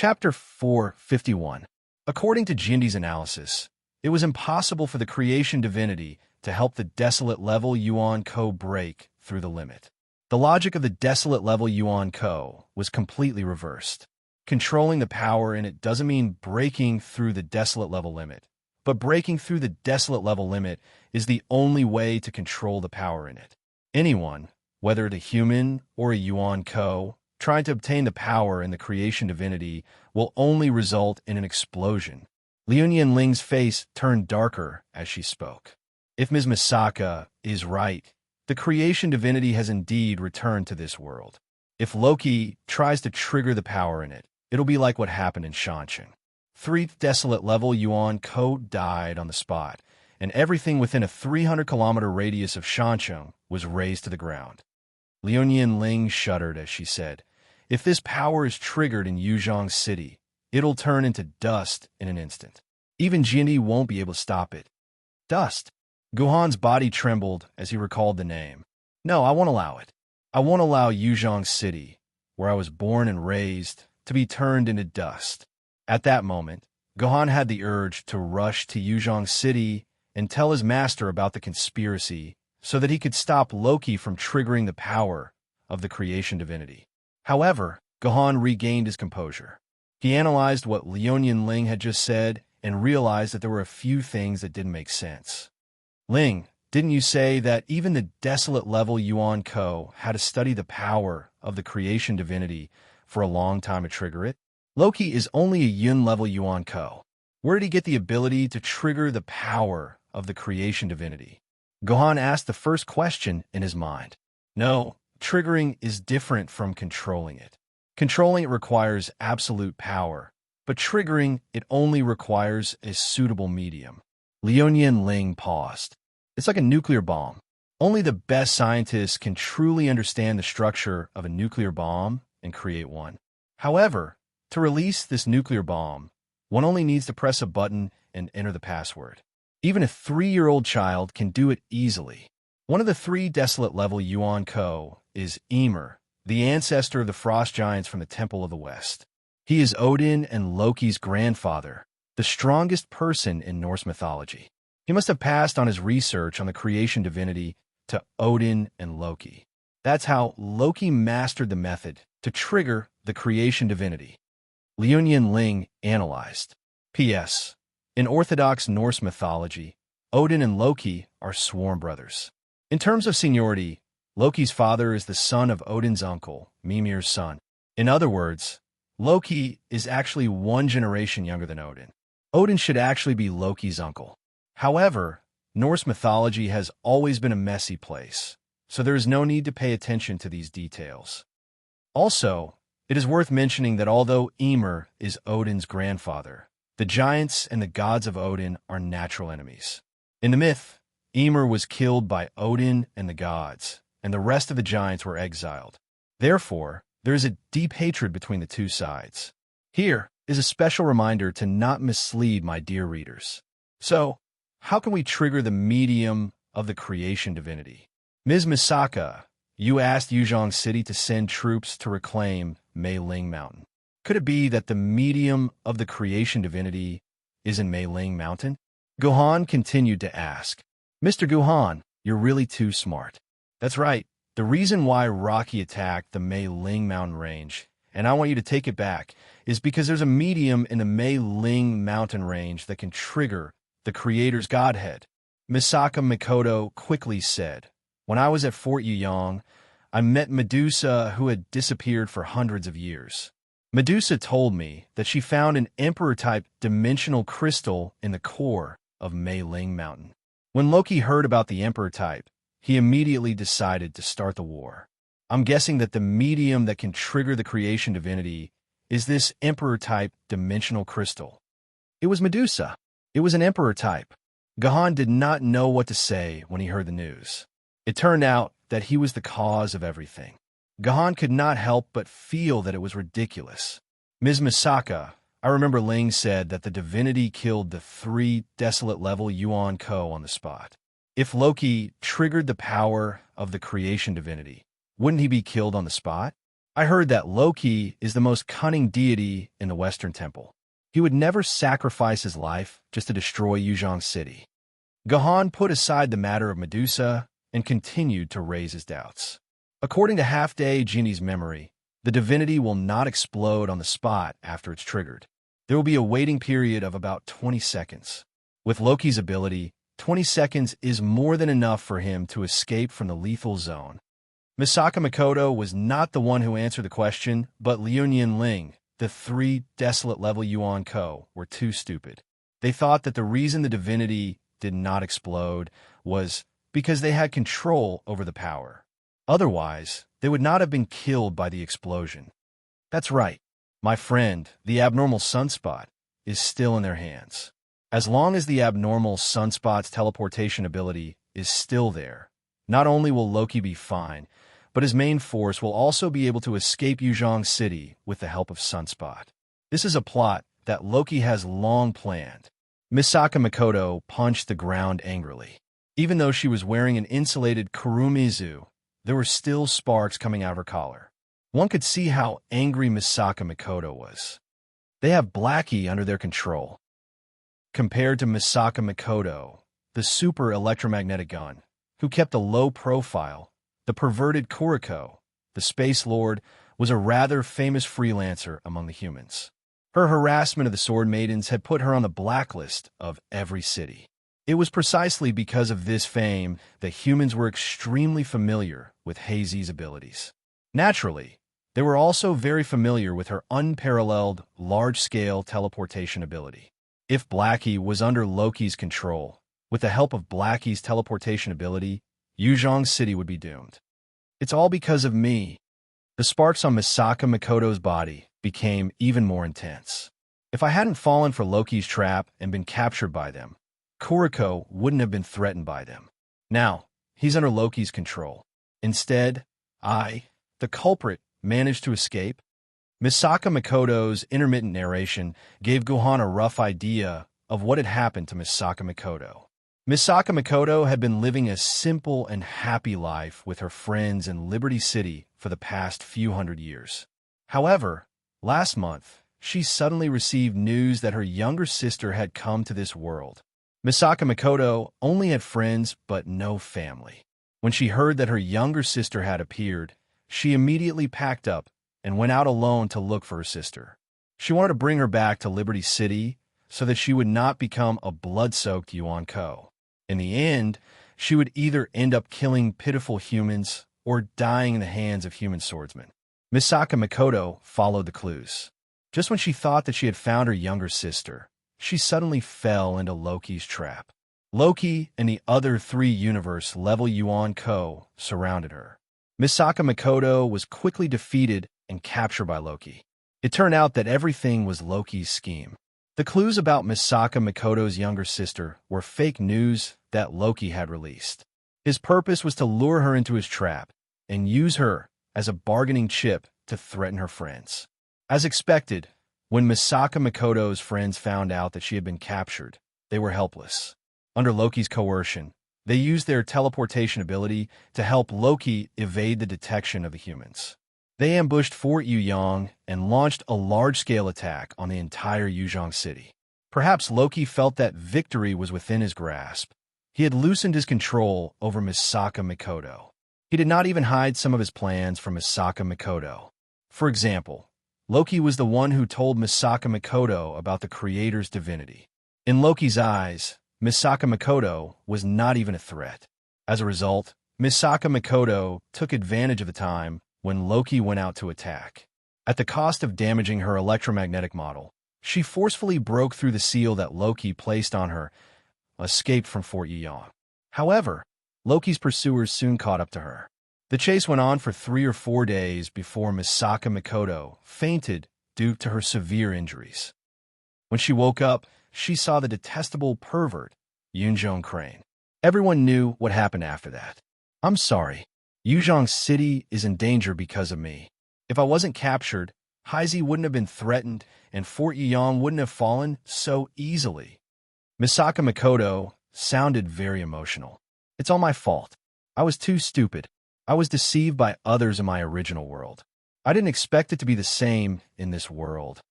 Chapter 451. According to Jindy's analysis, it was impossible for the creation divinity to help the desolate level Yuan Ko break through the limit. The logic of the desolate level Yuan Ko was completely reversed. Controlling the power in it doesn't mean breaking through the desolate level limit, but breaking through the desolate level limit is the only way to control the power in it. Anyone, whether a human or a Yuan Ko, trying to obtain the power in the creation divinity will only result in an explosion. Liu Ling's face turned darker as she spoke. If Ms. Misaka is right, the creation divinity has indeed returned to this world. If Loki tries to trigger the power in it, it'll be like what happened in Shanchen. 3 desolate level Yuan Ko died on the spot, and everything within a 300-kilometer radius of Shancheng was razed to the ground. Liu Ling shuddered as she said, "If this power is triggered in Yuzhong City, it'll turn into dust in an instant. Even Jindy won't be able to stop it." Dust. Guhan's body trembled as he recalled the name. "No, I won't allow it. I won't allow Yuzhong City, where I was born and raised, to be turned into dust." At that moment, Guhan had the urge to rush to Yuzhong City and tell his master about the conspiracy so that he could stop Loki from triggering the power of the creation divinity. However, Guhan regained his composure. He analyzed what Liu Ling had just said and realized that there were a few things that didn't make sense. "Ling, didn't you say that even the desolate level Yuan Ko had to study the power of the creation divinity for a long time to trigger it? Loki is only a Yun level Yuan Ko. Where did he get the ability to trigger the power of the creation divinity?" Guhan asked the first question in his mind. "No, triggering is different from controlling it. Controlling it requires absolute power, but triggering it only requires a suitable medium." Liu Ling paused. "It's like a nuclear bomb. Only the best scientists can truly understand the structure of a nuclear bomb and create one. However, to release this nuclear bomb, one only needs to press a button and enter the password. Even a 3-year-old child can do it easily. One of the 3 desolate level Yuan Ko is Ymir, the ancestor of the frost giants from the Temple of the West. He is Odin and Loki's grandfather, the strongest person in Norse mythology. He must have passed on his research on the creation divinity to Odin and Loki. That's how Loki mastered the method to trigger the creation divinity." Liu Ling analyzed. P.S. In Orthodox Norse mythology, Odin and Loki are sworn brothers. In terms of seniority, Loki's father is the son of Odin's uncle, Mimir's son. In other words, Loki is actually 1 generation younger than Odin. Odin should actually be Loki's uncle. However, Norse mythology has always been a messy place, so there is no need to pay attention to these details. Also, it is worth mentioning that although Ymir is Odin's grandfather, the giants and the gods of Odin are natural enemies. In the myth, Ymir was killed by Odin and the gods, and the rest of the giants were exiled. Therefore, there is a deep hatred between the 2 sides. Here is a special reminder to not mislead my dear readers. So, how can we trigger the medium of the creation divinity? Ms. Misaka, you asked Yuzhong City to send troops to reclaim Mei Ling Mountain. Could it be that the medium of the creation divinity is in Mei Ling Mountain? Guhan continued to ask. "Mr. Guhan, you're really too smart." "That's right. The reason why Rocky attacked the Mei Ling Mountain range, and I want you to take it back, is because there's a medium in the Mei Ling Mountain range that can trigger the creator's godhead." Misaka Mikoto quickly said, "When I was at Fort Yuyang, I met Medusa who had disappeared for hundreds of years. Medusa told me that she found an emperor-type dimensional crystal in the core of Mei Ling Mountain. When Loki heard about the emperor type, he immediately decided to start the war. I'm guessing that the medium that can trigger the creation divinity is this emperor-type dimensional crystal." It was Medusa. It was an emperor type. Guhan did not know what to say when he heard the news. It turned out that he was the cause of everything. Guhan could not help but feel that it was ridiculous. "Ms. Misaka, I remember Ling said that the divinity killed the 3 desolate level Yuan Ko on the spot. If Loki triggered the power of the creation divinity, wouldn't he be killed on the spot?" I heard that Loki is the most cunning deity in the Western Temple. He would never sacrifice his life just to destroy Yuzhong City. Gahan put aside the matter of Medusa and continued to raise his doubts. According to Half-Day Genie's memory, the divinity will not explode on the spot after it's triggered. There will be a waiting period of about 20 seconds. With Loki's ability, 20 seconds is more than enough for him to escape from the lethal zone. Misaka Makoto was not the one who answered the question, but Liu Ling, the 3 desolate level Yuan Ko, were too stupid. They thought that the reason the divinity did not explode was because they had control over the power. Otherwise, they would not have been killed by the explosion. That's right. My friend, the abnormal sunspot, is still in their hands. As long as the abnormal sunspot's teleportation ability is still there, not only will Loki be fine, but his main force will also be able to escape Yuzhong City with the help of Sunspot. This is a plot that Loki has long planned. Misaka Makoto punched the ground angrily. Even though she was wearing an insulated kurumizu, there were still sparks coming out of her collar. One could see how angry Misaka Makoto was. They have Blackie under their control. Compared to Misaka Makoto, the super electromagnetic gun, who kept a low profile, the perverted Kuriko, the Space Lord, was a rather famous freelancer among the humans. Her harassment of the Sword Maidens had put her on the blacklist of every city. It was precisely because of this fame that humans were extremely familiar with Hazy's abilities. Naturally, they were also very familiar with her unparalleled, large-scale teleportation ability. If Blackie was under Loki's control, with the help of Blackie's teleportation ability, Yuzhong City would be doomed. It's all because of me. The sparks on Misaka Makoto's body became even more intense. If I hadn't fallen for Loki's trap and been captured by them, Kuriko wouldn't have been threatened by them. Now, he's under Loki's control. Instead, I, the culprit, managed to escape. Misaka Makoto's intermittent narration gave Gohan a rough idea of what had happened to Misaka Makoto. Misaka Makoto had been living a simple and happy life with her friends in Liberty City for the past few hundred years. However, last month, she suddenly received news that her younger sister had come to this world. Misaka Makoto only had friends but no family. When she heard that her younger sister had appeared, she immediately packed up and went out alone to look for her sister. She wanted to bring her back to Liberty City so that she would not become a blood-soaked Yuan Ko. In the end, she would either end up killing pitiful humans or dying in the hands of human swordsmen. Misaka Makoto followed the clues. Just when she thought that she had found her younger sister, she suddenly fell into Loki's trap. Loki and the other 3 universe-level Yuan Ko surrounded her. Misaka Makoto was quickly defeated and captured by Loki. It turned out that everything was Loki's scheme. The clues about Misaka Makoto's younger sister were fake news that Loki had released. His purpose was to lure her into his trap and use her as a bargaining chip to threaten her friends. As expected, when Misaka Makoto's friends found out that she had been captured, they were helpless. Under Loki's coercion, they used their teleportation ability to help Loki evade the detection of the humans. They ambushed Fort Yuyang and launched a large-scale attack on the entire Yuzhong City. Perhaps Loki felt that victory was within his grasp. He had loosened his control over Misaka Makoto. He did not even hide some of his plans from Misaka Makoto. For example, Loki was the one who told Misaka Makoto about the creator's divinity. In Loki's eyes, Misaka Makoto was not even a threat. As a result, Misaka Makoto took advantage of the time when Loki went out to attack. At the cost of damaging her electromagnetic model, she forcefully broke through the seal that Loki placed on her, escaped from Fort Yuyang. However, Loki's pursuers soon caught up to her. The chase went on for 3 or 4 days before Misaka Makoto fainted due to her severe injuries. When she woke up, she saw the detestable pervert, Yunjong Crane. Everyone knew what happened after that. I'm sorry. Yuzhong City is in danger because of me. If I wasn't captured, Hazy wouldn't have been threatened and Fort Yuyang wouldn't have fallen so easily. Misaka Makoto sounded very emotional. It's all my fault. I was too stupid. I was deceived by others in my original world. I didn't expect it to be the same in this world.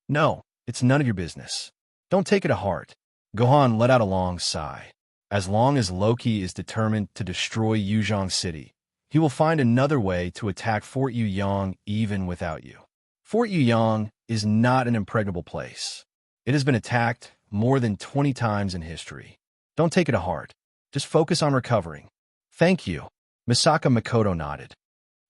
No, it's none of your business. Don't take it to heart. Gohan let out a long sigh. As long as Loki is determined to destroy Yuzhong City, he will find another way to attack Fort Yuyang even without you. Fort Yuyang is not an impregnable place. It has been attacked more than 20 times in history. Don't take it to heart. Just focus on recovering. Thank you. Misaka Makoto nodded.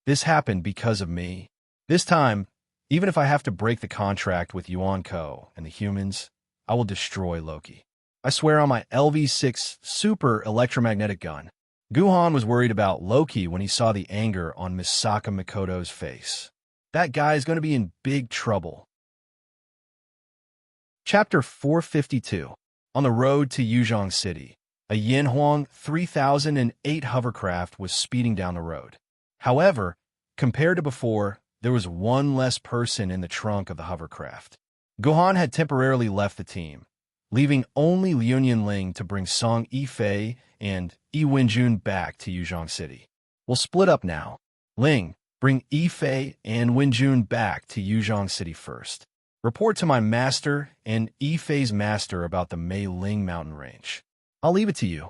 This happened because of me. This time, even if I have to break the contract with Yuan Ko and the humans, I will destroy Loki. I swear on my LV-6 super electromagnetic gun. Gohan was worried about Loki when he saw the anger on Misaka Makoto's face. That guy is going to be in big trouble. Chapter 452. On the road to Yuzhong City, a Yinhuang 3008 hovercraft was speeding down the road. However, compared to before, there was one less person in the trunk of the hovercraft. Gohan had temporarily left the team, leaving only Liu Ling to bring Song Yifei and Yi Wenjun back to Yuzhong City. We'll split up now. Ling, bring Yifei and Wenjun back to Yuzhong City first. Report to my master and Yifei's master about the Mei Ling mountain range. I'll leave it to you.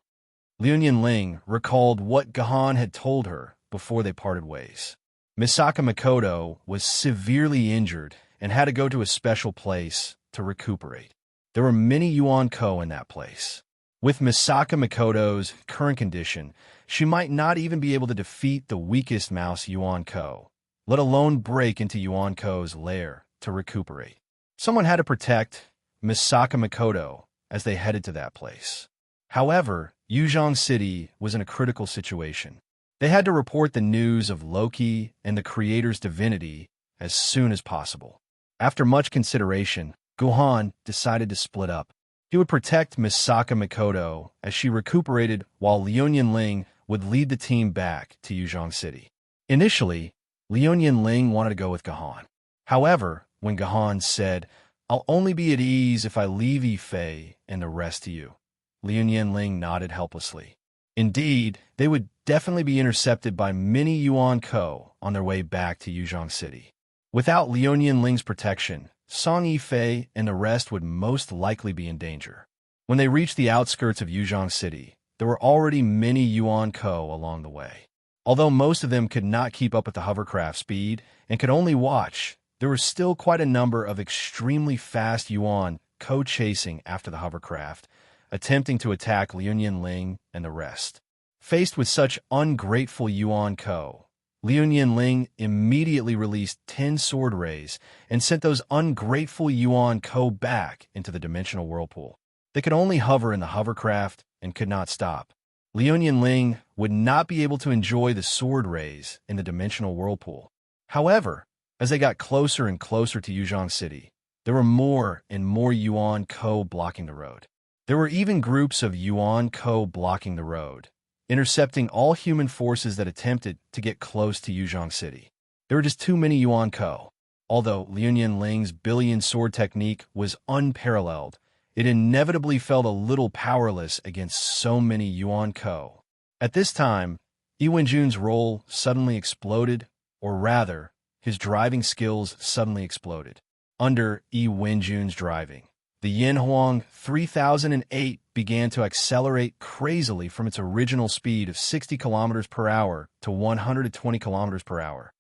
Liu Ling recalled what Gohan had told her before they parted ways. Misaka Makoto was severely injured and had to go to a special place to recuperate. There were many Yuan Ko in that place. With Misaka Makoto's current condition, she might not even be able to defeat the weakest mouse Yuan Ko, let alone break into Yuan Ko's lair to recuperate. Someone had to protect Misaka Makoto as they headed to that place. However, Yuzhong City was in a critical situation. They had to report the news of Loki and the creator's divinity as soon as possible. After much consideration, Gohan decided to split up. He would protect Misaka Makoto as she recuperated, while Liu Ling would lead the team back to Yuzhong City. Initially, Liu Ling wanted to go with Gohan. However, when Gohan said, "I'll only be at ease if I leave Yifei and the rest to you," Liu Ling nodded helplessly. Indeed, they would definitely be intercepted by many Yuan Ko on their way back to Yuzhong City. Without Liu Ling's protection, Song Yifei and the rest would most likely be in danger. When they reached the outskirts of Yuzhong City, there were already many Yuan Ko along the way. Although most of them could not keep up with the hovercraft speed and could only watch, there were still quite a number of extremely fast Yuan Ko chasing after the hovercraft, attempting to attack Liu Ling and the rest. Faced with such ungrateful Yuan Ko, Liu Ling immediately released 10 sword rays and sent those ungrateful Yuan Ko back into the dimensional whirlpool. They could only hover in the hovercraft and could not stop. Liu Ling would not be able to enjoy the sword rays in the dimensional whirlpool. However, as they got closer and closer to Yuzhong City, there were more and more Yuan Ko blocking the road. There were even groups of Yuan Ko blocking the road, intercepting all human forces that attempted to get close to Yuzhong City. There were just too many Yuan Ko. Although Liu Ling's billion sword technique was unparalleled, it inevitably felt a little powerless against so many Yuan Ko. At this time, Yi Wenjun's role suddenly exploded, or rather, his driving skills suddenly exploded. Under Yi Wenjun's driving, the Yinhuang 3008 began to accelerate crazily from its original speed of 60 kilometers per hour to 120 kilometers per hour.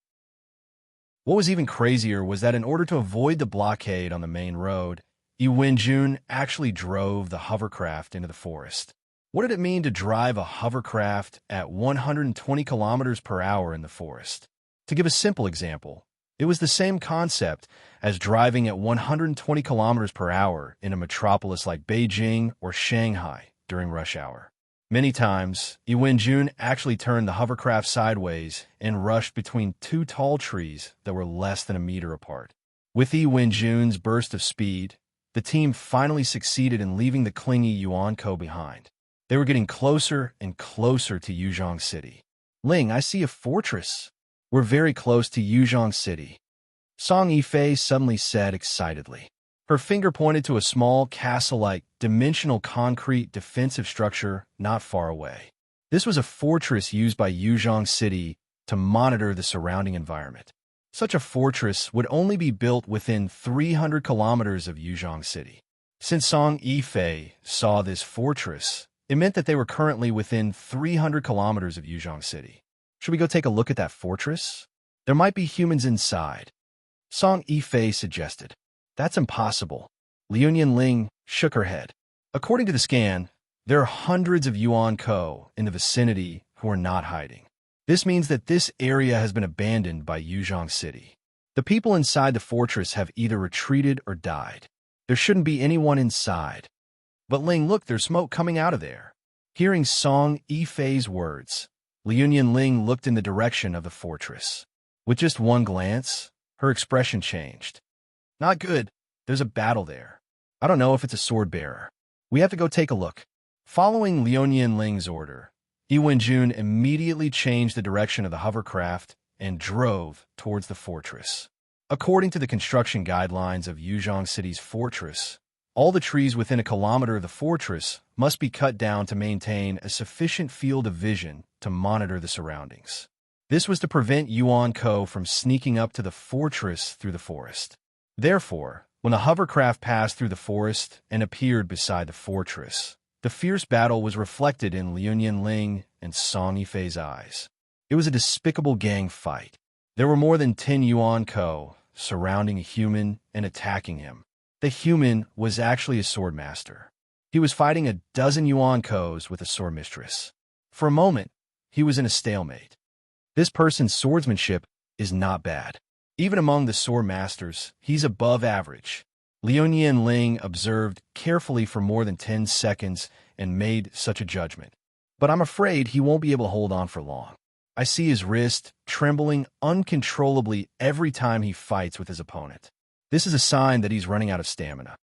What was even crazier was that in order to avoid the blockade on the main road, Yi Wenjun actually drove the hovercraft into the forest. What did it mean to drive a hovercraft at 120 kilometers per hour in the forest? To give a simple example, it was the same concept as driving at 120 kilometers per hour in a metropolis like Beijing or Shanghai during rush hour. Many times, Yi Wenjun actually turned the hovercraft sideways and rushed between two tall trees that were less than a meter apart. With Yi Wenjun's burst of speed, the team finally succeeded in leaving the clingy Yuan Ko behind. They were getting closer and closer to Yuzhong City. "Ling, I see a fortress. We're very close to Yuzhong City," Song Yifei suddenly said excitedly. Her finger pointed to a small castle-like dimensional concrete defensive structure not far away. This was a fortress used by Yuzhong City to monitor the surrounding environment. Such a fortress would only be built within 300 kilometers of Yuzhong City. Since Song Yifei saw this fortress, it meant that they were currently within 300 kilometers of Yuzhong City. Should we go take a look at that fortress? There might be humans inside. Song Yifei suggested. That's impossible. Liu Ling shook her head. According to the scan, there are hundreds of Yuan Ko in the vicinity who are not hiding. This means that this area has been abandoned by Yuzhong City. The people inside the fortress have either retreated or died. There shouldn't be anyone inside. But Ling, look, there's smoke coming out of there. Hearing Song Yifei's words, Liu Ling looked in the direction of the fortress. With just one glance, her expression changed. Not good. There's a battle there. I don't know if it's a sword bearer. We have to go take a look. Following Liu Ling's order, Yi Wenjun immediately changed the direction of the hovercraft and drove towards the fortress. According to the construction guidelines of Yuzhong City's fortress, all the trees within a kilometer of the fortress must be cut down to maintain a sufficient field of vision to monitor the surroundings. This was to prevent Yuan Ko from sneaking up to the fortress through the forest. Therefore, when the hovercraft passed through the forest and appeared beside the fortress, the fierce battle was reflected in Liu Ling and Song Yifei's eyes. It was a despicable gang fight. There were more than 10 Yuan Ko surrounding a human and attacking him. The human was actually a sword master. He was fighting a dozen Yuan Kos with a sword mistress. For a moment, he was in a stalemate. This person's swordsmanship is not bad. Even among the sword masters, he's above average. Liu Ling observed carefully for more than 10 seconds and made such a judgment. But I'm afraid he won't be able to hold on for long. I see his wrist trembling uncontrollably every time he fights with his opponent. This is a sign that he's running out of stamina.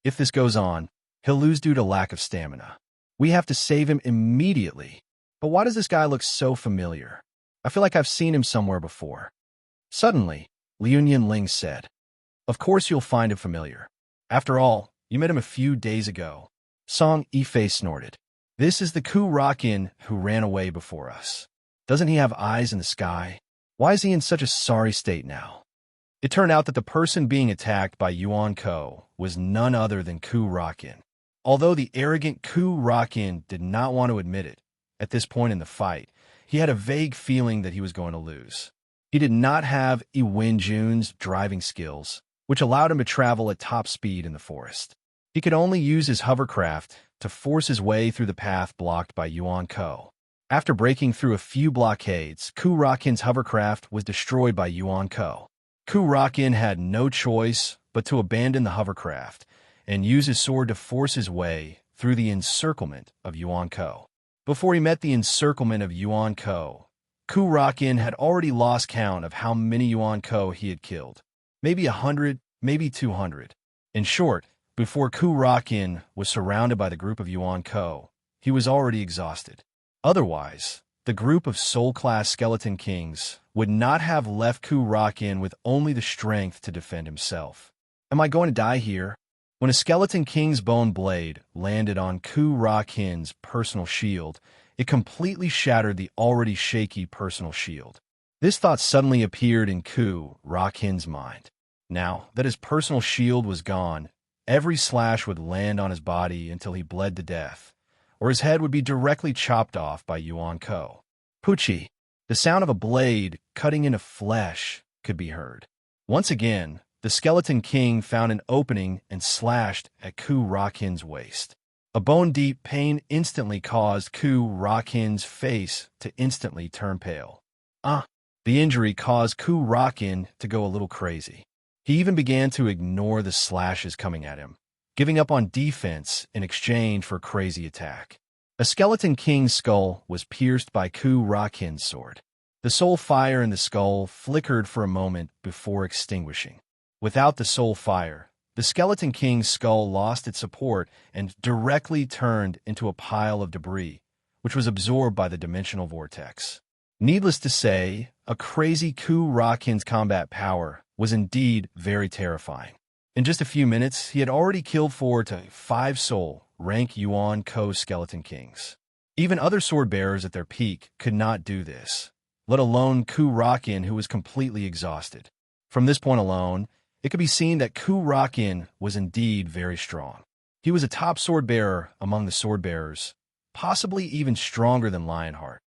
If this goes on, he'll lose due to lack of stamina. We have to save him immediately. But why does this guy look so familiar? I feel like I've seen him somewhere before. Suddenly, Liu Ling said, "Of course you'll find him familiar. After all, you met him a few days ago." Song Yifei snorted. "This is the Ku Rakin who ran away before us. Doesn't he have eyes in the sky? Why is he in such a sorry state now?" It turned out that the person being attacked by Yuan Ko was none other than Ku Rakin. Although the arrogant Ku Rakin did not want to admit it, at this point in the fight, he had a vague feeling that he was going to lose. He did not have Yi Wenjun's driving skills, which allowed him to travel at top speed in the forest. He could only use his hovercraft to force his way through the path blocked by Yuan Ko. After breaking through a few blockades, Ku Rakin's hovercraft was destroyed by Yuan Ko. Ku Rakin had no choice but to abandon the hovercraft and use his sword to force his way through the encirclement of Yuan Ko. Before he met the encirclement of Yuan Ko, Ku Rakin had already lost count of how many Yuan Ko he had killed. Maybe 100, maybe 200. In short, before Ku Rakin was surrounded by the group of Yuan Ko, he was already exhausted. Otherwise, the group of soul-class skeleton kings would not have left Ku Rakin with only the strength to defend himself. Am I going to die here? When a skeleton king's bone blade landed on Ku Rakin's personal shield, it completely shattered the already shaky personal shield. This thought suddenly appeared in Ku Rakin's mind. Now that his personal shield was gone, every slash would land on his body until he bled to death, or his head would be directly chopped off by Yuan Ko. Puchi, the sound of a blade cutting into flesh, could be heard. Once again, the skeleton king found an opening and slashed at Ku Rakin's waist. A bone-deep pain instantly caused Ku Rakin's face to instantly turn pale. The injury caused Ku Rakin to go a little crazy. He even began to ignore the slashes coming at him, giving up on defense in exchange for a crazy attack. A skeleton king's skull was pierced by Ku Rakin's sword. The soul fire in the skull flickered for a moment before extinguishing. Without the soul fire, the skeleton king's skull lost its support and directly turned into a pile of debris, which was absorbed by the dimensional vortex. Needless to say, a crazy Ku Rakin's combat power was indeed very terrifying. In just a few minutes, he had already killed 4 to 5 soul rank Yuan Ko skeleton kings. Even other sword bearers at their peak could not do this. let alone Kurakin, who was completely exhausted. From this point alone, it could be seen that Kurakin was indeed very strong. He was a top sword-bearer among the sword-bearers, possibly even stronger than Lionheart.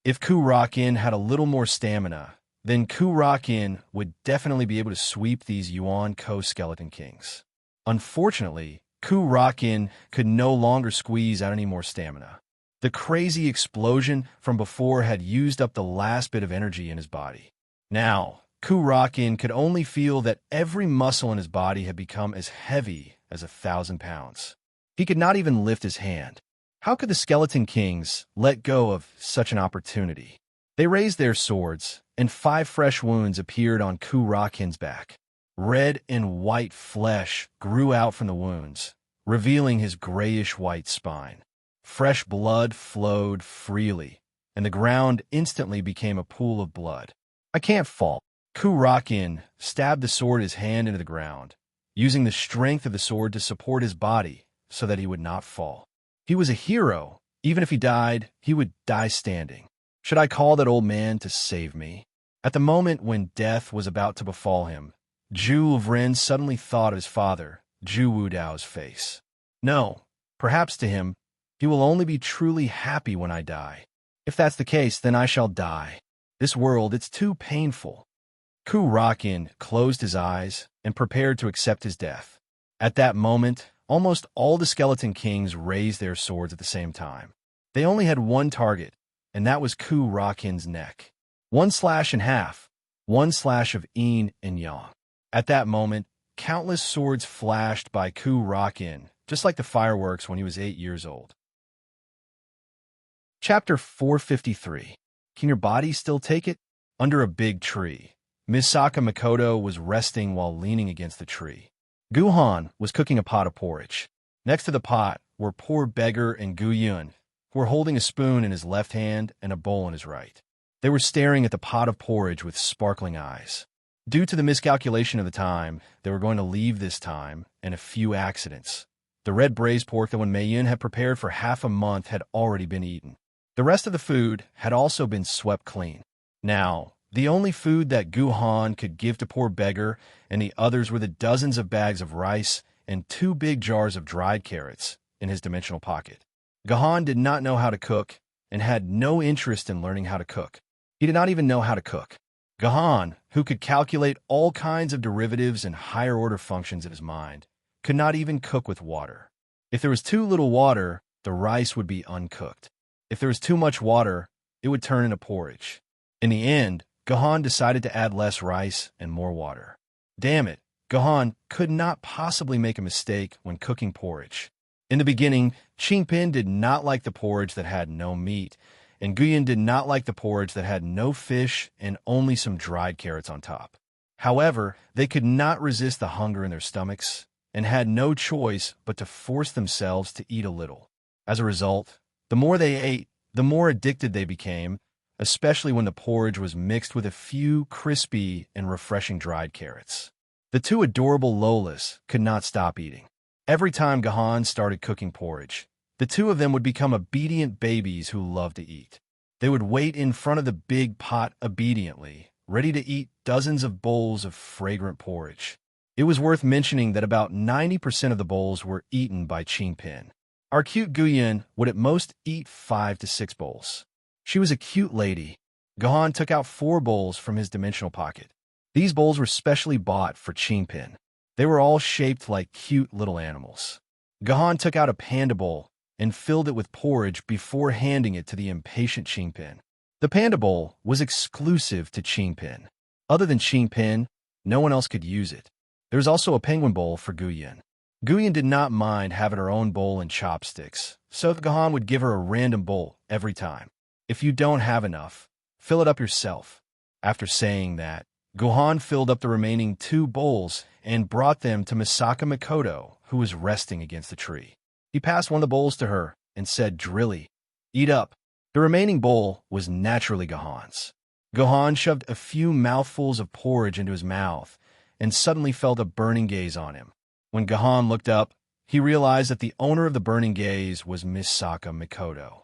If Kurakin had a little more stamina, then Kurakin would definitely be able to sweep these Yuan Ko Skeleton Kings. Unfortunately, Kurakin could no longer squeeze out any more stamina. The crazy explosion from before had used up the last bit of energy in his body. Now, Kurakin could only feel that every muscle in his body had become as heavy as 1,000 pounds. He could not even lift his hand. How could the Skeleton Kings let go of such an opportunity? They raised their swords, and 5 fresh wounds appeared on Kurakin's back. Red and white flesh grew out from the wounds, revealing his grayish-white spine. Fresh blood flowed freely, and the ground instantly became a pool of blood. "I can't fall." Kurakin stabbed the sword in his hand into the ground, using the strength of the sword to support his body so that he would not fall. He was a hero. Even if he died, he would die standing. Should I call that old man to save me? At the moment when death was about to befall him, Zhu Vren suddenly thought of his father, Zhu Wudao's face. No, perhaps to him, he will only be truly happy when I die. If that's the case, then I shall die. This world, it's too painful. Kurakin closed his eyes and prepared to accept his death. At that moment, almost all the Skeleton Kings raised their swords at the same time. They only had one target, and that was Kurakin's neck. One slash in half, one slash of yin and yang. At that moment, countless swords flashed by Kurakin, just like the fireworks when he was 8 years old. Chapter 453. Can your body still take it? Under a big tree, Misaka Makoto was resting while leaning against the tree. Guhan was cooking a pot of porridge. Next to the pot were poor beggar and Guyun, who were holding a spoon in his left hand and a bowl in his right. They were staring at the pot of porridge with sparkling eyes. Due to the miscalculation of the time, they were going to leave this time, and a few accidents. The red braised pork that Maiden had prepared for half a month had already been eaten. The rest of the food had also been swept clean. Now, the only food that Guhan could give to poor beggar and the others were the dozens of bags of rice and 2 big jars of dried carrots in his dimensional pocket. Guhan did not know how to cook and had no interest in learning how to cook. He did not even know how to cook. Guhan, who could calculate all kinds of derivatives and higher-order functions in his mind, could not even cook with water. If there was too little water, the rice would be uncooked. If there was too much water, it would turn into porridge. In the end, Guhan decided to add less rice and more water. Damn it, Guhan could not possibly make a mistake when cooking porridge. In the beginning, Qingpin did not like the porridge that had no meat, and Guyan did not like the porridge that had no fish and only some dried carrots on top. However, they could not resist the hunger in their stomachs and had no choice but to force themselves to eat a little. As a result, the more they ate, the more addicted they became, especially when the porridge was mixed with a few crispy and refreshing dried carrots. The 2 adorable Lolas could not stop eating. Every time Guhan started cooking porridge, the 2 of them would become obedient babies who loved to eat. They would wait in front of the big pot obediently, ready to eat dozens of bowls of fragrant porridge. It was worth mentioning that about 90% of the bowls were eaten by Qingpin. Our cute Guyan would at most eat 5 to 6 bowls. She was a cute lady. Guhan took out 4 bowls from his dimensional pocket. These bowls were specially bought for Qingpin. They were all shaped like cute little animals. Guhan took out a panda bowl and filled it with porridge before handing it to the impatient Qingpin. The panda bowl was exclusive to Qingpin. Other than Qingpin, no one else could use it. There was also a penguin bowl for Guyan. Guyan did not mind having her own bowl and chopsticks, so Guhan would give her a random bowl every time. If you don't have enough, fill it up yourself. After saying that, Guhan filled up the remaining 2 bowls and brought them to Misaka Makoto, who was resting against the tree. He passed one of the bowls to her and said drily, "Eat up." The remaining bowl was naturally Guhan's. Guhan shoved a few mouthfuls of porridge into his mouth and suddenly felt a burning gaze on him. When Guhan looked up, he realized that the owner of the burning gaze was Misaka Makoto.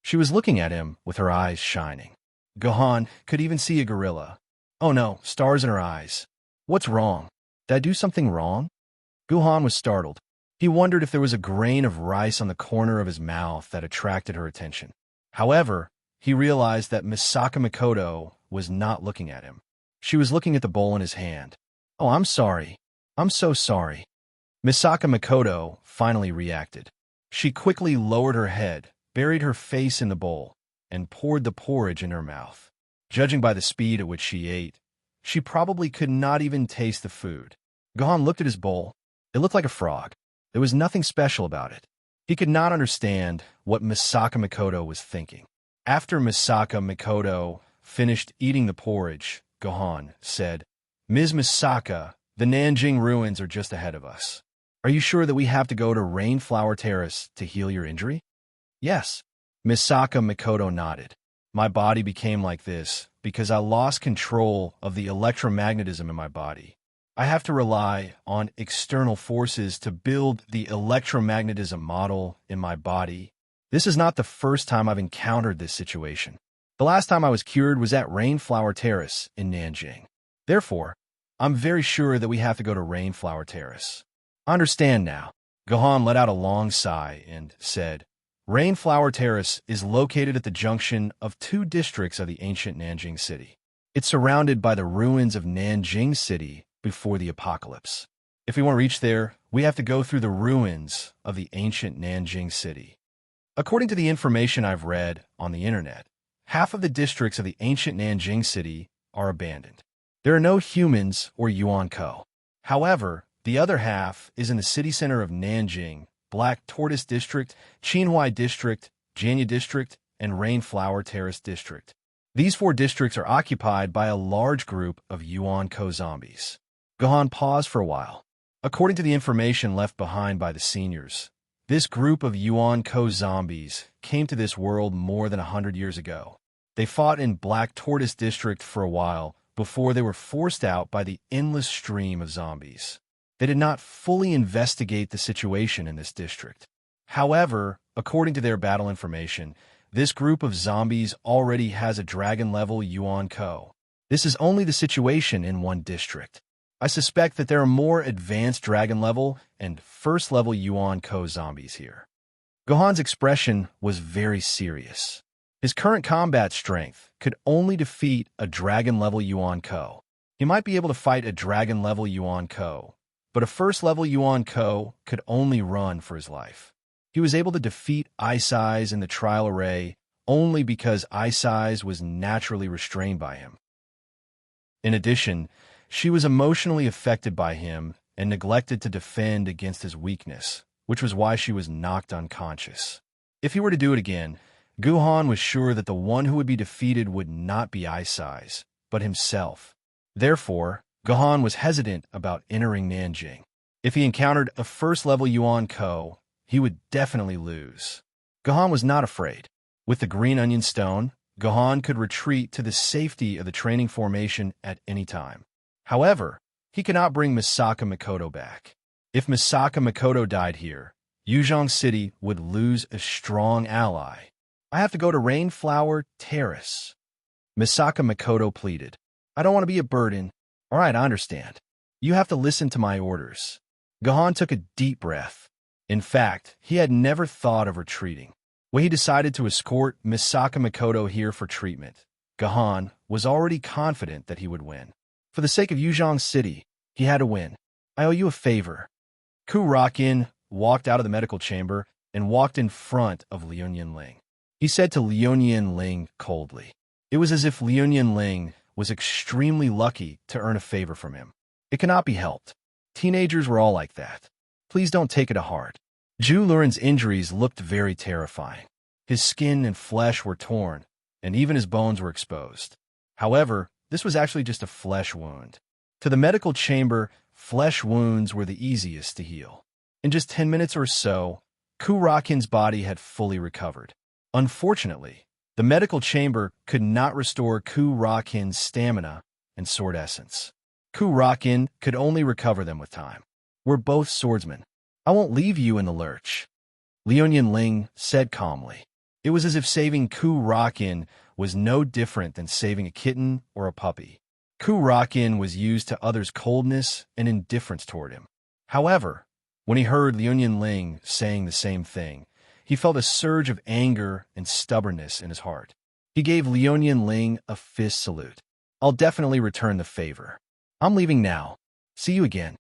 She was looking at him with her eyes shining. Gohan could even see a gorilla. Oh no, stars in her eyes. What's wrong? Did I do something wrong? Gohan was startled. He wondered if there was a grain of rice on the corner of his mouth that attracted her attention. However, he realized that Misaka Mikoto was not looking at him. She was looking at the bowl in his hand. Oh, I'm sorry. I'm so sorry. Misaka Mikoto finally reacted. She quickly lowered her head, buried her face in the bowl, and poured the porridge in her mouth. Judging by the speed at which she ate, she probably could not even taste the food. Gohan looked at his bowl. It looked like a frog. There was nothing special about it. He could not understand what Misaka Mikoto was thinking. After Misaka Mikoto finished eating the porridge, Gohan said, Ms. Misaka, the Nanjing ruins are just ahead of us. Are you sure that we have to go to Rainflower Terrace to heal your injury? Yes. Misaka Mikoto nodded. My body became like this because I lost control of the electromagnetism in my body. I have to rely on external forces to build the electromagnetism model in my body. This is not the first time I've encountered this situation. The last time I was cured was at Rainflower Terrace in Nanjing. Therefore, I'm very sure that we have to go to Rainflower Terrace. I understand now. Gohan let out a long sigh and said, Rainflower Terrace is located at the junction of two districts of the ancient Nanjing city. It's surrounded by the ruins of Nanjing city before the apocalypse. If we want to reach there, we have to go through the ruins of the ancient Nanjing city. According to the information I've read on the internet, half of the districts of the ancient Nanjing city are abandoned. There are no humans or Yuan-ko. However, the other half is in the city center of Nanjing, Black Tortoise District, Qinhuai District, Janya District, and Rainflower Terrace District. These four districts are occupied by a large group of Yuan-ko zombies. Gohan paused for a while. According to the information left behind by the seniors, this group of Yuan-ko zombies came to this world more than 100 years ago. They fought in Black Tortoise District for a while before they were forced out by the endless stream of zombies. They did not fully investigate the situation in this district. However, according to their battle information, this group of zombies already has a dragon-level Yuan-ko. This is only the situation in one district. I suspect that there are more advanced dragon-level and first-level Yuan-ko zombies here. Gohan's expression was very serious. His current combat strength could only defeat a dragon-level Yuan-ko. He might be able to fight a dragon-level Yuan-ko, but a first-level Yuan-ko could only run for his life. He was able to defeat Ice Eyes in the trial array only because Ice Eyes was naturally restrained by him. In addition, she was emotionally affected by him and neglected to defend against his weakness, which was why she was knocked unconscious. If he were to do it again, Gohan was sure that the one who would be defeated would not be Ice Eyes, but himself. Therefore, Gohan was hesitant about entering Nanjing. If he encountered a first-level Yuan-ko, he would definitely lose. Gohan was not afraid. With the green onion stone, Gohan could retreat to the safety of the training formation at any time. However, he could not bring Misaka Mikoto back. If Misaka Mikoto died here, Yuzhong City would lose a strong ally. I have to go to Rainflower Terrace. Misaka Mikoto pleaded. I don't want to be a burden. All right, I understand. You have to listen to my orders. Gohan took a deep breath. In fact, he had never thought of retreating. When he decided to escort Misaka Mikoto here for treatment, Gohan was already confident that he would win. For the sake of Yuzhong City, he had to win. I owe you a favor. Kurakin walked out of the medical chamber and walked in front of Liu Ling. He said to Liu Ling coldly. It was as if Liu Ling was extremely lucky to earn a favor from him. It cannot be helped. Teenagers were all like that. Please don't take it to heart. Zhu Luren's injuries looked very terrifying. His skin and flesh were torn, and even his bones were exposed. However, this was actually just a flesh wound. To the medical chamber, flesh wounds were the easiest to heal. In just 10 minutes or so, Kurakin's body had fully recovered. Unfortunately, the medical chamber could not restore Kurakin's stamina and sword essence. Kurakin could only recover them with time. We're both swordsmen. I won't leave you in the lurch. Liu Ling said calmly. It was as if saving Kurakin was no different than saving a kitten or a puppy. Ku-Rakin was used to others' coldness and indifference toward him. However, when he heard Liu Ling saying the same thing, he felt a surge of anger and stubbornness in his heart. He gave Liu Ling a fist salute. "I'll definitely return the favor. I'm leaving now. See you again."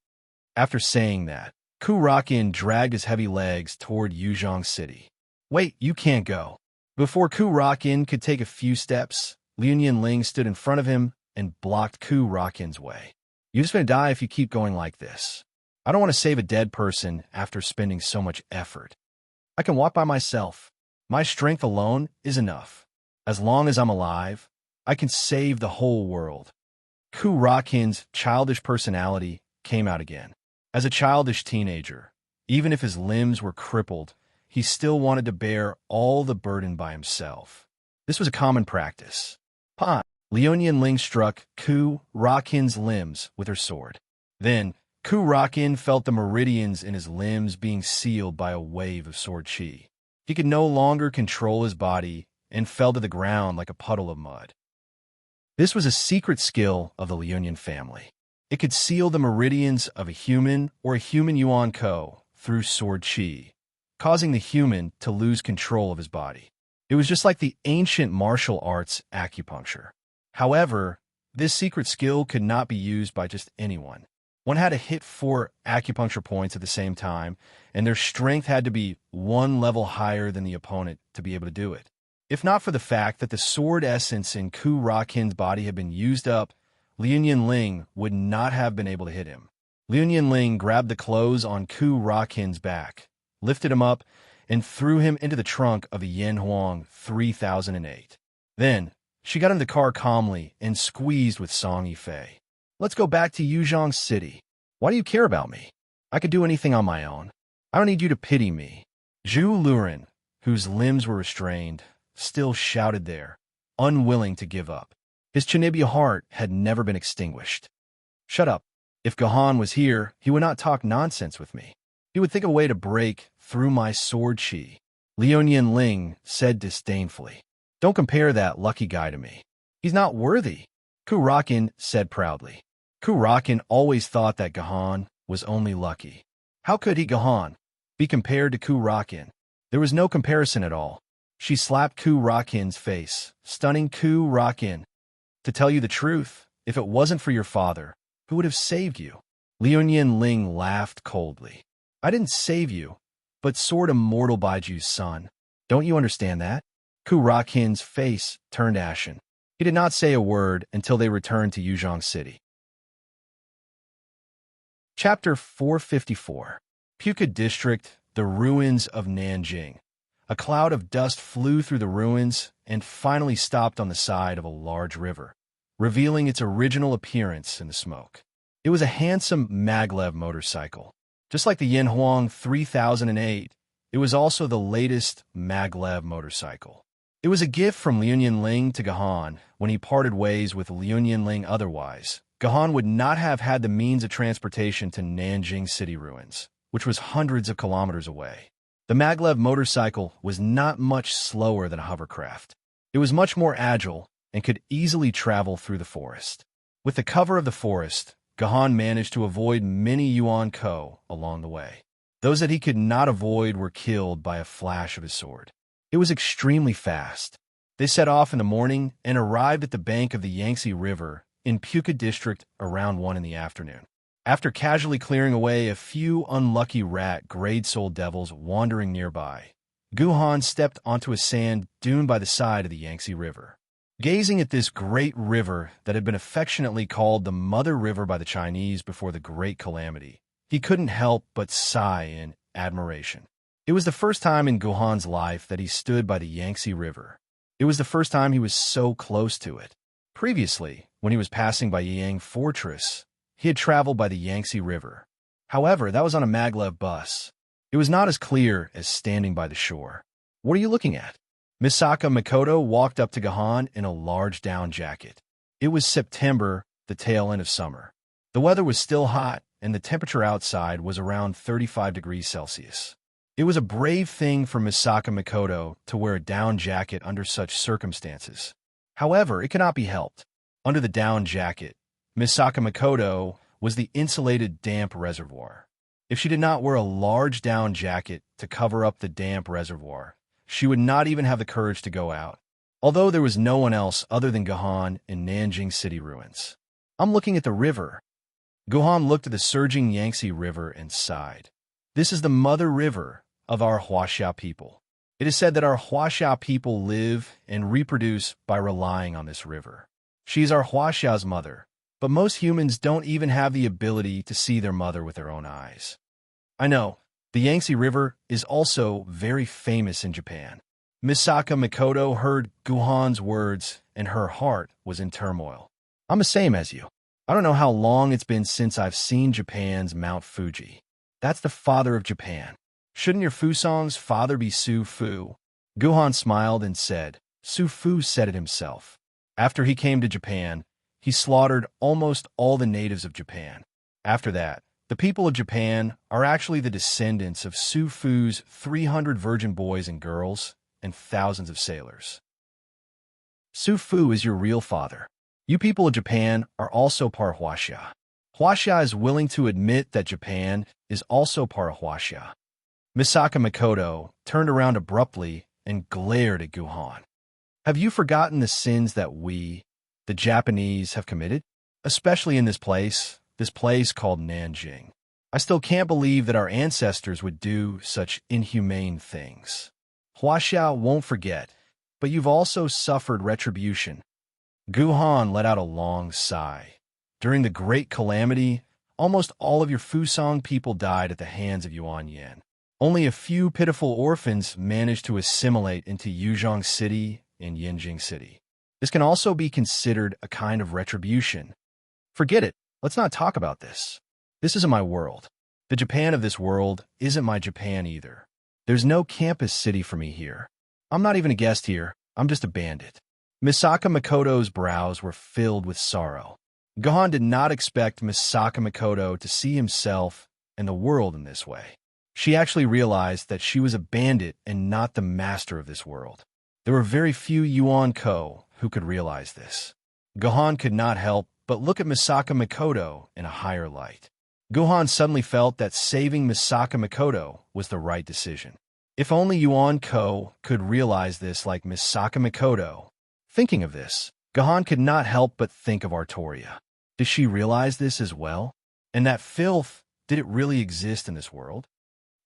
After saying that, Ku-Rakin dragged his heavy legs toward Yuzhong City. "Wait, you can't go." Before Ku-Rakin could take a few steps, Liu Ling stood in front of him and blocked Ku-Rakin's way. "You're just going to die if you keep going like this. I don't want to save a dead person after spending so much effort. I can walk by myself. My strength alone is enough. As long as I'm alive, I can save the whole world." Ku-Rakin's childish personality came out again. As a childish teenager, even if his limbs were crippled, he still wanted to bear all the burden by himself. This was a common practice. "Pa!" Liu Ling struck Ku-Rakin's limbs with her sword. Then, Ku-Rakin felt the meridians in his limbs being sealed by a wave of sword chi. He could no longer control his body and fell to the ground like a puddle of mud. This was a secret skill of the Liu family. It could seal the meridians of a human or a human Yuan Ko through sword chi, causing the human to lose control of his body. It was just like the ancient martial arts acupuncture. However, this secret skill could not be used by just anyone. One had to hit 4 acupuncture points at the same time, and their strength had to be 1 level higher than the opponent to be able to do it. If not for the fact that the sword essence in Ku-Rakin's body had been used up, Liu Ling would not have been able to hit him. Liu Ling grabbed the clothes on Ku-Rakin's back, lifted him up, and threw him into the trunk of the Yanhuang 3008. Then, she got in the car calmly and squeezed with Song Yifei. "Let's go back to Yuzhong City. Why do you care about me? I could do anything on my own. I don't need you to pity me." Zhu Luren, whose limbs were restrained, still shouted there, unwilling to give up. His Chinibya heart had never been extinguished. "Shut up. If Gahan was here, he would not talk nonsense with me. He would think of a way to break through my sword chi," Liu Ling said disdainfully. "Don't compare that lucky guy to me. He's not worthy," Ku-Rakin said proudly. Ku-Rakin always thought that Gahan was only lucky. How could he, Gahan, be compared to Ku-Rakin? There was no comparison at all. She slapped Ku-Rakin's face, stunning Ku-Rakin. "To tell you the truth, if it wasn't for your father, who would have saved you?" Liu Ling laughed coldly. "I didn't save you, but sword immortal Baiju's son. Don't you understand that?" Ku-Rakin's face turned ashen. He did not say a word until they returned to Yuzhong City. Chapter 454. Puka District, the ruins of Nanjing. A cloud of dust flew through the ruins and finally stopped on the side of a large river, revealing its original appearance in the smoke. It was a handsome maglev motorcycle. Just like the Yanhuang 3008, it was also the latest maglev motorcycle. It was a gift from Liu Ling to Gahan when he parted ways with Liu Ling otherwise. Gahan would not have had the means of transportation to Nanjing city ruins, which was hundreds of kilometers away. The maglev motorcycle was not much slower than a hovercraft. It was much more agile and could easily travel through the forest. With the cover of the forest, Gahan managed to avoid many Yuan Ko along the way. Those that he could not avoid were killed by a flash of his sword. It was extremely fast. They set off in the morning and arrived at the bank of the Yangtze River in Puka District around 1 in the afternoon. After casually clearing away a few unlucky rat grade soul devils wandering nearby, Guhan stepped onto a sand dune by the side of the Yangtze River. Gazing at this great river that had been affectionately called the Mother River by the Chinese before the Great Calamity, he couldn't help but sigh in admiration. It was the first time in Guhan's life that he stood by the Yangtze River. It was the first time he was so close to it. Previously, when he was passing by Yang Fortress, he had traveled by the Yangtze River. However, that was on a maglev bus. It was not as clear as standing by the shore. "What are you looking at?" Misaka Makoto walked up to Gahan in a large down jacket. It was September, the tail end of summer. The weather was still hot, and the temperature outside was around 35 degrees Celsius. It was a brave thing for Misaka Makoto to wear a down jacket under such circumstances. However, it cannot be helped. Under the down jacket, Misaka Makoto was the insulated damp reservoir. If she did not wear a large down jacket to cover up the damp reservoir, she would not even have the courage to go out. Although there was no one else other than Gohan in Nanjing City ruins. I'm looking at the river. Gohan looked at the surging Yangtze River and sighed. This is the mother river of our Huaxia people. It is said that our Huaxia people live and reproduce by relying on this river. She is our Huaxia's mother, but most humans don't even have the ability to see their mother with their own eyes. I know, the Yangtze River is also very famous in Japan. Misaka Makoto heard Gohan's words and her heart was in turmoil. I'm the same as you. I don't know how long it's been since I've seen Japan's Mount Fuji. That's the father of Japan. Shouldn't your Fusong's father be Su Fu? Gohan smiled and said, Su Fu said it himself. After he came to Japan, he slaughtered almost all the natives of Japan. After that, the people of Japan are actually the descendants of Su Fu's 300 virgin boys and girls and thousands of sailors. Su Fu is your real father. You people of Japan are also part Huaxia. Huaxia is willing to admit that Japan is also part Huaxia. Misaka Makoto turned around abruptly and glared at Gohan. Have you forgotten the sins that we, the Japanese, have committed? Especially in this place called Nanjing. I still can't believe that our ancestors would do such inhumane things. Huaxia won't forget, but you've also suffered retribution. Gohan let out a long sigh. During the Great Calamity, almost all of your Fusong people died at the hands of Yuan Yan. Only a few pitiful orphans managed to assimilate into Yuzhong City and Yinjing City. This can also be considered a kind of retribution. Forget it. Let's not talk about this. This isn't my world. The Japan of this world isn't my Japan either. There's no campus city for me here. I'm not even a guest here. I'm just a bandit. Misaka Makoto's brows were filled with sorrow. Gohan did not expect Misaka Makoto to see himself and the world in this way. She actually realized that she was a bandit and not the master of this world. There were very few Yuan Ko who could realize this. Gohan could not help but look at Misaka Makoto in a higher light. Gohan suddenly felt that saving Misaka Makoto was the right decision. If only Yuan Ko could realize this like Misaka Makoto. Thinking of this, Gohan could not help but think of Artoria. Did she realize this as well? And that filth, did it really exist in this world?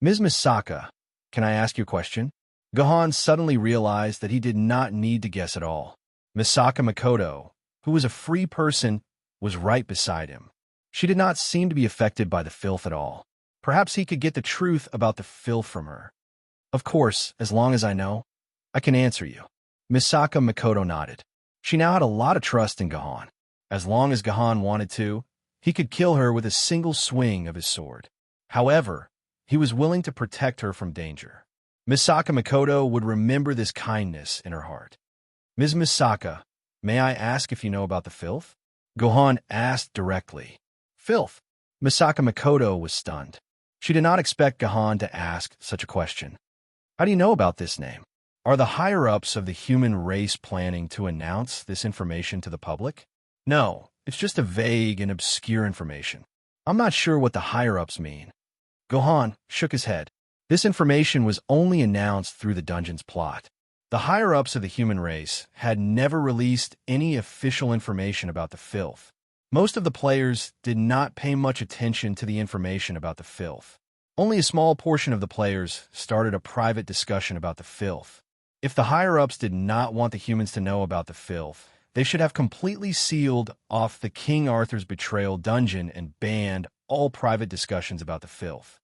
Ms. Misaka, can I ask you a question? Gohan suddenly realized that he did not need to guess at all. Misaka Makoto, who was a free person, was right beside him. She did not seem to be affected by the filth at all. Perhaps he could get the truth about the filth from her. Of course, as long as I know, I can answer you. Misaka Makoto nodded. She now had a lot of trust in Gohan. As long as Gohan wanted to, he could kill her with a single swing of his sword. However, he was willing to protect her from danger. Misaka Makoto would remember this kindness in her heart. Ms. Misaka, may I ask if you know about the filth? Gohan asked directly. Filth? Misaka Makoto was stunned. She did not expect Gohan to ask such a question. How do you know about this name? Are the higher-ups of the human race planning to announce this information to the public? No, it's just a vague and obscure information. I'm not sure what the higher-ups mean. Gohan shook his head. This information was only announced through the dungeon's plot. The higher-ups of the human race had never released any official information about the filth. Most of the players did not pay much attention to the information about the filth. Only a small portion of the players started a private discussion about the filth. If the higher-ups did not want the humans to know about the filth, they should have completely sealed off the King Arthur's Betrayal dungeon and banned all private discussions about the filth.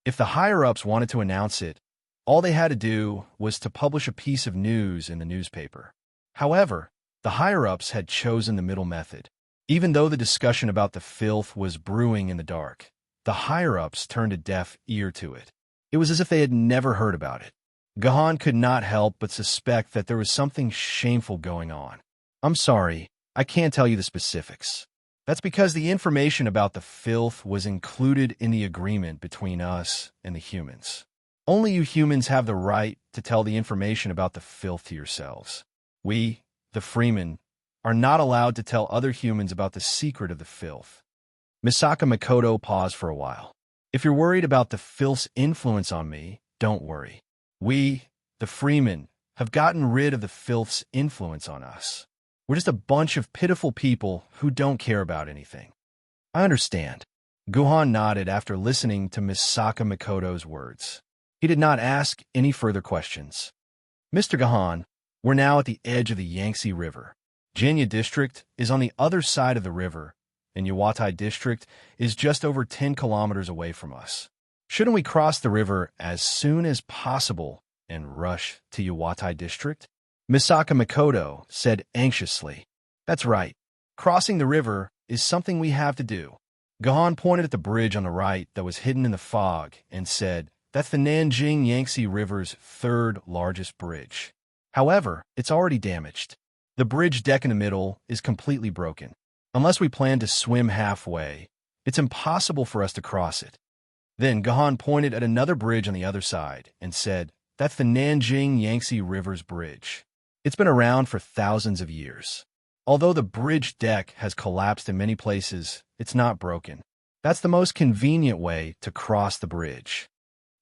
If the higher-ups wanted to announce it, all they had to do was to publish a piece of news in the newspaper. However, the higher-ups had chosen the middle method. Even though the discussion about the filth was brewing in the dark, the higher-ups turned a deaf ear to it. It was as if they had never heard about it. Gohan could not help but suspect that there was something shameful going on. I'm sorry, I can't tell you the specifics. That's because the information about the filth was included in the agreement between us and the humans. Only you humans have the right to tell the information about the filth to yourselves. We, the freemen, are not allowed to tell other humans about the secret of the filth. Misaka Makoto paused for a while. If you're worried about the filth's influence on me, don't worry. We, the freemen, have gotten rid of the filth's influence on us. We're just a bunch of pitiful people who don't care about anything. I understand. Guhan nodded after listening to Misaka Makoto's words. He did not ask any further questions. Mr. Guhan, we're now at the edge of the Yangtze River. Jinya District is on the other side of the river, and Yawatai District is just over 10 kilometers away from us. Shouldn't we cross the river as soon as possible and rush to Yawatai District? Misaka Makoto said anxiously. That's right. Crossing the river is something we have to do. Gahan pointed at the bridge on the right that was hidden in the fog and said, that's the Nanjing Yangtze River's third largest bridge. However, it's already damaged. The bridge deck in the middle is completely broken. Unless we plan to swim halfway, it's impossible for us to cross it. Then Gahan pointed at another bridge on the other side and said, that's the Nanjing Yangtze River's bridge. It's been around for thousands of years. Although the bridge deck has collapsed in many places, it's not broken. That's the most convenient way to cross the bridge.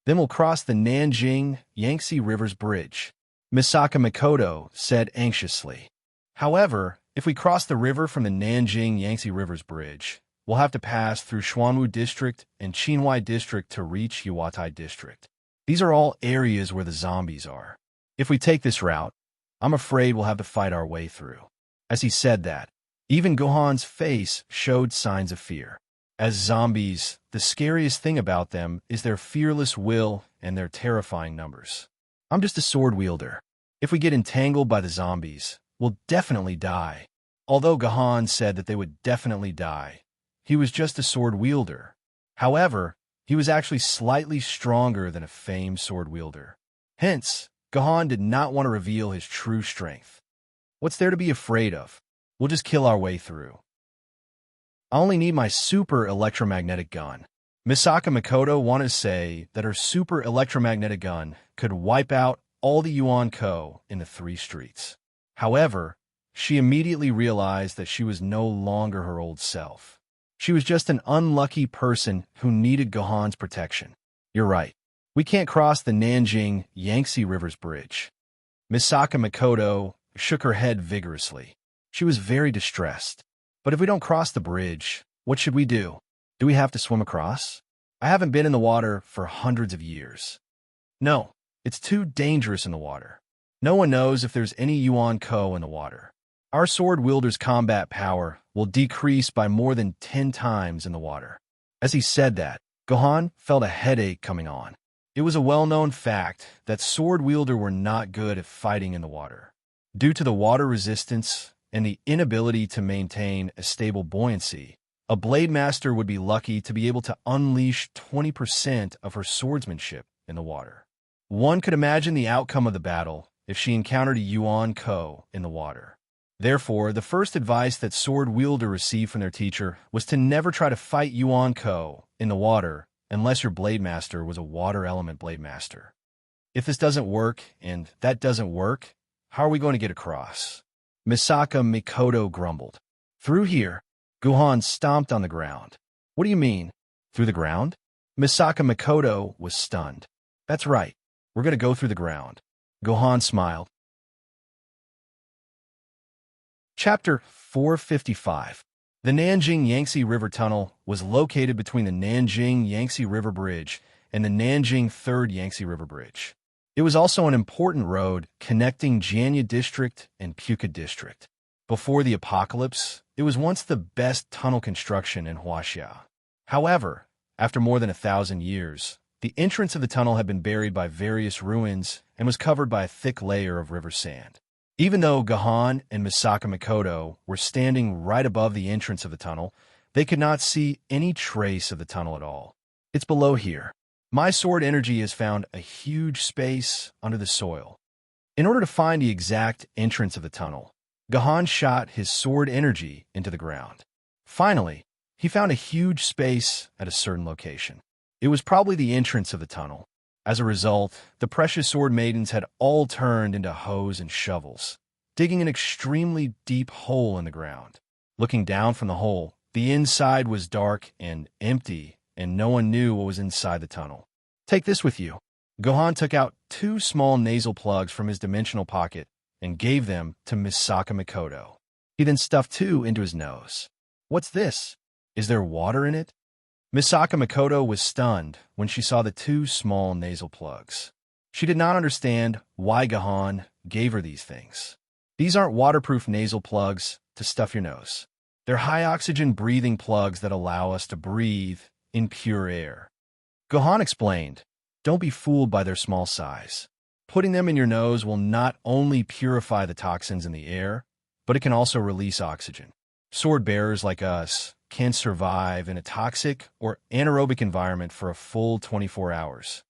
Then we'll cross the Nanjing Yangtze River's bridge, Misaka Makoto said anxiously. However, if we cross the river from the Nanjing Yangtze River's bridge, we'll have to pass through Xuanwu District and Qinhuai District to reach Yawatai District. These are all areas where the zombies are. If we take this route, I'm afraid we'll have to fight our way through. As he said that, even Gohan's face showed signs of fear. As zombies, the scariest thing about them is their fearless will and their terrifying numbers. I'm just a sword wielder. If we get entangled by the zombies, we'll definitely die. Although Gahan said that they would definitely die, he was just a sword wielder. However, he was actually slightly stronger than a famed sword wielder. Hence, Gahan did not want to reveal his true strength. What's there to be afraid of? We'll just kill our way through. I only need my super electromagnetic gun. Misaka Makoto wanted to say that her super electromagnetic gun could wipe out all the Yuan Ko in the 3 streets. However, she immediately realized that she was no longer her old self. She was just an unlucky person who needed Gohan's protection. You're right. We can't cross the Nanjing Yangtze River's bridge. Misaka Makoto shook her head vigorously. She was very distressed. But if we don't cross the bridge, what should we do? Do we have to swim across? I haven't been in the water for hundreds of years. No, it's too dangerous in the water. No one knows if there's any Yuan Ko in the water. Our sword wielder's combat power will decrease by more than 10 times in the water. As he said that, Gohan felt a headache coming on. It was a well-known fact that sword wielder were not good at fighting in the water. Due to the water resistance and the inability to maintain a stable buoyancy, a blade master would be lucky to be able to unleash 20% of her swordsmanship in the water. One could imagine the outcome of the battle if she encountered a Yuan Ko in the water. Therefore, the first advice that sword wielder received from their teacher was to never try to fight Yuan Ko in the water unless your blade master was a water element blade master. If this doesn't work and that doesn't work, how are we going to get across? Misaka Makoto grumbled. Through here. Guhan stomped on the ground. What do you mean? Through the ground? Misaka Makoto was stunned. That's right. We're going to go through the ground. Guhan smiled. Chapter 455. The Nanjing Yangtze River Tunnel was located between the Nanjing Yangtze River Bridge and the Nanjing Third Yangtze River Bridge. It was also an important road connecting Jianya District and Puka District. Before the apocalypse, it was once the best tunnel construction in Huaxia. However, after more than 1,000 years, the entrance of the tunnel had been buried by various ruins and was covered by a thick layer of river sand. Even though Gahan and Misaka Makoto were standing right above the entrance of the tunnel, they could not see any trace of the tunnel at all. It's below here. My sword energy has found a huge space under the soil. In order to find the exact entrance of the tunnel, Gahan shot his sword energy into the ground. Finally, he found a huge space at a certain location. It was probably the entrance of the tunnel. As a result, the precious sword maidens had all turned into hoes and shovels. digging an extremely deep hole in the ground. Looking down from the hole, the inside was dark and empty, and no one knew what was inside the tunnel. Take this with you. Gohan took out 2 small nasal plugs from his dimensional pocket and gave them to Misaka Mikoto. He then stuffed 2 into his nose. What's this? Is there water in it? Misaka Mikoto was stunned when she saw the 2 small nasal plugs. She did not understand why Gohan gave her these things. These aren't waterproof nasal plugs to stuff your nose. They're high-oxygen breathing plugs that allow us to breathe in pure air. Gohan explained, don't be fooled by their small size. Putting them in your nose will not only purify the toxins in the air, but it can also release oxygen. Sword bearers like us can survive in a toxic or anaerobic environment for a full 24 hours.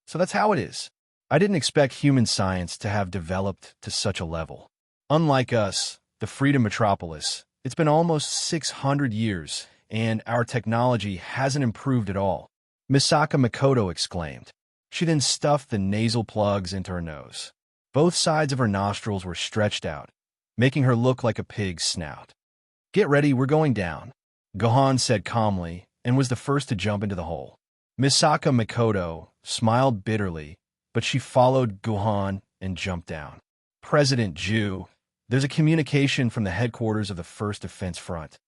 So that's how it is. I didn't expect human science to have developed to such a level. Unlike us, the Freedom Metropolis, it's been almost 600 years, and our technology hasn't improved at all, Misaka Mikoto exclaimed. She then stuffed the nasal plugs into her nose. Both sides of her nostrils were stretched out, making her look like a pig's snout. Get ready, we're going down, Gohan said calmly, and was the first to jump into the hole. Misaka Mikoto smiled bitterly, but she followed Gohan and jumped down. President Ju, there's a communication from the headquarters of the 1st Defense Front.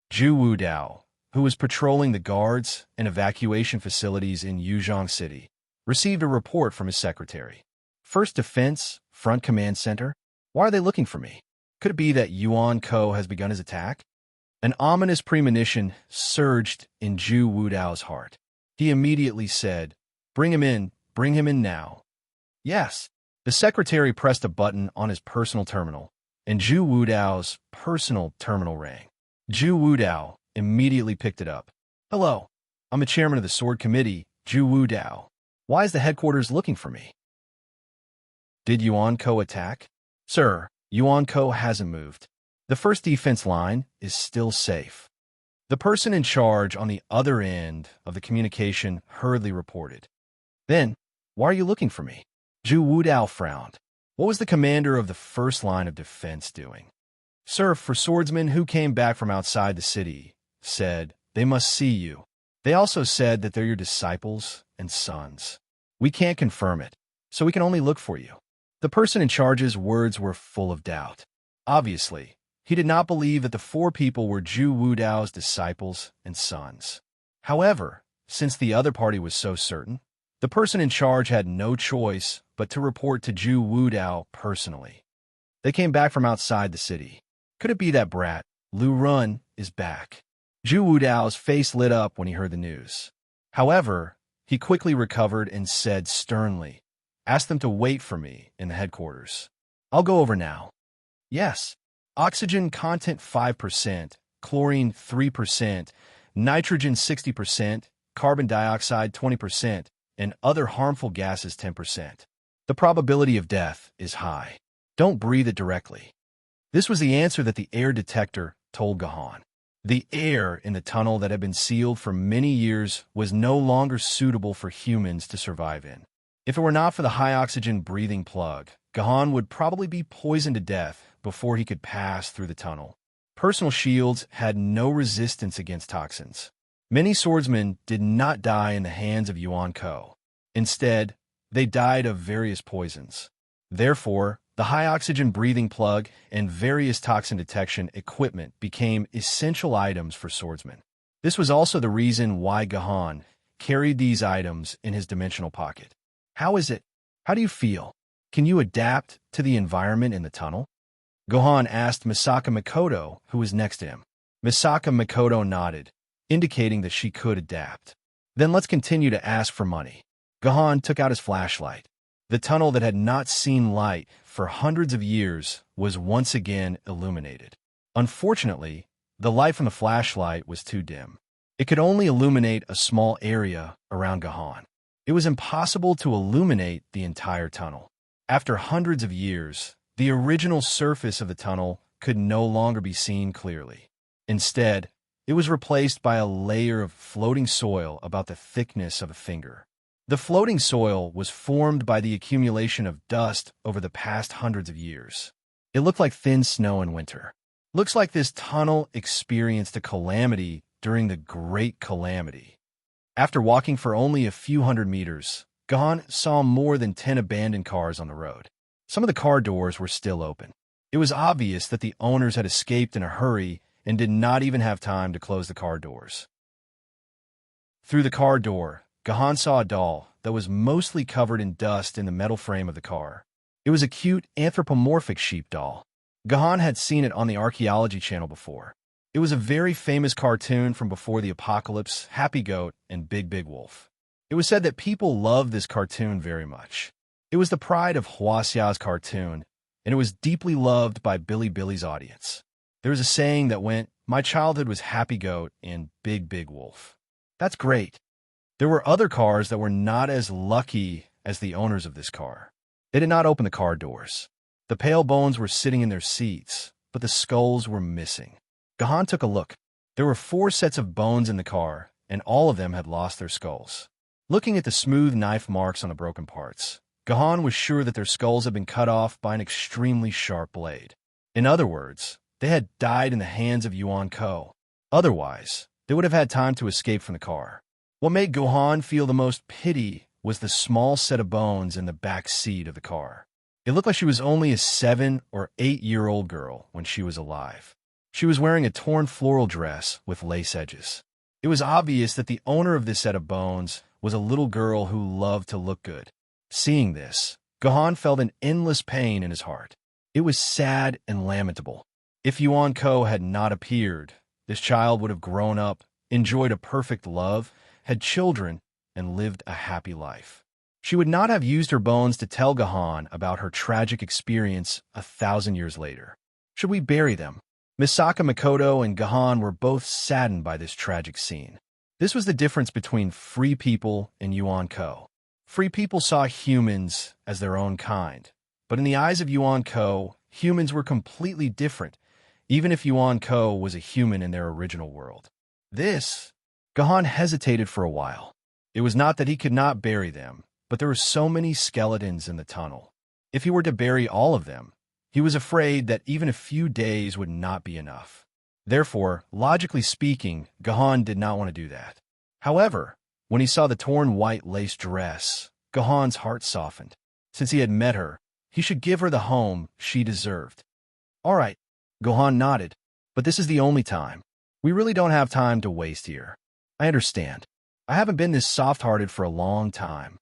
Ju Wudao, who was patrolling the guards and evacuation facilities in Yuzhong City, received a report from his secretary. 1st Defense Front Command Center? Why are they looking for me? Could it be that Yuan Ko has begun his attack? An ominous premonition surged in Ju Wudao's heart. He immediately said, bring him in now. Yes. The secretary pressed a button on his personal terminal, and Ju Wudao's personal terminal rang. Ju Wudao immediately picked it up. Hello, I'm the chairman of the Sword Committee, Ju Wudao. Why is the headquarters looking for me? Did Yuan Ko attack? Sir, Yuan Ko hasn't moved. The first defense line is still safe. The person in charge on the other end of the communication hurriedly reported. Then, why are you looking for me? Ju Wudao frowned. What was the commander of the first line of defense doing? Sir, for swordsmen who came back from outside the city, said, they must see you. They also said that they're your disciples and sons. We can't confirm it, so we can only look for you. The person in charge's words were full of doubt. Obviously, he did not believe that the 4 people were Ju Wudao's disciples and sons. However, since the other party was so certain, the person in charge had no choice but to report to Ju Wudao personally. They came back from outside the city. Could it be that brat, Lu Run, is back? Ju Wudao's face lit up when he heard the news. However, he quickly recovered and said sternly, ask them to wait for me in the headquarters. I'll go over now. Yes. Oxygen content 5%, chlorine 3%, nitrogen 60%, carbon dioxide 20%, and other harmful gases 10%. The probability of death is high. Don't breathe it directly. This was the answer that the air detector told Gohan. The air in the tunnel that had been sealed for many years was no longer suitable for humans to survive in. If it were not for the high-oxygen breathing plug, Gohan would probably be poisoned to death before he could pass through the tunnel. Personal shields had no resistance against toxins. Many swordsmen did not die in the hands of Yuan Ko. Instead, they died of various poisons. Therefore, the high-oxygen breathing plug and various toxin detection equipment became essential items for swordsmen. This was also the reason why Gohan carried these items in his dimensional pocket. How is it? How do you feel? Can you adapt to the environment in the tunnel? Gohan asked Misaka Mikoto, who was next to him. Misaka Mikoto nodded, indicating that she could adapt. Then let's continue to ask for money. Gohan took out his flashlight. The tunnel that had not seen light for hundreds of years was once again illuminated. Unfortunately, the light from the flashlight was too dim. It could only illuminate a small area around Gohan. It was impossible to illuminate the entire tunnel. After hundreds of years, the original surface of the tunnel could no longer be seen clearly. Instead, it was replaced by a layer of floating soil about the thickness of a finger. The floating soil was formed by the accumulation of dust over the past hundreds of years. It looked like thin snow in winter. Looks like this tunnel experienced a calamity during the Great Calamity. After walking for only a few hundred meters, Gahan saw more than 10 abandoned cars on the road. Some of the car doors were still open. It was obvious that the owners had escaped in a hurry and did not even have time to close the car doors. Through the car door, Gahan saw a doll that was mostly covered in dust in the metal frame of the car. It was a cute, anthropomorphic sheep doll. Gahan had seen it on the Archaeology Channel before. It was a very famous cartoon from before the apocalypse, Happy Goat, and Big Big Wolf. It was said that people loved this cartoon very much. It was the pride of Hwasea's cartoon, and it was deeply loved by Billy's audience. There was a saying that went, "My childhood was Happy Goat and Big Big Wolf." That's great. There were other cars that were not as lucky as the owners of this car. They did not open the car doors. The pale bones were sitting in their seats, but the skulls were missing. Gahan took a look. There were 4 sets of bones in the car, and all of them had lost their skulls. Looking at the smooth knife marks on the broken parts, Gahan was sure that their skulls had been cut off by an extremely sharp blade. In other words, they had died in the hands of Yuan Ko. Otherwise, they would have had time to escape from the car. What made Gahan feel the most pity was the small set of bones in the back seat of the car. It looked like she was only a 7 or 8-year-old girl when she was alive. She was wearing a torn floral dress with lace edges. It was obvious that the owner of this set of bones was a little girl who loved to look good. Seeing this, Gahan felt an endless pain in his heart. It was sad and lamentable. If Yuan Ko had not appeared, this child would have grown up, enjoyed a perfect love, had children, and lived a happy life. She would not have used her bones to tell Gahan about her tragic experience 1,000 years later. Should we bury them? Misaka Makoto and Gahan were both saddened by this tragic scene. This was the difference between free people and Yuan Ko. Free people saw humans as their own kind, but in the eyes of Yuan Ko, humans were completely different, even if Yuan Ko was a human in their original world. Gahan hesitated for a while. It was not that he could not bury them, but there were so many skeletons in the tunnel. If he were to bury all of them, he was afraid that even a few days would not be enough. Therefore, logically speaking, Gahan did not want to do that. However, when he saw the torn white lace dress, Gahan's heart softened. Since he had met her, he should give her the home she deserved. All right, Gahan nodded, but this is the only time. We really don't have time to waste here. I understand. I haven't been this soft-hearted for a long time.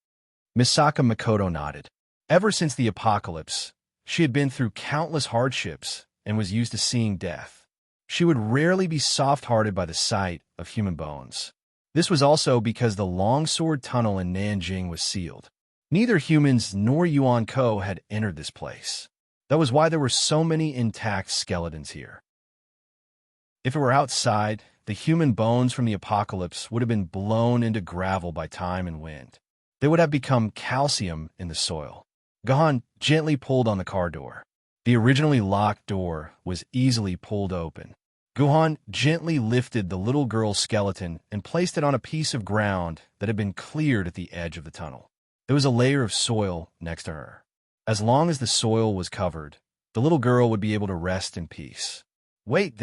Misaka Makoto nodded. Ever since the apocalypse, she had been through countless hardships and was used to seeing death. She would rarely be soft-hearted by the sight of human bones. This was also because the Longsword Tunnel in Nanjing was sealed. Neither humans nor Yuan Ko had entered this place. That was why there were so many intact skeletons here. If it were outside, the human bones from the apocalypse would have been blown into gravel by time and wind. They would have become calcium in the soil. Gahan gently pulled on the car door. The originally locked door was easily pulled open. Gahan gently lifted the little girl's skeleton and placed it on a piece of ground that had been cleared at the edge of the tunnel. There was a layer of soil next to her. As long as the soil was covered, the little girl would be able to rest in peace. Wait,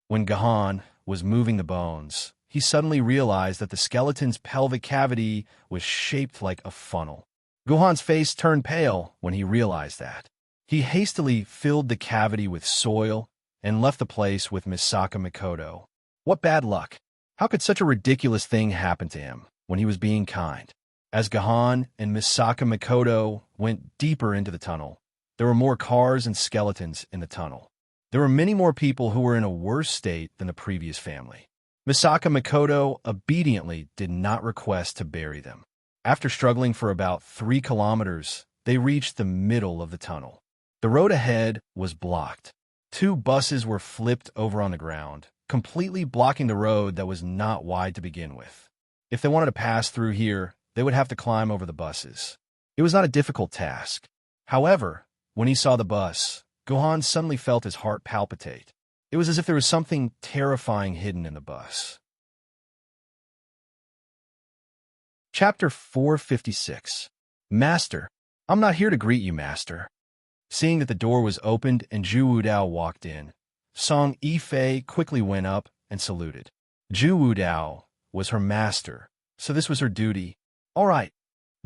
When Gahan was moving the bones, he suddenly realized that the skeleton's pelvic cavity was shaped like a funnel. Gahan's face turned pale when he realized that. He hastily filled the cavity with soil and left the place with Misaka Makoto. What bad luck! How could such a ridiculous thing happen to him when he was being kind? As Gahan and Misaka Makoto went deeper into the tunnel, there were more cars and skeletons in the tunnel. There were many more people who were in a worse state than the previous family. Misaka Makoto obediently did not request to bury them. After struggling for about 3 kilometers, they reached the middle of the tunnel. The road ahead was blocked. 2 buses were flipped over on the ground, completely blocking the road that was not wide to begin with. If they wanted to pass through here, they would have to climb over the buses. It was not a difficult task. However, when he saw the bus, Gahan suddenly felt his heart palpitate. It was as if there was something terrifying hidden in the bus. Chapter 456. Master, I'm not here to greet you, Master. Seeing that the door was opened and Zhu Wudao walked in, Song Yifei quickly went up and saluted. Zhu Wudao was her master, so this was her duty. All right.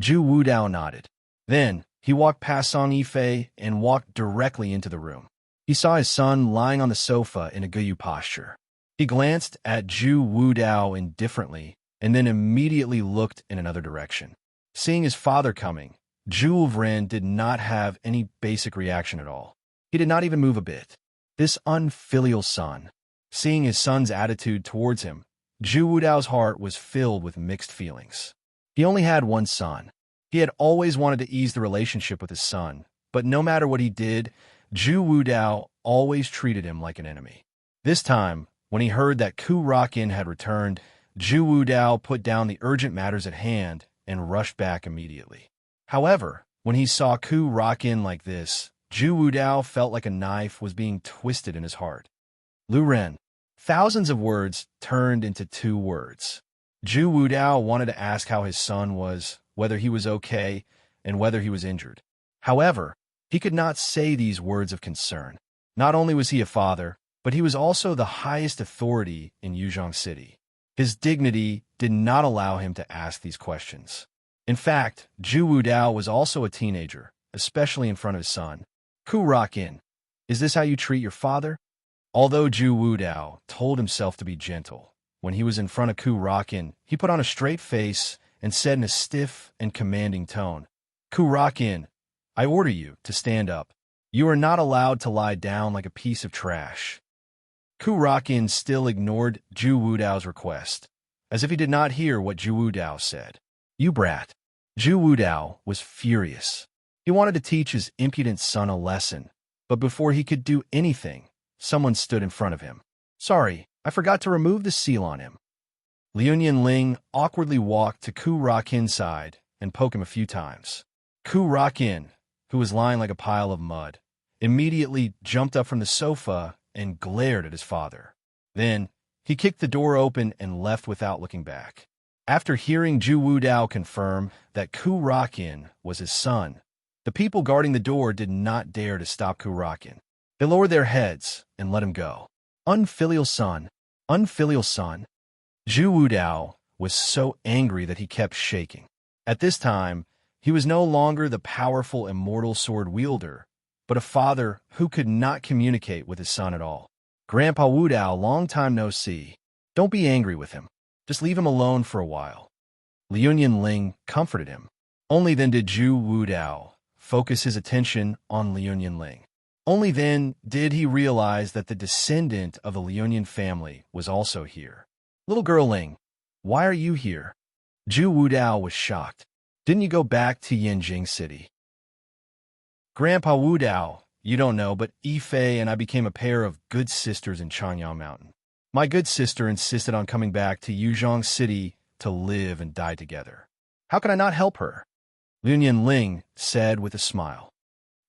Zhu Wudao nodded. Then, he walked past Song Yifei and walked directly into the room. He saw his son lying on the sofa in a Guyu posture. He glanced at Zhu Wudao indifferently and then immediately looked in another direction. Seeing his father coming, Zhu Ren did not have any basic reaction at all. He did not even move a bit. This unfilial son. Seeing his son's attitude towards him, Zhu Wudao's heart was filled with mixed feelings. He only had one son. He had always wanted to ease the relationship with his son, but no matter what he did, Zhu Wudao always treated him like an enemy. This time, when he heard that Ku Rakin had returned, Zhu Wudao put down the urgent matters at hand and rushed back immediately. However, when he saw Ku Rakin like this, Zhu Wudao felt like a knife was being twisted in his heart. Lu Ren. Thousands of words turned into 2 words. Zhu Wudao wanted to ask how his son was, whether he was okay, and whether he was injured. However, he could not say these words of concern. Not only was he a father, but he was also the highest authority in Yuzhong City. His dignity did not allow him to ask these questions. In fact, Zhu Wudao was also a teenager, especially in front of his son. Ku Rakin, is this how you treat your father? Although Zhu Wudao told himself to be gentle, when he was in front of Ku Rakin, he put on a straight face and said in a stiff and commanding tone, Ku Rakin, I order you to stand up. You are not allowed to lie down like a piece of trash. Ku Rakin still ignored Zhu Wudao's request, as if he did not hear what Zhu Wudao said. You brat. Zhu Wudao was furious. He wanted to teach his impudent son a lesson, but before he could do anything, someone stood in front of him. Sorry, I forgot to remove the seal on him. Liu Ling awkwardly walked to Ku Rakin's side and poked him a few times. Ku Rakin, who was lying like a pile of mud, immediately jumped up from the sofa and glared at his father. Then, he kicked the door open and left without looking back. After hearing Zhu Wudao confirm that Ku Rakin was his son, the people guarding the door did not dare to stop Ku Rakin. They lowered their heads and let him go. Unfilial son, unfilial son. Zhu Wudao was so angry that he kept shaking. At this time, he was no longer the powerful immortal sword wielder, but a father who could not communicate with his son at all. Grandpa Wudao, long time no see. Don't be angry with him. Just leave him alone for a while. Liu Ling comforted him. Only then did Zhu Wudao focus his attention on Liu Ling. Only then did he realize that the descendant of the Liu family was also here. Little girl Ling, why are you here? Zhu Wudao was shocked. Didn't you go back to Yanjing City? Grandpa Wudao, you don't know, but Yifei and I became a pair of good sisters in Changyang Mountain. My good sister insisted on coming back to Yuzhong City to live and die together. How can I not help her? Liu Ling said with a smile.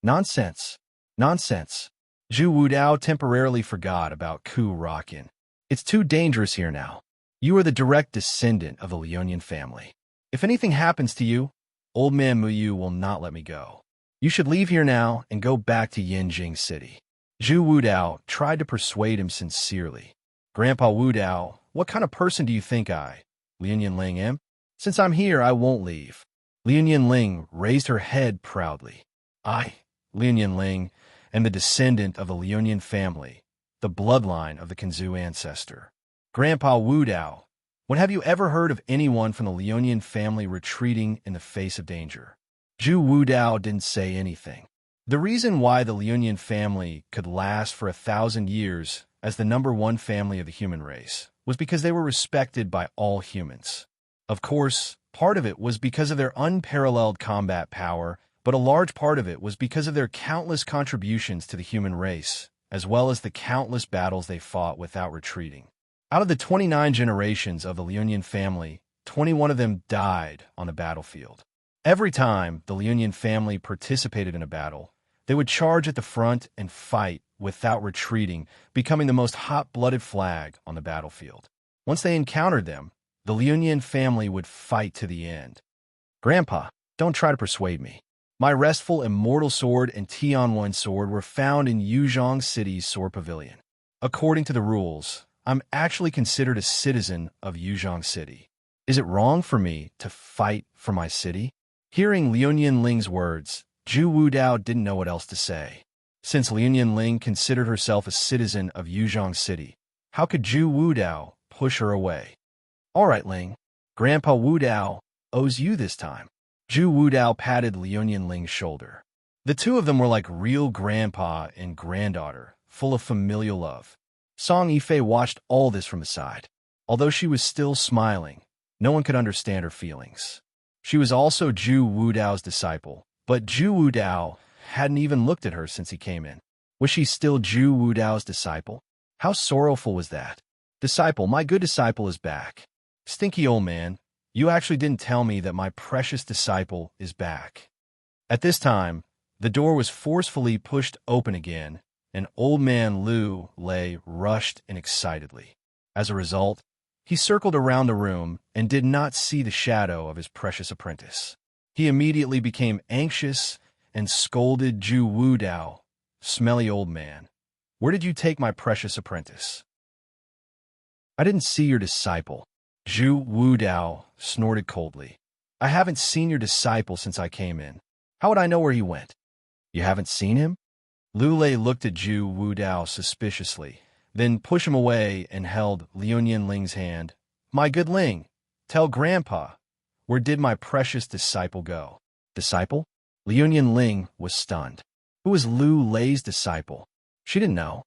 Nonsense. Nonsense. Zhu Wudao temporarily forgot about Ku Rakin. It's too dangerous here now. You are the direct descendant of the Liu family. If anything happens to you, old man Muyu will not let me go. You should leave here now and go back to Yanjing City. Zhu Wudao tried to persuade him sincerely. Grandpa Wudao, what kind of person do you think I, Liu Ling, am? Since I'm here, I won't leave. Liu Ling raised her head proudly. I, Liu Ling, am the descendant of the Liu family, the bloodline of the Kanzu ancestor. Grandpa Wudao, when have you ever heard of anyone from the Liu family retreating in the face of danger? Zhu Wudao didn't say anything. The reason why the Liu family could last for 1,000 years as the #1 family of the human race was because they were respected by all humans. Of course, part of it was because of their unparalleled combat power, but a large part of it was because of their countless contributions to the human race, as well as the countless battles they fought without retreating. Out of the 29 generations of the Liu family, 21 of them died on the battlefield. Every time the Liu family participated in a battle, they would charge at the front and fight without retreating, becoming the most hot-blooded flag on the battlefield. Once they encountered them, the Liu family would fight to the end. Grandpa, don't try to persuade me. My restful immortal sword and Tianwen sword were found in Yuzhong City's sword pavilion. According to the rules, I'm actually considered a citizen of Yuzhong City. Is it wrong for me to fight for my city? Hearing Liu Ling's words, Zhu Wudao didn't know what else to say. Since Liu Ling considered herself a citizen of Yuzhong City, how could Zhu Wudao push her away? All right, Ling. Grandpa Wudao owes you this time. Zhu Wudao patted Liu Ling's shoulder. The two of them were like real grandpa and granddaughter, full of familial love. Song Yifei watched all this from the side. Although she was still smiling, no one could understand her feelings. She was also Zhu Wudao's disciple, but Zhu Wudao hadn't even looked at her since he came in. Was she still Zhu Wudao's disciple? How sorrowful was that? Disciple, my good disciple is back. Stinky old man, you actually didn't tell me that my precious disciple is back. At this time, the door was forcefully pushed open again, and old man Lu Lei rushed in excitedly. As a result, he circled around the room and did not see the shadow of his precious apprentice. He immediately became anxious and scolded Zhu Wudao, "Smelly old man, where did you take my precious apprentice?" "I didn't see your disciple," Zhu Wudao snorted coldly. "I haven't seen your disciple since I came in. How would I know where he went?" "You haven't seen him?" Lu Lei looked at Zhu Wudao suspiciously, then pushed him away and held Liu Ling's hand. "My good Ling, tell Grandpa, where did my precious disciple go?" "Disciple?" Liu Ling was stunned. Who was Lu Lei's disciple? She didn't know.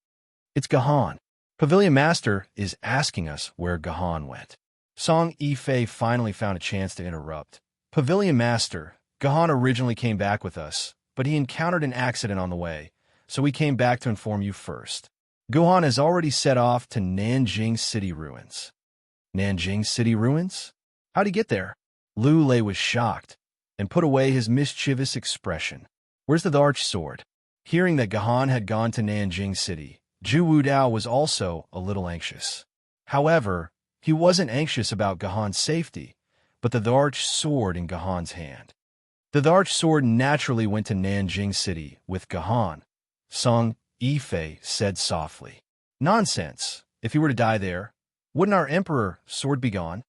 "It's Gahan. Pavilion Master is asking us where Gahan went." Song Yifei finally found a chance to interrupt. "Pavilion Master, Gahan originally came back with us, but he encountered an accident on the way, so we came back to inform you first. Gahan has already set off to Nanjing City ruins." "Nanjing City ruins? How'd he get there?" Lu Lei was shocked and put away his mischievous expression. "Where's the Arch Sword?" Hearing that Gahan had gone to Nanjing City, Zhu Wudao was also a little anxious. However, he wasn't anxious about Gahan's safety, but the Arch Sword in Gahan's hand. The Arch Sword naturally went to Nanjing City with Gahan, Song Yifei said softly. "Nonsense. If he were to die there, wouldn't our Emperor sword be gone?"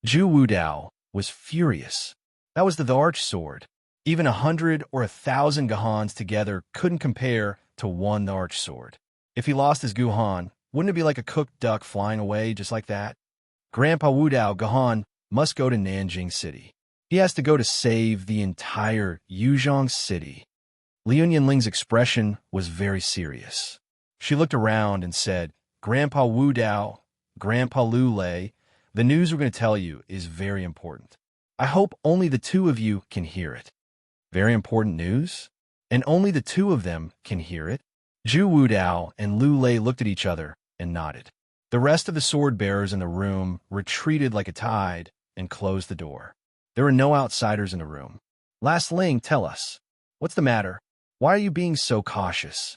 Zhu Wudao was furious. That was the Arch Sword. Even 100 or 1,000 Gahans together couldn't compare to one Arch Sword. If he lost his Guhan, wouldn't it be like a cooked duck flying away just like that? Grandpa Wudao, Gahan must go to Nanjing City. He has to go to save the entire Yuzhong City. Liu Ling's expression was very serious. She looked around and said, "Grandpa Wudao, Grandpa Lu Lei, the news we're going to tell you is very important. I hope only the two of you can hear it." Very important news? And only the two of them can hear it? Zhu Wudao and Lu Lei looked at each other and nodded. The rest of the sword bearers in the room retreated like a tide and closed the door. There were no outsiders in the room. "Last Ling, tell us. What's the matter? Why are you being so cautious?"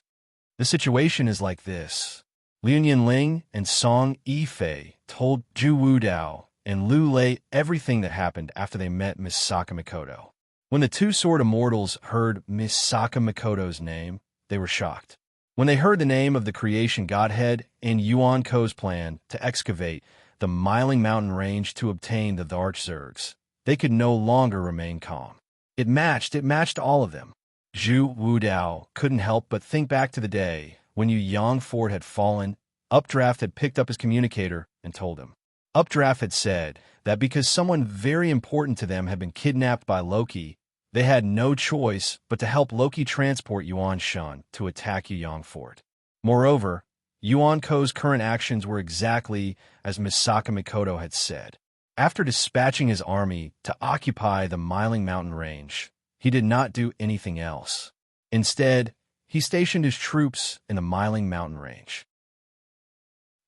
"The situation is like this." Liu Ling and Song Yifei told Zhu Wudao and Lu Lei everything that happened after they met Miss Sakamikoto. When the two sword immortals heard Miss Sakamikoto's name, they were shocked. When they heard the name of the creation godhead and Yuan Ko's plan to excavate the Miling Mountain range to obtain the Arch Zergs, they could no longer remain calm. It matched all of them. Zhu Wudao couldn't help but think back to the day when Yu Yang Fort had fallen. Updraft had picked up his communicator and told him. Updraft had said that because someone very important to them had been kidnapped by Loki, they had no choice but to help Loki transport Yuan Shan to attack Yu Yang Fort. Moreover, Yuan Ko's current actions were exactly as Misaka Mikoto had said. After dispatching his army to occupy the Miling Mountain range, he did not do anything else. Instead, he stationed his troops in the Miling Mountain range.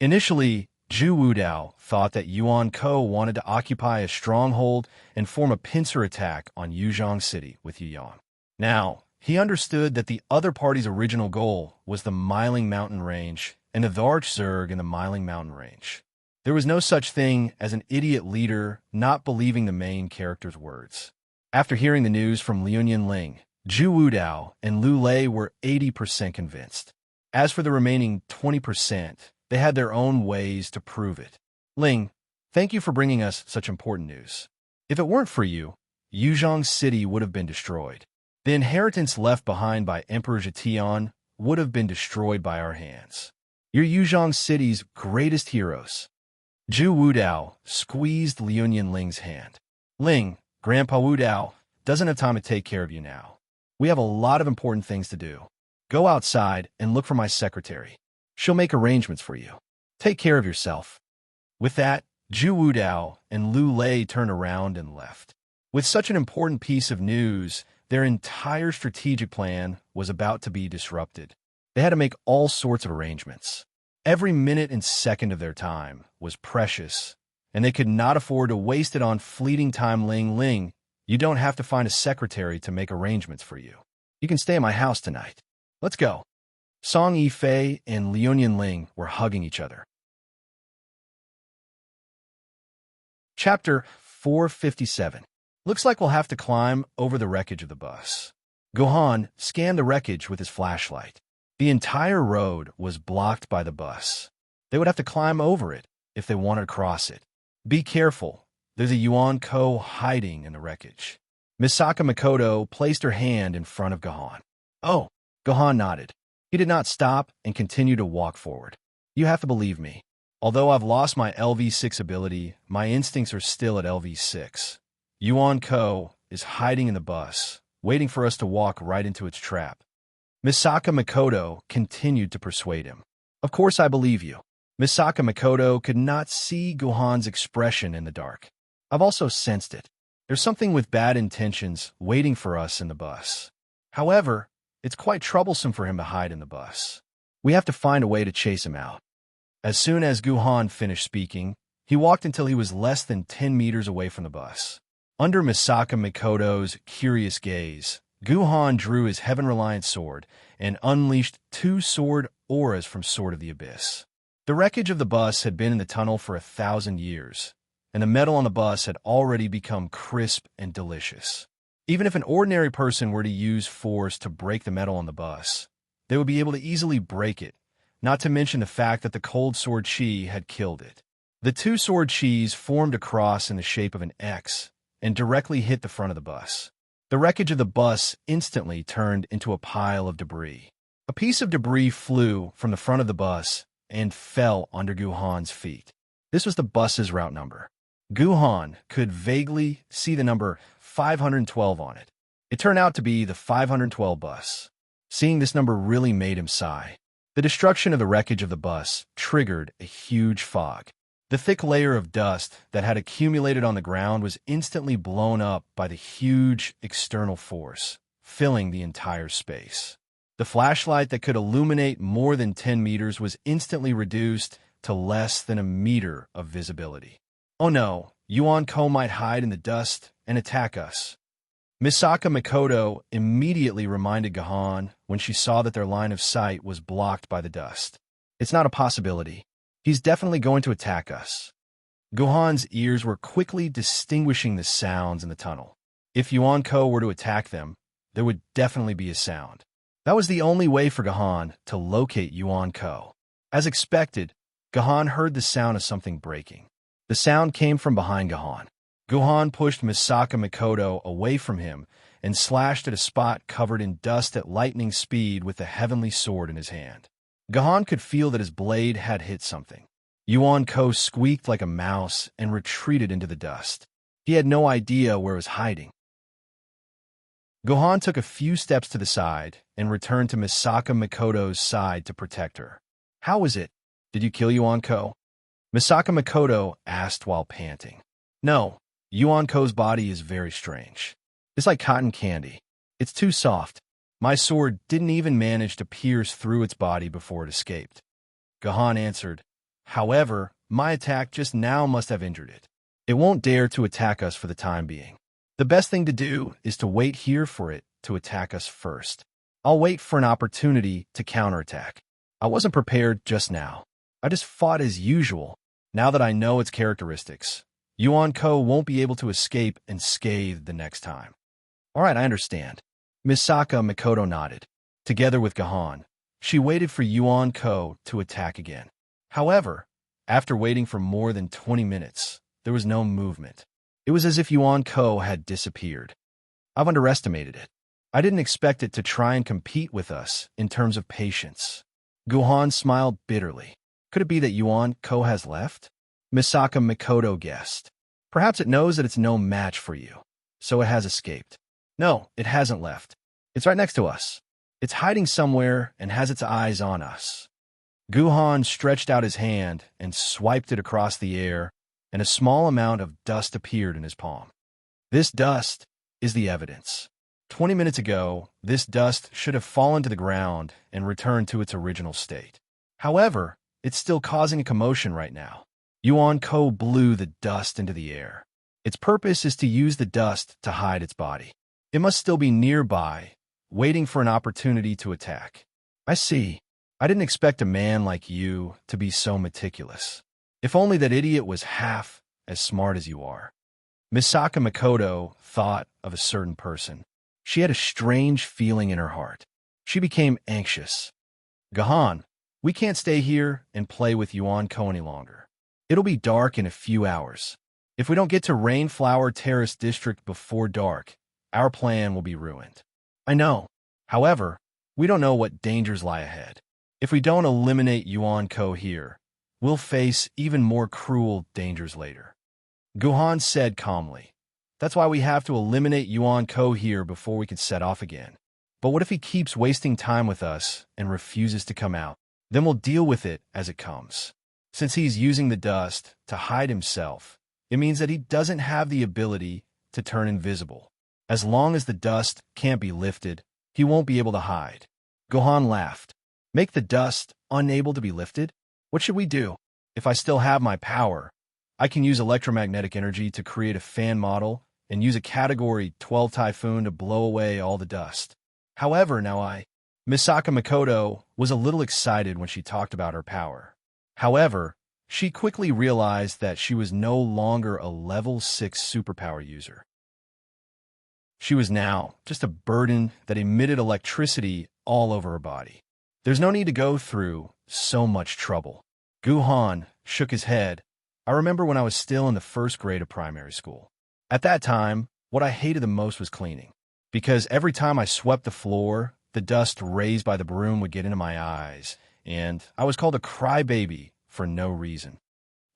Initially, Zhu Wudao thought that Yuan Ko wanted to occupy a stronghold and form a pincer attack on Yuzhong City with Yu Yang. Now, he understood that the other party's original goal was the Miling Mountain range and the Arch Zerg in the Miling Mountain range. There was no such thing as an idiot leader not believing the main character's words. After hearing the news from Liu Ling, Zhu Wudao and Lu Lei were 80% convinced. As for the remaining 20%, they had their own ways to prove it. Ling, thank you for bringing us such important news. If it weren't for you, Yuzhong City would have been destroyed. The inheritance left behind by Emperor Zetian would have been destroyed by our hands. You're Yuzhong City's greatest heroes. Zhu Wudao squeezed Liuyan Ling's hand. Ling, Grandpa Wudao doesn't have time to take care of you now. We have a lot of important things to do. Go outside and look for my secretary. She'll make arrangements for you. Take care of yourself. With that, Zhu Wudao and Lu Lei turned around and left. With such an important piece of news, their entire strategic plan was about to be disrupted. They had to make all sorts of arrangements. Every minute and second of their time was precious, and they could not afford to waste it on fleeting time. Ling, you don't have to find a secretary to make arrangements for you. You can stay at my house tonight. Let's go. Song Yifei and Liuyan Ling were hugging each other. Chapter 457. Looks like we'll have to climb over the wreckage of the bus. Gohan scanned the wreckage with his flashlight. The entire road was blocked by the bus. They would have to climb over it if they wanted to cross it. Be careful. There's a Yuan Ko hiding in the wreckage. Misaka Makoto placed her hand in front of Gohan. Oh, Gohan nodded. He did not stop and continued to walk forward. You have to believe me. Although I've lost my LV6 ability, my instincts are still at LV6. Yuan Ko is hiding in the bus, waiting for us to walk right into its trap. Misaka Makoto continued to persuade him. Of course I believe you. Misaka Makoto could not see Gohan's expression in the dark. I've also sensed it. There's something with bad intentions waiting for us in the bus. However, it's quite troublesome for him to hide in the bus. We have to find a way to chase him out. As soon as Gohan finished speaking, he walked until he was less than 10 meters away from the bus. Under Misaka Makoto's curious gaze, Gohan drew his Heaven-Reliant sword and unleashed 2 sword auras from Sword of the Abyss. The wreckage of the bus had been in the tunnel for 1,000 years, and the metal on the bus had already become crisp and delicious. Even if an ordinary person were to use force to break the metal on the bus, they would be able to easily break it, not to mention the fact that the cold sword chi had killed it. The 2 sword chis formed a cross in the shape of an X and directly hit the front of the bus. The wreckage of the bus instantly turned into a pile of debris. A piece of debris flew from the front of the bus and fell under Gohan's feet. This was the bus's route number. Gohan could vaguely see the number 512 on it. It turned out to be the 512 bus. Seeing this number really made him sigh. The destruction of the wreckage of the bus triggered a huge fog. The thick layer of dust that had accumulated on the ground was instantly blown up by the huge external force, filling the entire space. The flashlight that could illuminate more than 10 meters was instantly reduced to less than a meter of visibility. Oh no, Yuan Ko might hide in the dust and attack us. Misaka Makoto immediately reminded Gohan when she saw that their line of sight was blocked by the dust. It's not a possibility. He's definitely going to attack us. Gohan's ears were quickly distinguishing the sounds in the tunnel. If Yuan Ko were to attack them, there would definitely be a sound. That was the only way for Gohan to locate Yuan Ko. As expected, Gohan heard the sound of something breaking. The sound came from behind Gohan. Gohan pushed Misaka Makoto away from him and slashed at a spot covered in dust at lightning speed with the heavenly sword in his hand. Gohan could feel that his blade had hit something. Yuan Ko squeaked like a mouse and retreated into the dust. He had no idea where it was hiding. Gohan took a few steps to the side and returned to Misaka Makoto's side to protect her. How was it? Did you kill Yuan Ko? Misaka Makoto asked while panting. No, Yuan Ko's body is very strange. It's like cotton candy. It's too soft. My sword didn't even manage to pierce through its body before it escaped. Gohan answered, however, my attack just now must have injured it. It won't dare to attack us for the time being. The best thing to do is to wait here for it to attack us first. I'll wait for an opportunity to counterattack. I wasn't prepared just now. I just fought as usual. Now that I know its characteristics, Yuan Ko won't be able to escape unscathed the next time. All right, I understand. Misaka Makoto nodded. Together with Gahan, she waited for Yuan Ko to attack again. However, after waiting for more than 20 minutes, there was no movement. It was as if Yuan Ko had disappeared. I've underestimated it. I didn't expect it to try and compete with us in terms of patience. Guhan smiled bitterly. Could it be that Yuan Ko has left? Misaka Makoto guessed. Perhaps it knows that it's no match for you, so it has escaped. No, it hasn't left. It's right next to us. It's hiding somewhere and has its eyes on us. Guhan stretched out his hand and swiped it across the air, and a small amount of dust appeared in his palm. This dust is the evidence. 20 minutes ago, this dust should have fallen to the ground and returned to its original state. However, it's still causing a commotion right now. Yuan Ko blew the dust into the air. Its purpose is to use the dust to hide its body. It must still be nearby, waiting for an opportunity to attack. I see. I didn't expect a man like you to be so meticulous. If only that idiot was half as smart as you are. Misaka Makoto thought of a certain person. She had a strange feeling in her heart. She became anxious. Gahan, we can't stay here and play with Yuan Ko any longer. It'll be dark in a few hours. If we don't get to Rainflower Terrace District before dark, our plan will be ruined. I know. However, we don't know what dangers lie ahead. If we don't eliminate Yuan Ko here, we'll face even more cruel dangers later. Guhan said calmly. That's why we have to eliminate Yuan Ko here before we can set off again. But what if he keeps wasting time with us and refuses to come out? Then we'll deal with it as it comes. Since he's using the dust to hide himself, it means that he doesn't have the ability to turn invisible. As long as the dust can't be lifted, he won't be able to hide. Gohan laughed. Make the dust unable to be lifted? What should we do? If I still have my power, I can use electromagnetic energy to create a fan model and use a Category 12 typhoon to blow away all the dust. However, Misaka Makoto was a little excited when she talked about her power. However, she quickly realized that she was no longer a level 6 superpower user. She was now just a burden that emitted electricity all over her body. There's no need to go through so much trouble. Guhan shook his head. I remember when I was still in the first grade of primary school. At that time, what I hated the most was cleaning. Because every time I swept the floor, the dust raised by the broom would get into my eyes, and I was called a crybaby for no reason.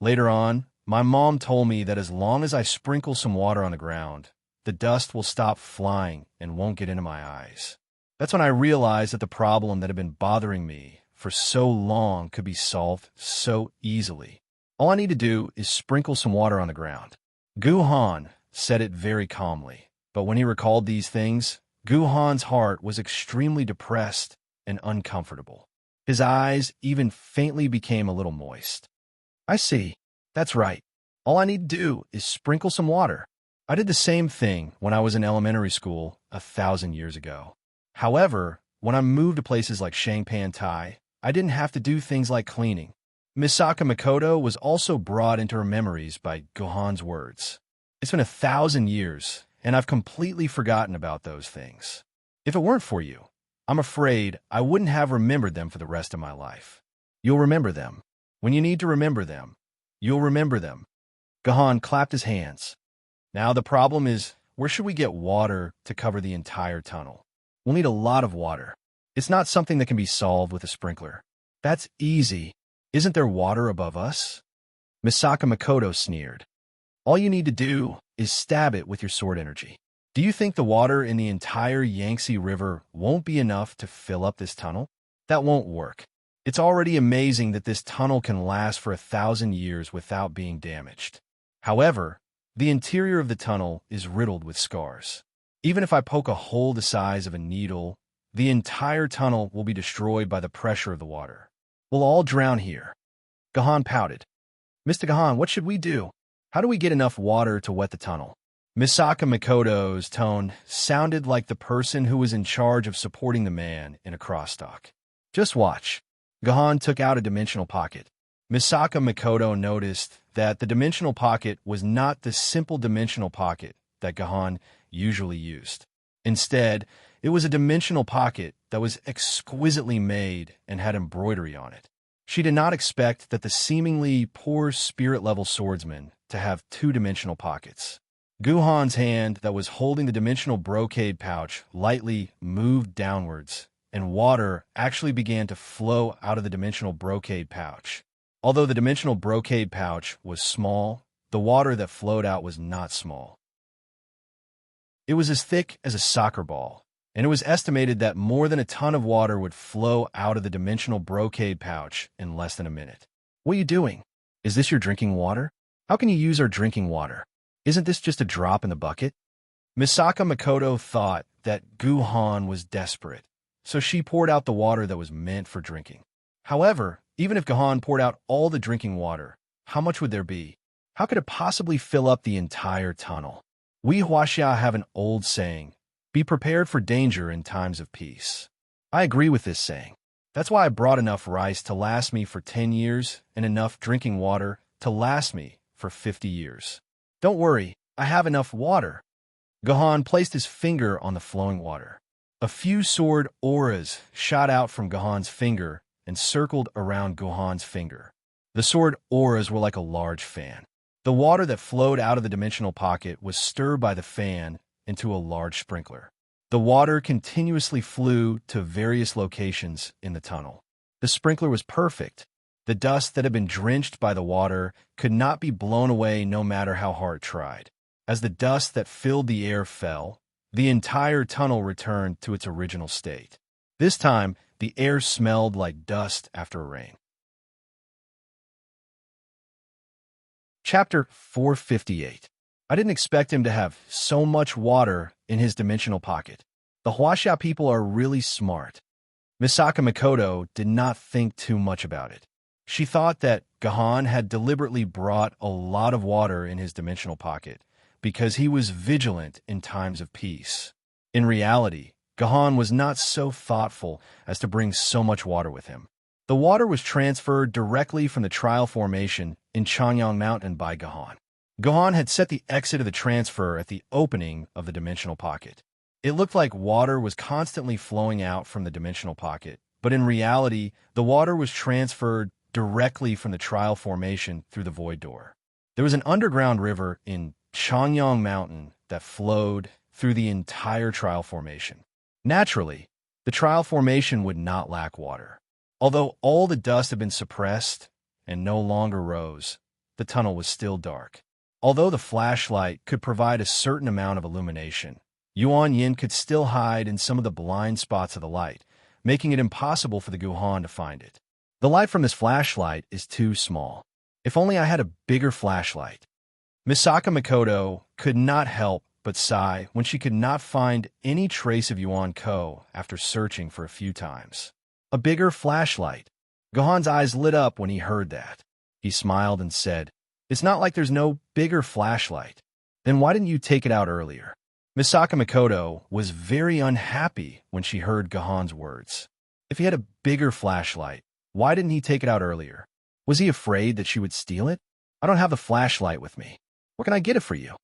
Later on, my mom told me that as long as I sprinkle some water on the ground, the dust will stop flying and won't get into my eyes. That's when I realized that the problem that had been bothering me for so long could be solved so easily. All I need to do is sprinkle some water on the ground. Guhan said it very calmly, but when he recalled these things, Guhan's heart was extremely depressed and uncomfortable. His eyes even faintly became a little moist. I see. That's right. All I need to do is sprinkle some water. I did the same thing when I was in elementary school 1,000 years ago. However, when I moved to places like Shangpan-Tai, I didn't have to do things like cleaning. Misaka Makoto was also brought into her memories by Gohan's words. It's been 1,000 years, and I've completely forgotten about those things. If it weren't for you, I'm afraid I wouldn't have remembered them for the rest of my life. You'll remember them. When you need to remember them, you'll remember them. Gahan clapped his hands. Now the problem is, where should we get water to cover the entire tunnel? We'll need a lot of water. It's not something that can be solved with a sprinkler. That's easy. Isn't there water above us? Misaka Makoto sneered. All you need to do is stab it with your sword energy. Do you think the water in the entire Yangtze River won't be enough to fill up this tunnel? That won't work. It's already amazing that this tunnel can last for 1,000 years without being damaged. However, the interior of the tunnel is riddled with scars. Even if I poke a hole the size of a needle, the entire tunnel will be destroyed by the pressure of the water. We'll all drown here. Gahan pouted. Mr. Gahan, what should we do? How do we get enough water to wet the tunnel? Misaka Makoto's tone sounded like the person who was in charge of supporting the man in a crosstalk. Just watch. Gahan took out a dimensional pocket. Misaka Makoto noticed that the dimensional pocket was not the simple dimensional pocket that Gahan usually used. Instead, it was a dimensional pocket that was exquisitely made and had embroidery on it. She did not expect that the seemingly poor spirit-level swordsman to have two-dimensional pockets. Guhan's hand that was holding the dimensional brocade pouch lightly moved downwards, and water actually began to flow out of the dimensional brocade pouch. Although the dimensional brocade pouch was small, the water that flowed out was not small. It was as thick as a soccer ball, and it was estimated that more than a ton of water would flow out of the dimensional brocade pouch in less than a minute. What are you doing? Is this your drinking water? How can you use our drinking water? Isn't this just a drop in the bucket? Misaka Makoto thought that Guhan was desperate, so she poured out the water that was meant for drinking. However, even if Guhan poured out all the drinking water, how much would there be? How could it possibly fill up the entire tunnel? We Huaxia have an old saying, be prepared for danger in times of peace. I agree with this saying. That's why I brought enough rice to last me for 10 years and enough drinking water to last me for 50 years. Don't worry, I have enough water. Guhan placed his finger on the flowing water. A few sword auras shot out from Guhan's finger and circled around Guhan's finger. The sword auras were like a large fan. The water that flowed out of the dimensional pocket was stirred by the fan into a large sprinkler. The water continuously flew to various locations in the tunnel. The sprinkler was perfect. The dust that had been drenched by the water could not be blown away no matter how hard it tried. As the dust that filled the air fell, the entire tunnel returned to its original state. This time, the air smelled like dust after rain. Chapter 458. I didn't expect him to have so much water in his dimensional pocket. The Huaxia people are really smart. Misaka Makoto did not think too much about it. She thought that Guhan had deliberately brought a lot of water in his dimensional pocket because he was vigilant in times of peace. In reality, Guhan was not so thoughtful as to bring so much water with him. The water was transferred directly from the trial formation in Changyang Mountain by Guhan. Guhan had set the exit of the transfer at the opening of the dimensional pocket. It looked like water was constantly flowing out from the dimensional pocket, but in reality, the water was transferred directly from the trial formation through the void door. There was an underground river in Changyang Mountain that flowed through the entire trial formation. Naturally, the trial formation would not lack water. Although all the dust had been suppressed and no longer rose, the tunnel was still dark. Although the flashlight could provide a certain amount of illumination, Yuan Yin could still hide in some of the blind spots of the light, making it impossible for the Guhan to find it. The light from this flashlight is too small. If only I had a bigger flashlight. Misaka Makoto could not help but sigh when she could not find any trace of Yuan Ko after searching for a few times. A bigger flashlight. Guhan's eyes lit up when he heard that. He smiled and said, "It's not like there's no bigger flashlight. Then why didn't you take it out earlier?" Misaka Makoto was very unhappy when she heard Guhan's words. If he had a bigger flashlight, why didn't he take it out earlier? Was he afraid that she would steal it? I don't have the flashlight with me. Where can I get it for you?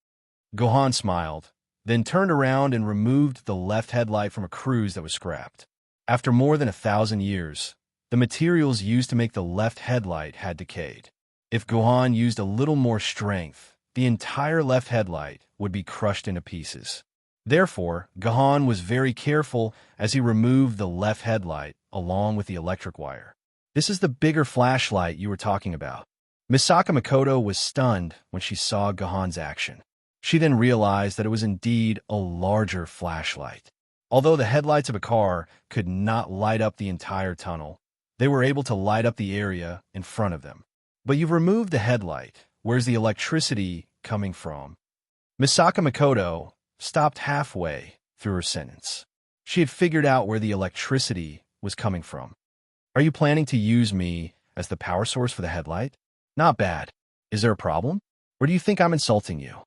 Guhan smiled, then turned around and removed the left headlight from a cruise that was scrapped. After more than 1,000 years, the materials used to make the left headlight had decayed. If Guhan used a little more strength, the entire left headlight would be crushed into pieces. Therefore, Guhan was very careful as he removed the left headlight along with the electric wire. This is the bigger flashlight you were talking about. Misaka Makoto was stunned when she saw Guhan's action. She then realized that it was indeed a larger flashlight. Although the headlights of a car could not light up the entire tunnel, they were able to light up the area in front of them. But you've removed the headlight. Where's the electricity coming from? Misaka Makoto stopped halfway through her sentence. She had figured out where the electricity was coming from. Are you planning to use me as the power source for the headlight? Not bad. Is there a problem? Or do you think I'm insulting you?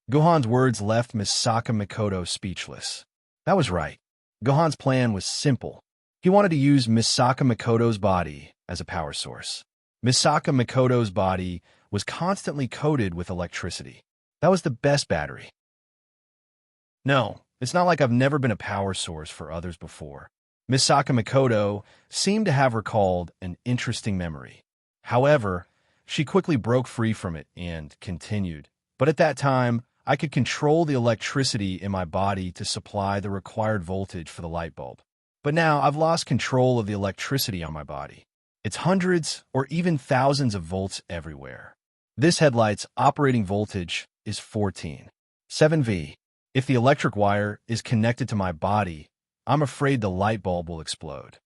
Guhan's words left Misaka Makoto speechless. That was right. Guhan's plan was simple. He wanted to use Misaka Makoto's body as a power source. Misaka Makoto's body was constantly coated with electricity. That was the best battery. No, It's not like I've never been a power source for others before. Misaka Makoto seemed to have recalled an interesting memory. However, she quickly broke free from it and continued. But at that time, I could control the electricity in my body to supply the required voltage for the light bulb. But now I've lost control of the electricity on my body. It's hundreds or even thousands of volts everywhere. This headlight's operating voltage is 14.7 V. If the electric wire is connected to my body, I'm afraid the light bulb will explode.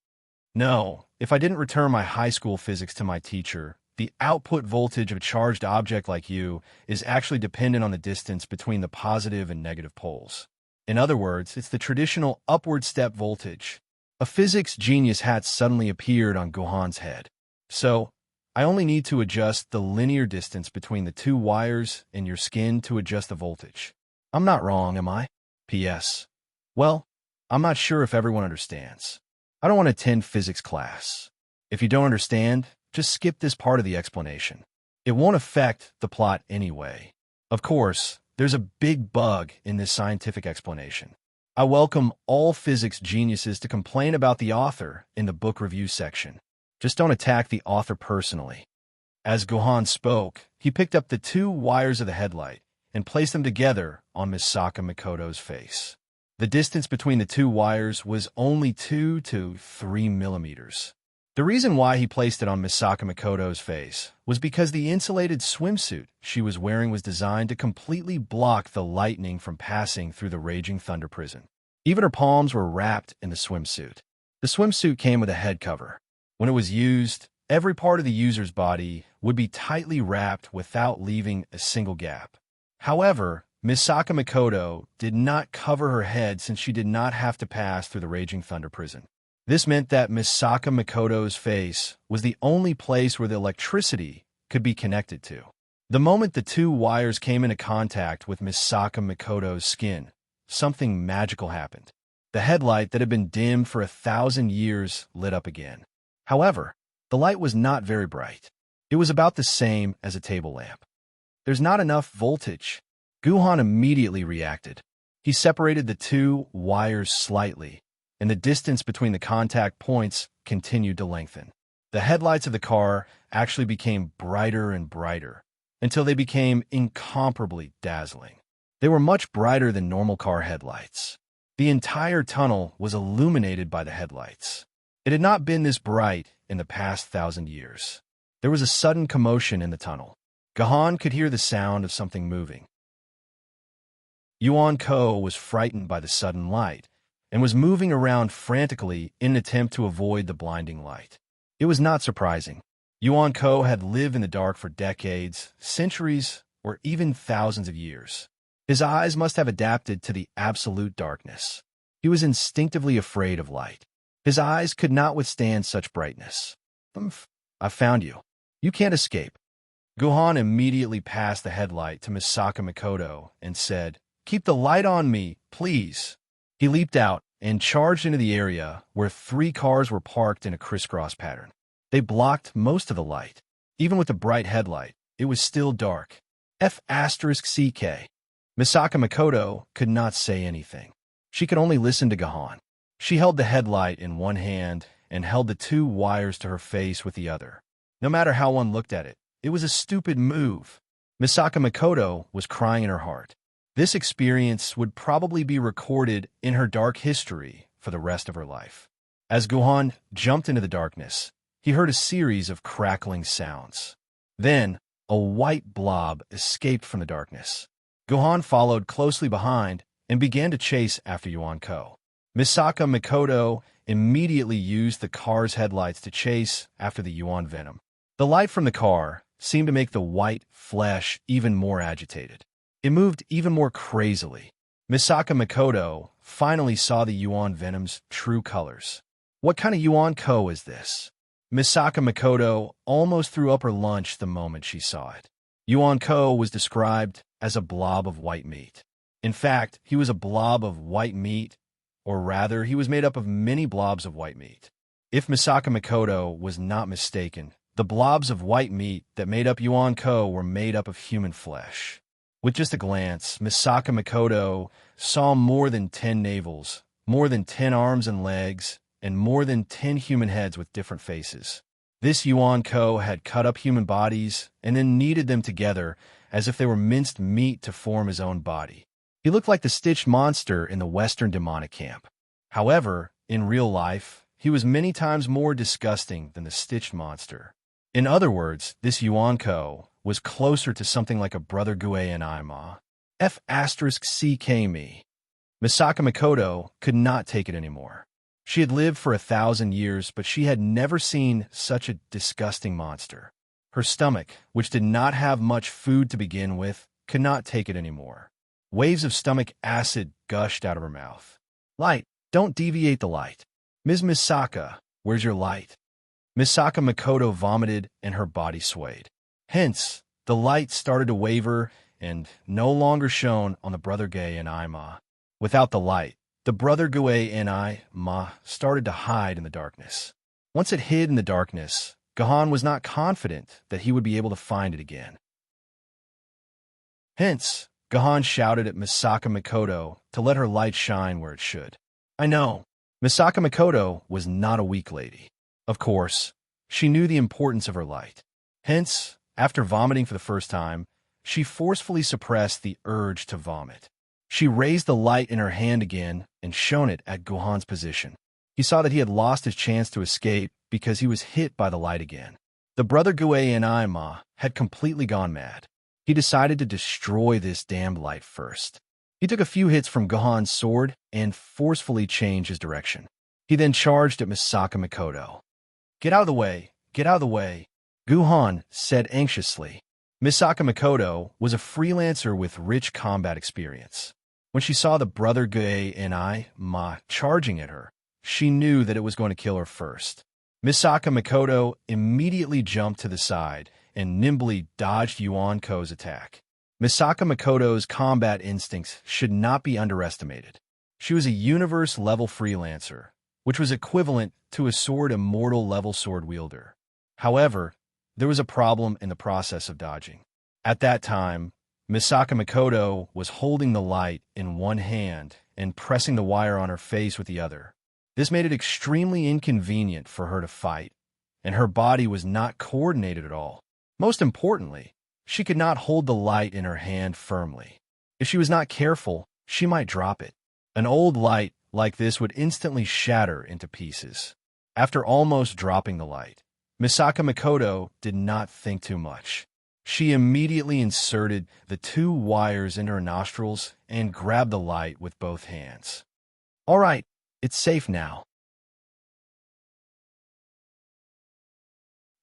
No, if I didn't return my high school physics to my teacher, the output voltage of a charged object like you is actually dependent on the distance between the positive and negative poles. In other words, it's the traditional upward step voltage. A physics genius hat suddenly appeared on Gohan's head. So, I only need to adjust the linear distance between the two wires in your skin to adjust the voltage. I'm not wrong, am I? P.S. Well, I'm not sure if everyone understands. I don't want to attend physics class. If you don't understand, just skip this part of the explanation. It won't affect the plot anyway. Of course, there's a big bug in this scientific explanation. I welcome all physics geniuses to complain about the author in the book review section. Just don't attack the author personally. As Gohan spoke, he picked up the two wires of the headlight and placed them together on Misaka Makoto's face. The distance between the two wires was only 2 to 3 millimeters. The reason why he placed it on Misaka Makoto's face was because the insulated swimsuit she was wearing was designed to completely block the lightning from passing through the raging thunder prison. Even her palms were wrapped in the swimsuit. The swimsuit came with a head cover. When it was used, every part of the user's body would be tightly wrapped without leaving a single gap. However, Misaka Makoto did not cover her head since she did not have to pass through the raging thunder prison. This meant that Misaka Makoto's face was the only place where the electricity could be connected to. The moment the two wires came into contact with Misaka Makoto's skin, something magical happened. The headlight that had been dimmed for 1,000 years lit up again. However, the light was not very bright. It was about the same as a table lamp. There's not enough voltage. Gohan immediately reacted. He separated the two wires slightly, and the distance between the contact points continued to lengthen. The headlights of the car actually became brighter and brighter, until they became incomparably dazzling. They were much brighter than normal car headlights. The entire tunnel was illuminated by the headlights. It had not been this bright in the past 1,000 years. There was a sudden commotion in the tunnel. Gohan could hear the sound of something moving. Yuan Ko was frightened by the sudden light and was moving around frantically in an attempt to avoid the blinding light. It was not surprising. Yuan Ko had lived in the dark for decades, centuries, or even thousands of years. His eyes must have adapted to the absolute darkness. He was instinctively afraid of light. His eyes could not withstand such brightness. I found you. You can't escape. Gohan immediately passed the headlight to Misaka Makoto and said, "Keep the light on me, please." He leaped out and charged into the area where 3 cars were parked in a crisscross pattern. They blocked most of the light. Even with the bright headlight, it was still dark. F***CK. Misaka Makoto could not say anything. She could only listen to Gohan. She held the headlight in one hand and held the 2 wires to her face with the other. No matter how one looked at it, it was a stupid move. Misaka Makoto was crying in her heart. This experience would probably be recorded in her dark history for the rest of her life. As Gohan jumped into the darkness, he heard a series of crackling sounds. Then, a white blob escaped from the darkness. Gohan followed closely behind and began to chase after Yuan Ko. Misaka Makoto immediately used the car's headlights to chase after the Yuan Venom. The light from the car seemed to make the white flesh even more agitated. It moved even more crazily. Misaka Makoto finally saw the Yuan Venom's true colors. What kind of Yuan Ko is this? Misaka Makoto almost threw up her lunch the moment she saw it. Yuan Ko was described as a blob of white meat. In fact, he was a blob of white meat, or rather, he was made up of many blobs of white meat. If Misaka Makoto was not mistaken, the blobs of white meat that made up Yuan Ko were made up of human flesh. With just a glance, Misaka Makoto saw more than 10 navels, more than 10 arms and legs, and more than 10 human heads with different faces. This Yuan Ko had cut up human bodies and then kneaded them together as if they were minced meat to form his own body. He looked like the stitched monster in the Western demonic camp. However, in real life, he was many times more disgusting than the stitched monster. In other words, this Yuan Ko was closer to something like a Brother Gue and Ima. F***ck me. Misaka Makoto could not take it anymore. She had lived for 1,000 years, but she had never seen such a disgusting monster. Her stomach, which did not have much food to begin with, could not take it anymore. Waves of stomach acid gushed out of her mouth. Light, don't deviate the light. Ms. Misaka, where's your light? Misaka Makoto vomited and her body swayed. Hence, the light started to waver and no longer shone on the Brother Gay and Ima. Without the light, the Brother Gue and Ima started to hide in the darkness. Once it hid in the darkness, Gahan was not confident that he would be able to find it again. Hence, Gahan shouted at Misaka Makoto to let her light shine where it should. I know. Misaka Makoto was not a weak lady. Of course, she knew the importance of her light. Hence, after vomiting for the first time, she forcefully suppressed the urge to vomit. She raised the light in her hand again and shone it at Guhan's position. He saw that he had lost his chance to escape because he was hit by the light again. The Brother Gue and Ima had completely gone mad. He decided to destroy this damned light first. He took a few hits from Guhan's sword and forcefully changed his direction. He then charged at Misaka Makoto. Get out of the way! Get out of the way! Guhan said anxiously. Misaka Makoto was a freelancer with rich combat experience. When she saw the Brother Gue and Ima charging at her, she knew that it was going to kill her first. Misaka Makoto immediately jumped to the side and nimbly dodged Yuan Ko's attack. Misaka Makoto's combat instincts should not be underestimated. She was a universe-level freelancer, which was equivalent to a sword immortal-level sword wielder. However, there was a problem in the process of dodging. At that time, Misaka Makoto was holding the light in one hand and pressing the wire on her face with the other. This made it extremely inconvenient for her to fight, and her body was not coordinated at all. Most importantly, she could not hold the light in her hand firmly. If she was not careful, she might drop it. An old light like this would instantly shatter into pieces. After almost dropping the light, Misaka Makoto did not think too much. She immediately inserted the 2 wires into her nostrils and grabbed the light with both hands. All right, it's safe now.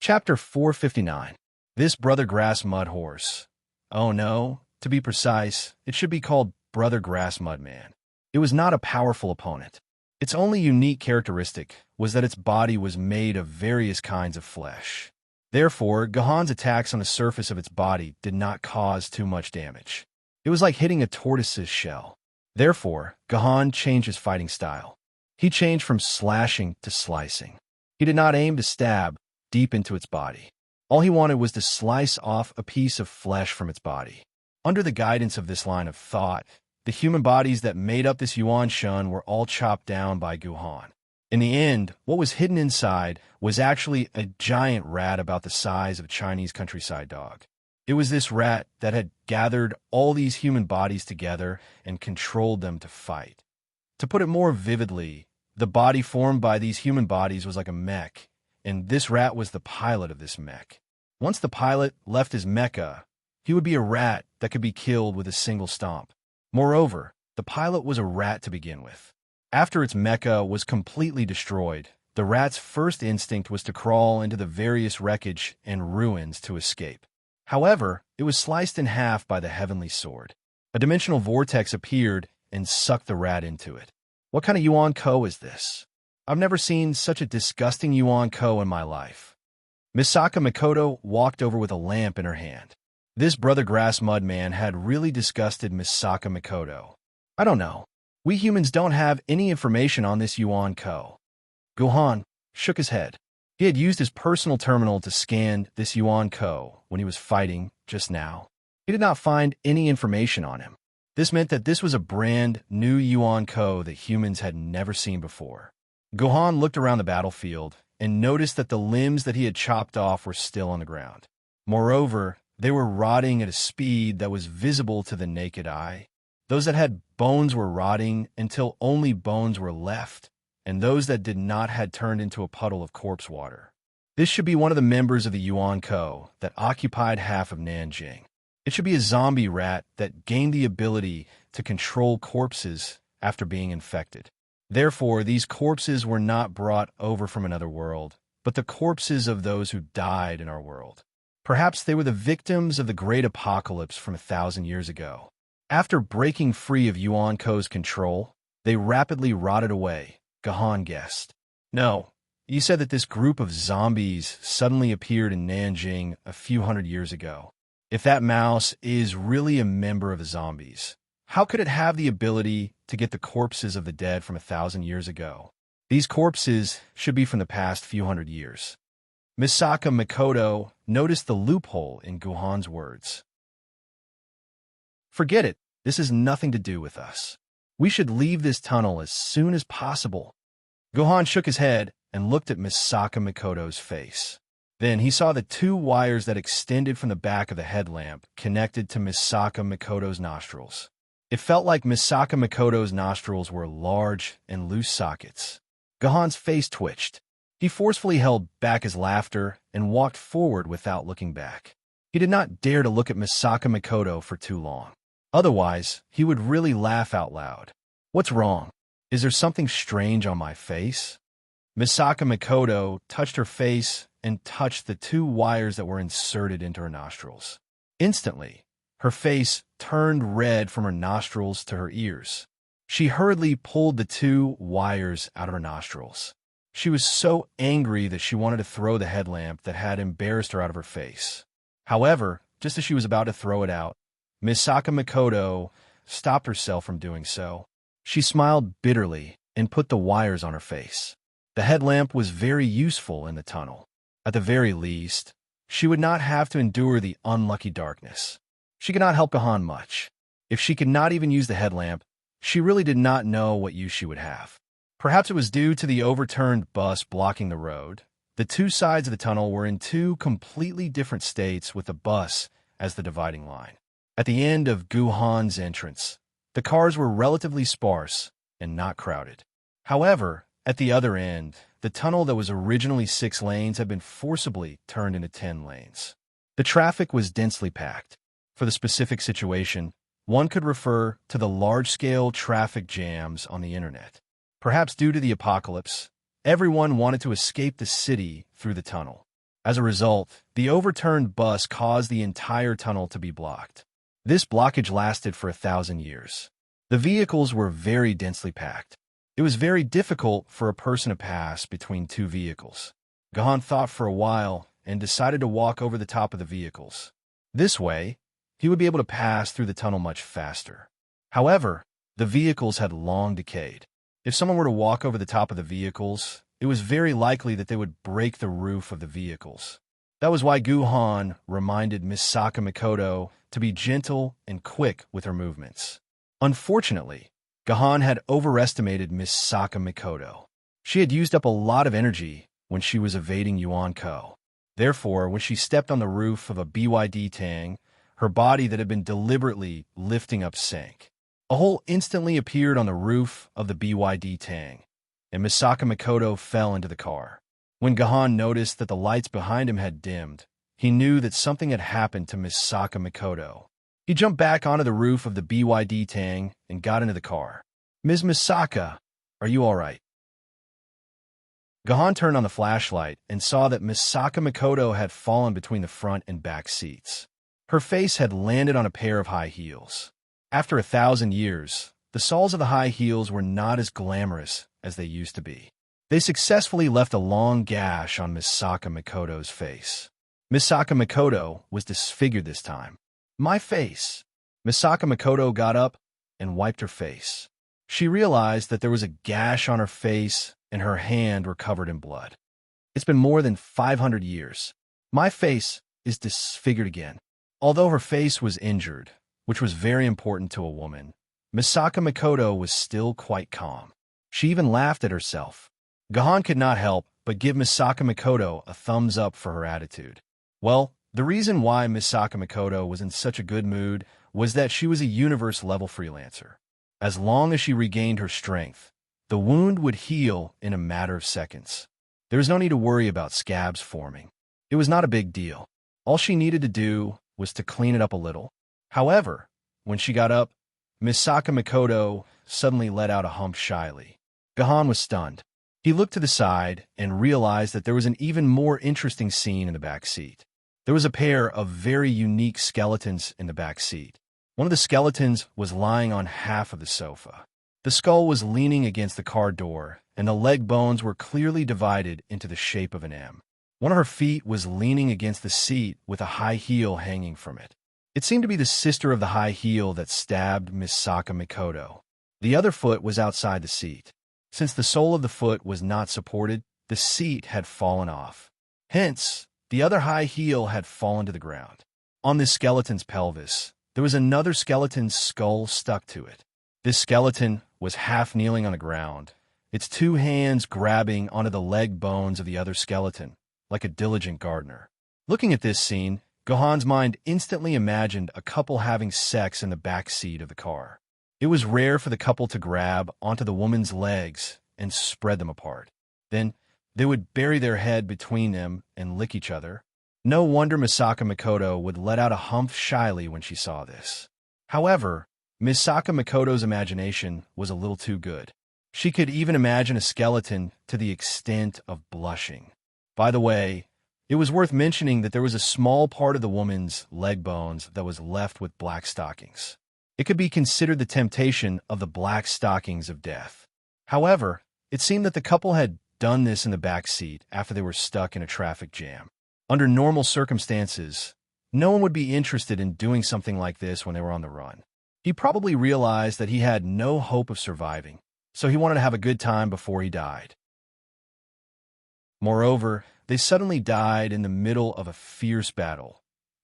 Chapter 459. This Brother Grass Mud Horse. Oh no, to be precise, it should be called Brother Grass Mudman. It was not a powerful opponent. Its only unique characteristic was that its body was made of various kinds of flesh. Therefore, Gahan's attacks on the surface of its body did not cause too much damage. It was like hitting a tortoise's shell. Therefore, Gahan changed his fighting style. He changed from slashing to slicing. He did not aim to stab deep into its body. All he wanted was to slice off a piece of flesh from its body. Under the guidance of this line of thought, the human bodies that made up this Yuan Shun were all chopped down by Guhan. In the end, what was hidden inside was actually a giant rat about the size of a Chinese countryside dog. It was this rat that had gathered all these human bodies together and controlled them to fight. To put it more vividly, the body formed by these human bodies was like a mech, and this rat was the pilot of this mech. Once the pilot left his mecha, he would be a rat that could be killed with a single stomp. Moreover, the pilot was a rat to begin with. After its mecha was completely destroyed, the rat's first instinct was to crawl into the various wreckage and ruins to escape. However, it was sliced in half by the heavenly sword. A dimensional vortex appeared and sucked the rat into it. What kind of Yuan Ko is this? I've never seen such a disgusting Yuan Ko in my life. Misaka Makoto walked over with a lamp in her hand. This Brother Grass Mudman had really disgusted Misaka Makoto. I don't know. We humans don't have any information on this Yuan Ko. Guhan shook his head. He had used his personal terminal to scan this Yuan Ko when he was fighting just now. He did not find any information on him. This meant that this was a brand new Yuan Ko that humans had never seen before. Gohan looked around the battlefield and noticed that the limbs that he had chopped off were still on the ground. Moreover, they were rotting at a speed that was visible to the naked eye. Those that had bones were rotting until only bones were left, and those that did not had turned into a puddle of corpse water. This should be one of the members of the Yuan Ko that occupied half of Nanjing. It should be a zombie rat that gained the ability to control corpses after being infected. Therefore, these corpses were not brought over from another world, but the corpses of those who died in our world. Perhaps they were the victims of the great apocalypse from 1,000 years ago. After breaking free of Yuan Ko's control, they rapidly rotted away, Gohan guessed. No, you said that this group of zombies suddenly appeared in Nanjing a few hundred years ago. If that mouse is really a member of the zombies, how could it have the ability to get the corpses of the dead from 1,000 years ago? These corpses should be from the past few hundred years. Misaka Mikoto noticed the loophole in Gohan's words. Forget it. This has nothing to do with us. We should leave this tunnel as soon as possible. Gohan shook his head and looked at Misaka Mikoto's face. Then he saw the two wires that extended from the back of the headlamp connected to Misaka Mikoto's nostrils. It felt like Misaka Mikoto's nostrils were large and loose sockets. Gohan's face twitched. He forcefully held back his laughter and walked forward without looking back. He did not dare to look at Misaka Mikoto for too long. Otherwise, he would really laugh out loud. What's wrong? Is there something strange on my face? Misaka Mikoto touched her face and touched the two wires that were inserted into her nostrils. Instantly, her face turned red from her nostrils to her ears. She hurriedly pulled the two wires out of her nostrils. She was so angry that she wanted to throw the headlamp that had embarrassed her out of her face. However, just as she was about to throw it out, Misaka Mikoto stopped herself from doing so. She smiled bitterly and put the wires on her face. The headlamp was very useful in the tunnel. At the very least, she would not have to endure the unlucky darkness. She could not help Gohan much. If she could not even use the headlamp, she really did not know what use she would have. Perhaps it was due to the overturned bus blocking the road. The two sides of the tunnel were in two completely different states with the bus as the dividing line. At the end of Gohan's entrance, the cars were relatively sparse and not crowded. However, at the other end, the tunnel that was originally 6 lanes had been forcibly turned into 10 lanes. The traffic was densely packed. For the specific situation, one could refer to the large-scale traffic jams on the internet. Perhaps due to the apocalypse, everyone wanted to escape the city through the tunnel. As a result, the overturned bus caused the entire tunnel to be blocked. This blockage lasted for 1,000 years. The vehicles were very densely packed. It was very difficult for a person to pass between two vehicles. Gohan thought for a while and decided to walk over the top of the vehicles. This way, he would be able to pass through the tunnel much faster. However, the vehicles had long decayed. If someone were to walk over the top of the vehicles, it was very likely that they would break the roof of the vehicles. That was why Gohan reminded Misaka Mikoto to be gentle and quick with her movements. Unfortunately, Gohan had overestimated Misaka Mikoto. She had used up a lot of energy when she was evading Yuan Ko. Therefore, when she stepped on the roof of a BYD Tang, her body that had been deliberately lifting up sank. A hole instantly appeared on the roof of the BYD Tang, and Misaka Mikoto fell into the car. When Gohan noticed that the lights behind him had dimmed, he knew that something had happened to Misaka Mikoto. He jumped back onto the roof of the BYD Tang and got into the car. "Ms. Misaka, are you all right?" Gohan turned on the flashlight and saw that Misaka Mikoto had fallen between the front and back seats. Her face had landed on a pair of high heels. After 1,000 years, the soles of the high heels were not as glamorous as they used to be. They successfully left a long gash on Misaka Mikoto's face. Misaka Mikoto was disfigured this time. "My face." Misaka Mikoto got up and wiped her face. She realized that there was a gash on her face and her hand were covered in blood. "It's been more than 500 years. My face is disfigured again." Although her face was injured, which was very important to a woman, Misaka Makoto was still quite calm. She even laughed at herself. Gahan could not help but give Misaka Makoto a thumbs up for her attitude. Well, the reason why Misaka Makoto was in such a good mood was that she was a universe-level freelancer. As long as she regained her strength, the wound would heal in a matter of seconds. There was no need to worry about scabs forming. It was not a big deal. All she needed to do was to clean it up a little. However, when she got up, Misaka Makoto suddenly let out a hump shyly. Gahan was stunned. He looked to the side and realized that there was an even more interesting scene in the back seat. There was a pair of very unique skeletons in the back seat. One of the skeletons was lying on half of the sofa. The skull was leaning against the car door, and the leg bones were clearly divided into the shape of an M. One of her feet was leaning against the seat with a high heel hanging from it. It seemed to be the sister of the high heel that stabbed Misaka Makoto. The other foot was outside the seat. Since the sole of the foot was not supported, the seat had fallen off. Hence, the other high heel had fallen to the ground. On this skeleton's pelvis, there was another skeleton's skull stuck to it. This skeleton was half kneeling on the ground, its two hands grabbing onto the leg bones of the other skeleton, like a diligent gardener. Looking at this scene, Gohan's mind instantly imagined a couple having sex in the back seat of the car. It was rare for the couple to grab onto the woman's legs and spread them apart. Then, they would bury their head between them and lick each other. No wonder Misaka Makoto would let out a hump shyly when she saw this. However, Misaka Makoto's imagination was a little too good. She could even imagine a skeleton to the extent of blushing. By the way, it was worth mentioning that there was a small part of the woman's leg bones that was left with black stockings. It could be considered the temptation of the black stockings of death. However, it seemed that the couple had done this in the back seat after they were stuck in a traffic jam. Under normal circumstances, no one would be interested in doing something like this when they were on the run. He probably realized that he had no hope of surviving, so he wanted to have a good time before he died. Moreover, they suddenly died in the middle of a fierce battle.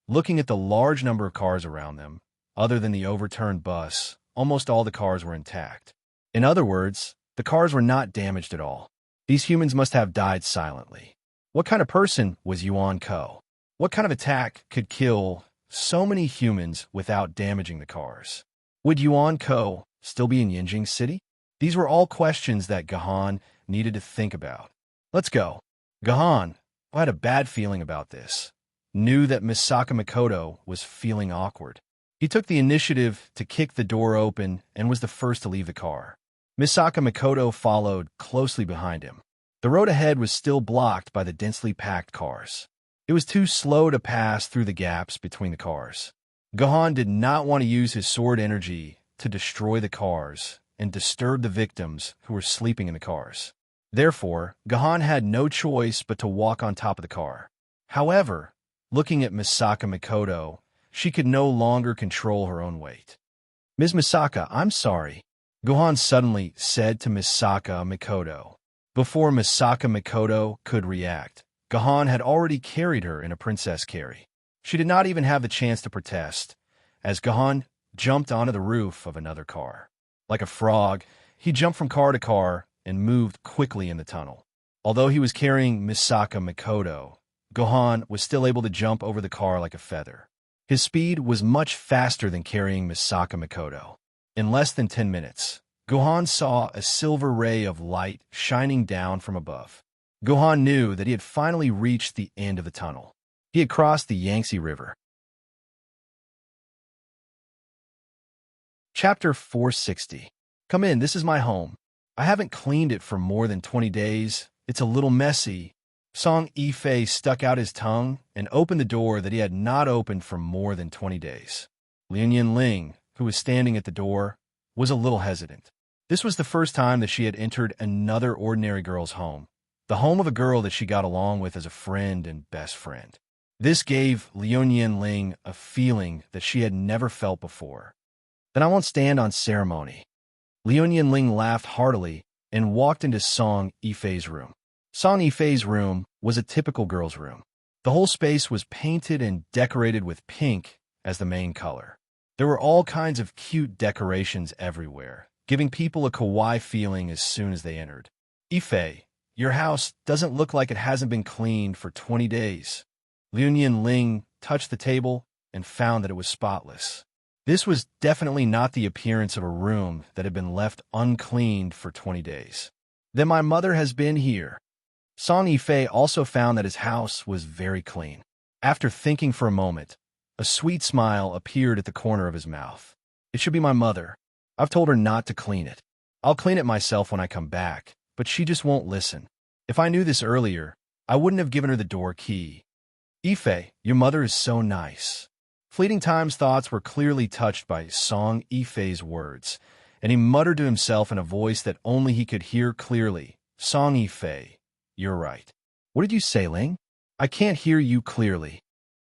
Looking at the large number of cars around them, other than the overturned bus, almost all the cars were intact. In other words, the cars were not damaged at all. These humans must have died silently. What kind of person was Yuan Ko? What kind of attack could kill so many humans without damaging the cars? Would Yuan Ko still be in Yinjing City? These were all questions that Gahan needed to think about. Let's go. Gahan, who had a bad feeling about this, knew that Misaka Makoto was feeling awkward. He took the initiative to kick the door open and was the first to leave the car. Misaka Makoto followed closely behind him. The road ahead was still blocked by the densely packed cars. It was too slow to pass through the gaps between the cars. Gahan did not want to use his sword energy to destroy the cars and disturb the victims who were sleeping in the cars. Therefore, Gahan had no choice but to walk on top of the car. However, looking at Misaka Makoto, she could no longer control her own weight. "Ms. Misaka, I'm sorry," Gahan suddenly said to Misaka Makoto. Before Misaka Makoto could react, Gahan had already carried her in a princess carry. She did not even have the chance to protest, as Gahan jumped onto the roof of another car. Like a frog, he jumped from car to car and moved quickly in the tunnel. Although he was carrying Misaka Makoto, Gahan was still able to jump over the car like a feather. His speed was much faster than carrying Misaka Makoto. In less than 10 minutes, Gahan saw a silver ray of light shining down from above. Gahan knew that he had finally reached the end of the tunnel. He had crossed the Yangtze River. Chapter 460. Come in, this is my home. I haven't cleaned it for more than 20 days. It's a little messy. Song Yifei stuck out his tongue and opened the door that he had not opened for more than 20 days. Lian Ling, who was standing at the door, was a little hesitant. This was the first time that she had entered another ordinary girl's home, the home of a girl that she got along with as a friend and best friend. This gave Lian Ling a feeling that she had never felt before. "Then I won't stand on ceremony." Lian Ling laughed heartily and walked into Song Yifei's room. Song Yifei's room was a typical girl's room. The whole space was painted and decorated with pink as the main color. There were all kinds of cute decorations everywhere, giving people a kawaii feeling as soon as they entered. Ife, your house doesn't look like it hasn't been cleaned for 20 days. Liu Ling touched the table and found that it was spotless. This was definitely not the appearance of a room that had been left uncleaned for 20 days. Then my mother has been here. Song Yifei also found that his house was very clean. After thinking for a moment, a sweet smile appeared at the corner of his mouth. It should be my mother. I've told her not to clean it. I'll clean it myself when I come back, but she just won't listen. If I knew this earlier, I wouldn't have given her the door key. Ife, your mother is so nice. Fleeting Time's thoughts were clearly touched by Song Yifei's words, and he muttered to himself in a voice that only he could hear clearly. Song Yifei, you're right. What did you say, Ling? I can't hear you clearly.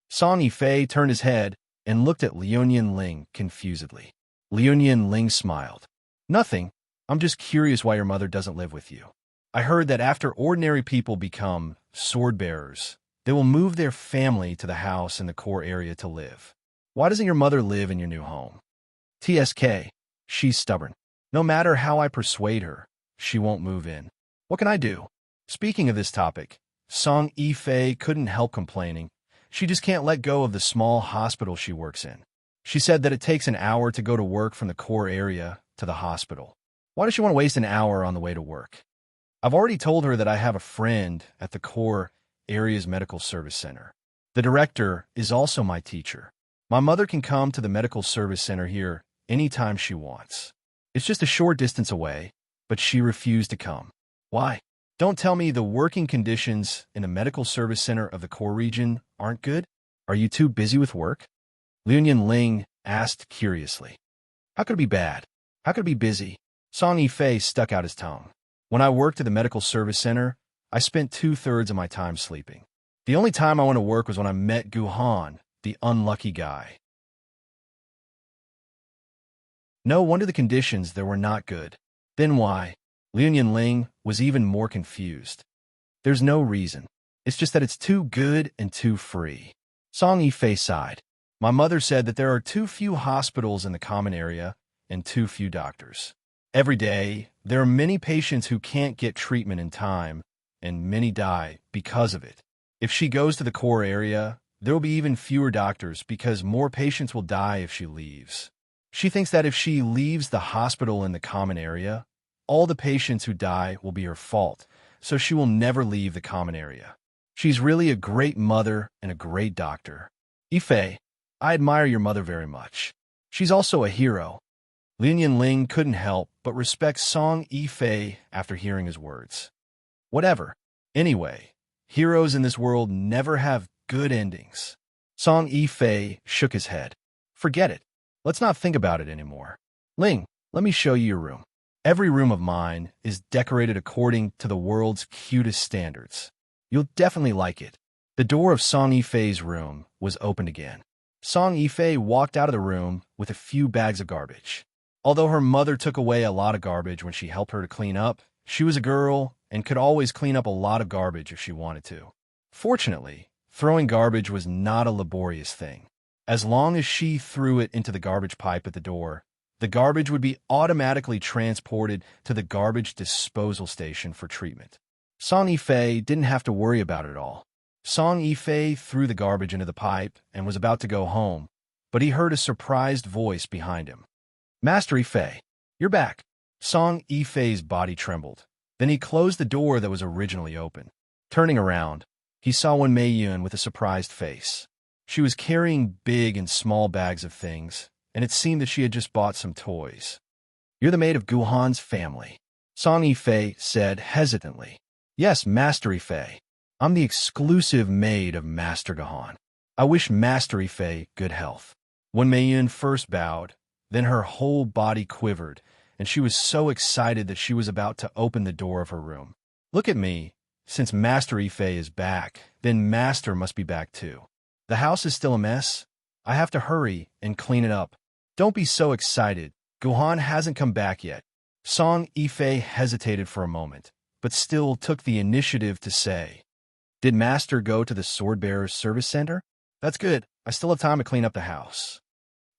Song Yifei turned his head and looked at Liu Ling confusedly. Liu Ling smiled. Nothing. I'm just curious why your mother doesn't live with you. I heard that after ordinary people become sword bearers, they will move their family to the house in the core area to live. Why doesn't your mother live in your new home? TSK. She's stubborn. No matter how I persuade her, she won't move in. What can I do? Speaking of this topic, Song Yifei couldn't help complaining. She just can't let go of the small hospital she works in. She said that it takes an hour to go to work from the core area to the hospital. Why does she want to waste an hour on the way to work? I've already told her that I have a friend at the core area's medical service center. The director is also my teacher. My mother can come to the medical service center here anytime she wants. It's just a short distance away, but she refused to come. Why? Don't tell me the working conditions in the medical service center of the core region aren't good? Are you too busy with work? Liu Ling asked curiously. How could it be bad? How could it be busy? Song Yifei stuck out his tongue. When I worked at the medical service center, I spent 2/3 of my time sleeping. The only time I went to work was when I met Guhan, the unlucky guy. No wonder the conditions there were not good. Then why? Liu Ling was even more confused. There's no reason. It's just that it's too good and too free. Song Yifei sighed. My mother said that there are too few hospitals in the common area and too few doctors. Every day, there are many patients who can't get treatment in time, and many die because of it. If she goes to the core area, there will be even fewer doctors because more patients will die if she leaves. She thinks that if she leaves the hospital in the common area, all the patients who die will be her fault, so she will never leave the common area. She's really a great mother and a great doctor. Ife, I admire your mother very much. She's also a hero. Liu Ling couldn't help but respect Song Yifei after hearing his words. Whatever. Anyway, heroes in this world never have good endings. Song Yifei shook his head. Forget it. Let's not think about it anymore. Ling, let me show you your room. Every room of mine is decorated according to the world's cutest standards. You'll definitely like it. The door of Song Yifei's room was opened again. Song Yifei walked out of the room with a few bags of garbage. Although her mother took away a lot of garbage when she helped her to clean up, she was a girl and could always clean up a lot of garbage if she wanted to. Fortunately, throwing garbage was not a laborious thing. As long as she threw it into the garbage pipe at the door, the garbage would be automatically transported to the garbage disposal station for treatment. Song Yifei didn't have to worry about it at all. Song Yifei threw the garbage into the pipe and was about to go home, but he heard a surprised voice behind him. Master Yifei, you're back. Song Yifei's body trembled. Then he closed the door that was originally open. Turning around, he saw Wen Meiyun with a surprised face. She was carrying big and small bags of things, and it seemed that she had just bought some toys. You're the maid of Guhan's family, Song Yifei said hesitantly. Yes, Master Yifei. I'm the exclusive maid of Master Guhan. I wish Master Yifei good health. Wen Meiyun first bowed, then her whole body quivered, and she was so excited that she was about to open the door of her room. Look at me. Since Master Yifei is back, then Master must be back too. The house is still a mess. I have to hurry and clean it up. Don't be so excited. Guhan hasn't come back yet. Song Yifei hesitated for a moment, but still took the initiative to say, Did Master go to the Swordbearer's Service Center? That's good. I still have time to clean up the house.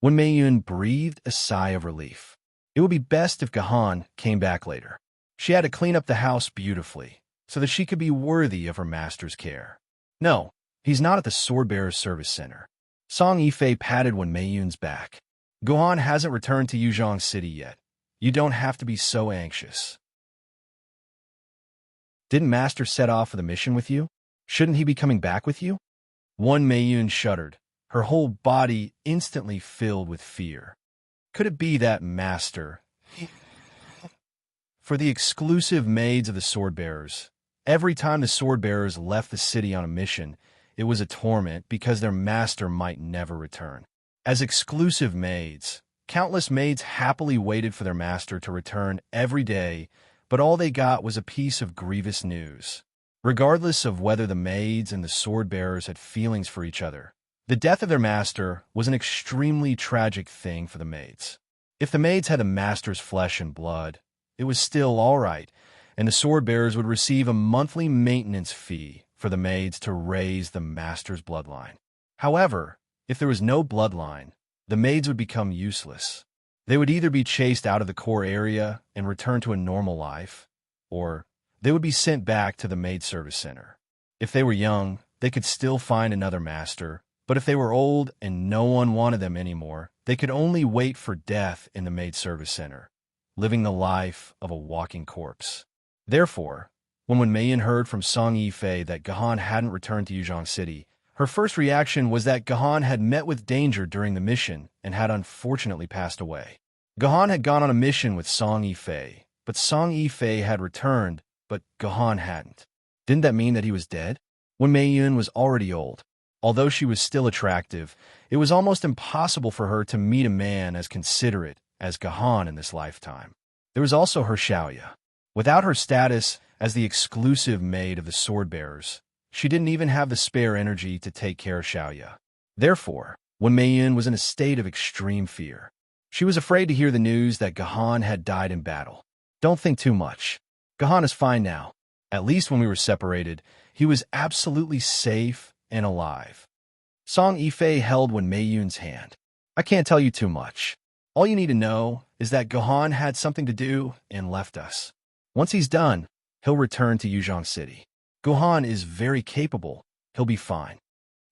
When Mayun breathed a sigh of relief. It would be best if Gahan came back later. She had to clean up the house beautifully, so that she could be worthy of her master's care. No, he's not at the Swordbearer's Service Center. Song Yifei patted Wen Meiyun's back. Gohan hasn't returned to Yuzhong City yet. You don't have to be so anxious. Didn't Master set off for the mission with you? Shouldn't he be coming back with you? Wen Meiyun shuddered, her whole body instantly filled with fear. Could it be that Master? For the exclusive maids of the Swordbearers, every time the Swordbearers left the city on a mission, it was a torment because their master might never return. As exclusive maids, countless maids happily waited for their master to return every day, but all they got was a piece of grievous news. Regardless of whether the maids and the Swordbearers had feelings for each other, the death of their master was an extremely tragic thing for the maids. If the maids had the master's flesh and blood, it was still all right, and the Swordbearers would receive a monthly maintenance fee for the maids to raise the master's bloodline. However, if there was no bloodline, the maids would become useless. They would either be chased out of the core area and return to a normal life, or they would be sent back to the maid service center. If they were young, they could still find another master, but if they were old and no one wanted them anymore, they could only wait for death in the maid service center, living the life of a walking corpse. Therefore, when Meiyin heard from Song Yifei that Gahan hadn't returned to Yuzhong City, her first reaction was that Gahan had met with danger during the mission and had unfortunately passed away. Gahan had gone on a mission with Song Yifei, but Song Yifei had returned, but Gahan hadn't. Didn't that mean that he was dead? When Meiyun was already old. Although she was still attractive, it was almost impossible for her to meet a man as considerate as Gahan in this lifetime. There was also her Xiaoya. Without her status as the exclusive maid of the Swordbearers, she didn't even have the spare energy to take care of Xiaoya. Therefore, when Meiyun was in a state of extreme fear, she was afraid to hear the news that Gahan had died in battle. Don't think too much. Gahan is fine now. At least when we were separated, he was absolutely safe and alive. Song Yifei held Wen Meiyun's hand. I can't tell you too much. All you need to know is that Gahan had something to do and left us. Once he's done, he'll return to Yuzhong City. Gahan is very capable. He'll be fine.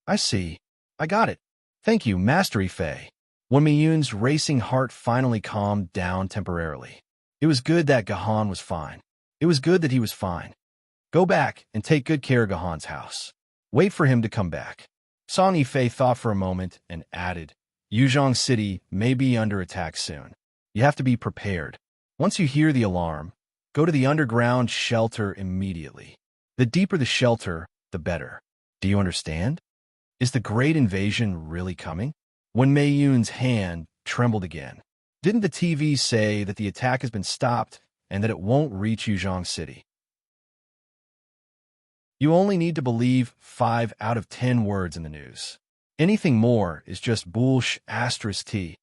I see. I got it. Thank you, Master Yifei. Wen Meiyun's racing heart finally calmed down temporarily. It was good that Gahan was fine. It was good that he was fine. Go back and take good care of Gahan's house. Wait for him to come back. Song Yifei thought for a moment and added, Yuzhong City may be under attack soon. You have to be prepared. Once you hear the alarm, go to the underground shelter immediately. The deeper the shelter, the better. Do you understand? Is the great invasion really coming? When Meiyun's hand trembled again. Didn't the TV say that the attack has been stopped and that it won't reach Yuzhong City? You only need to believe 5 out of 10 words in the news. Anything more is just **T.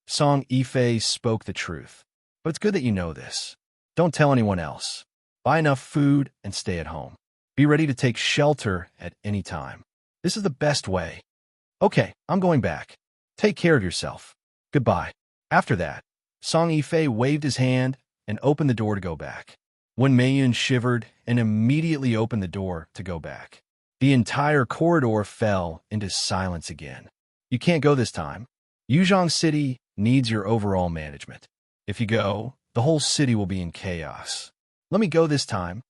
Song Yifei spoke the truth. But it's good that you know this. Don't tell anyone else. Buy enough food and stay at home. Be ready to take shelter at any time. This is the best way. Okay, I'm going back. Take care of yourself. Goodbye. After that, Song Yifei waved his hand and opened the door to go back. When Meiyun shivered and immediately opened the door to go back, the entire corridor fell into silence again. You can't go this time. Yuzhong City needs your overall management. If you go, the whole city will be in chaos. Let me go this time,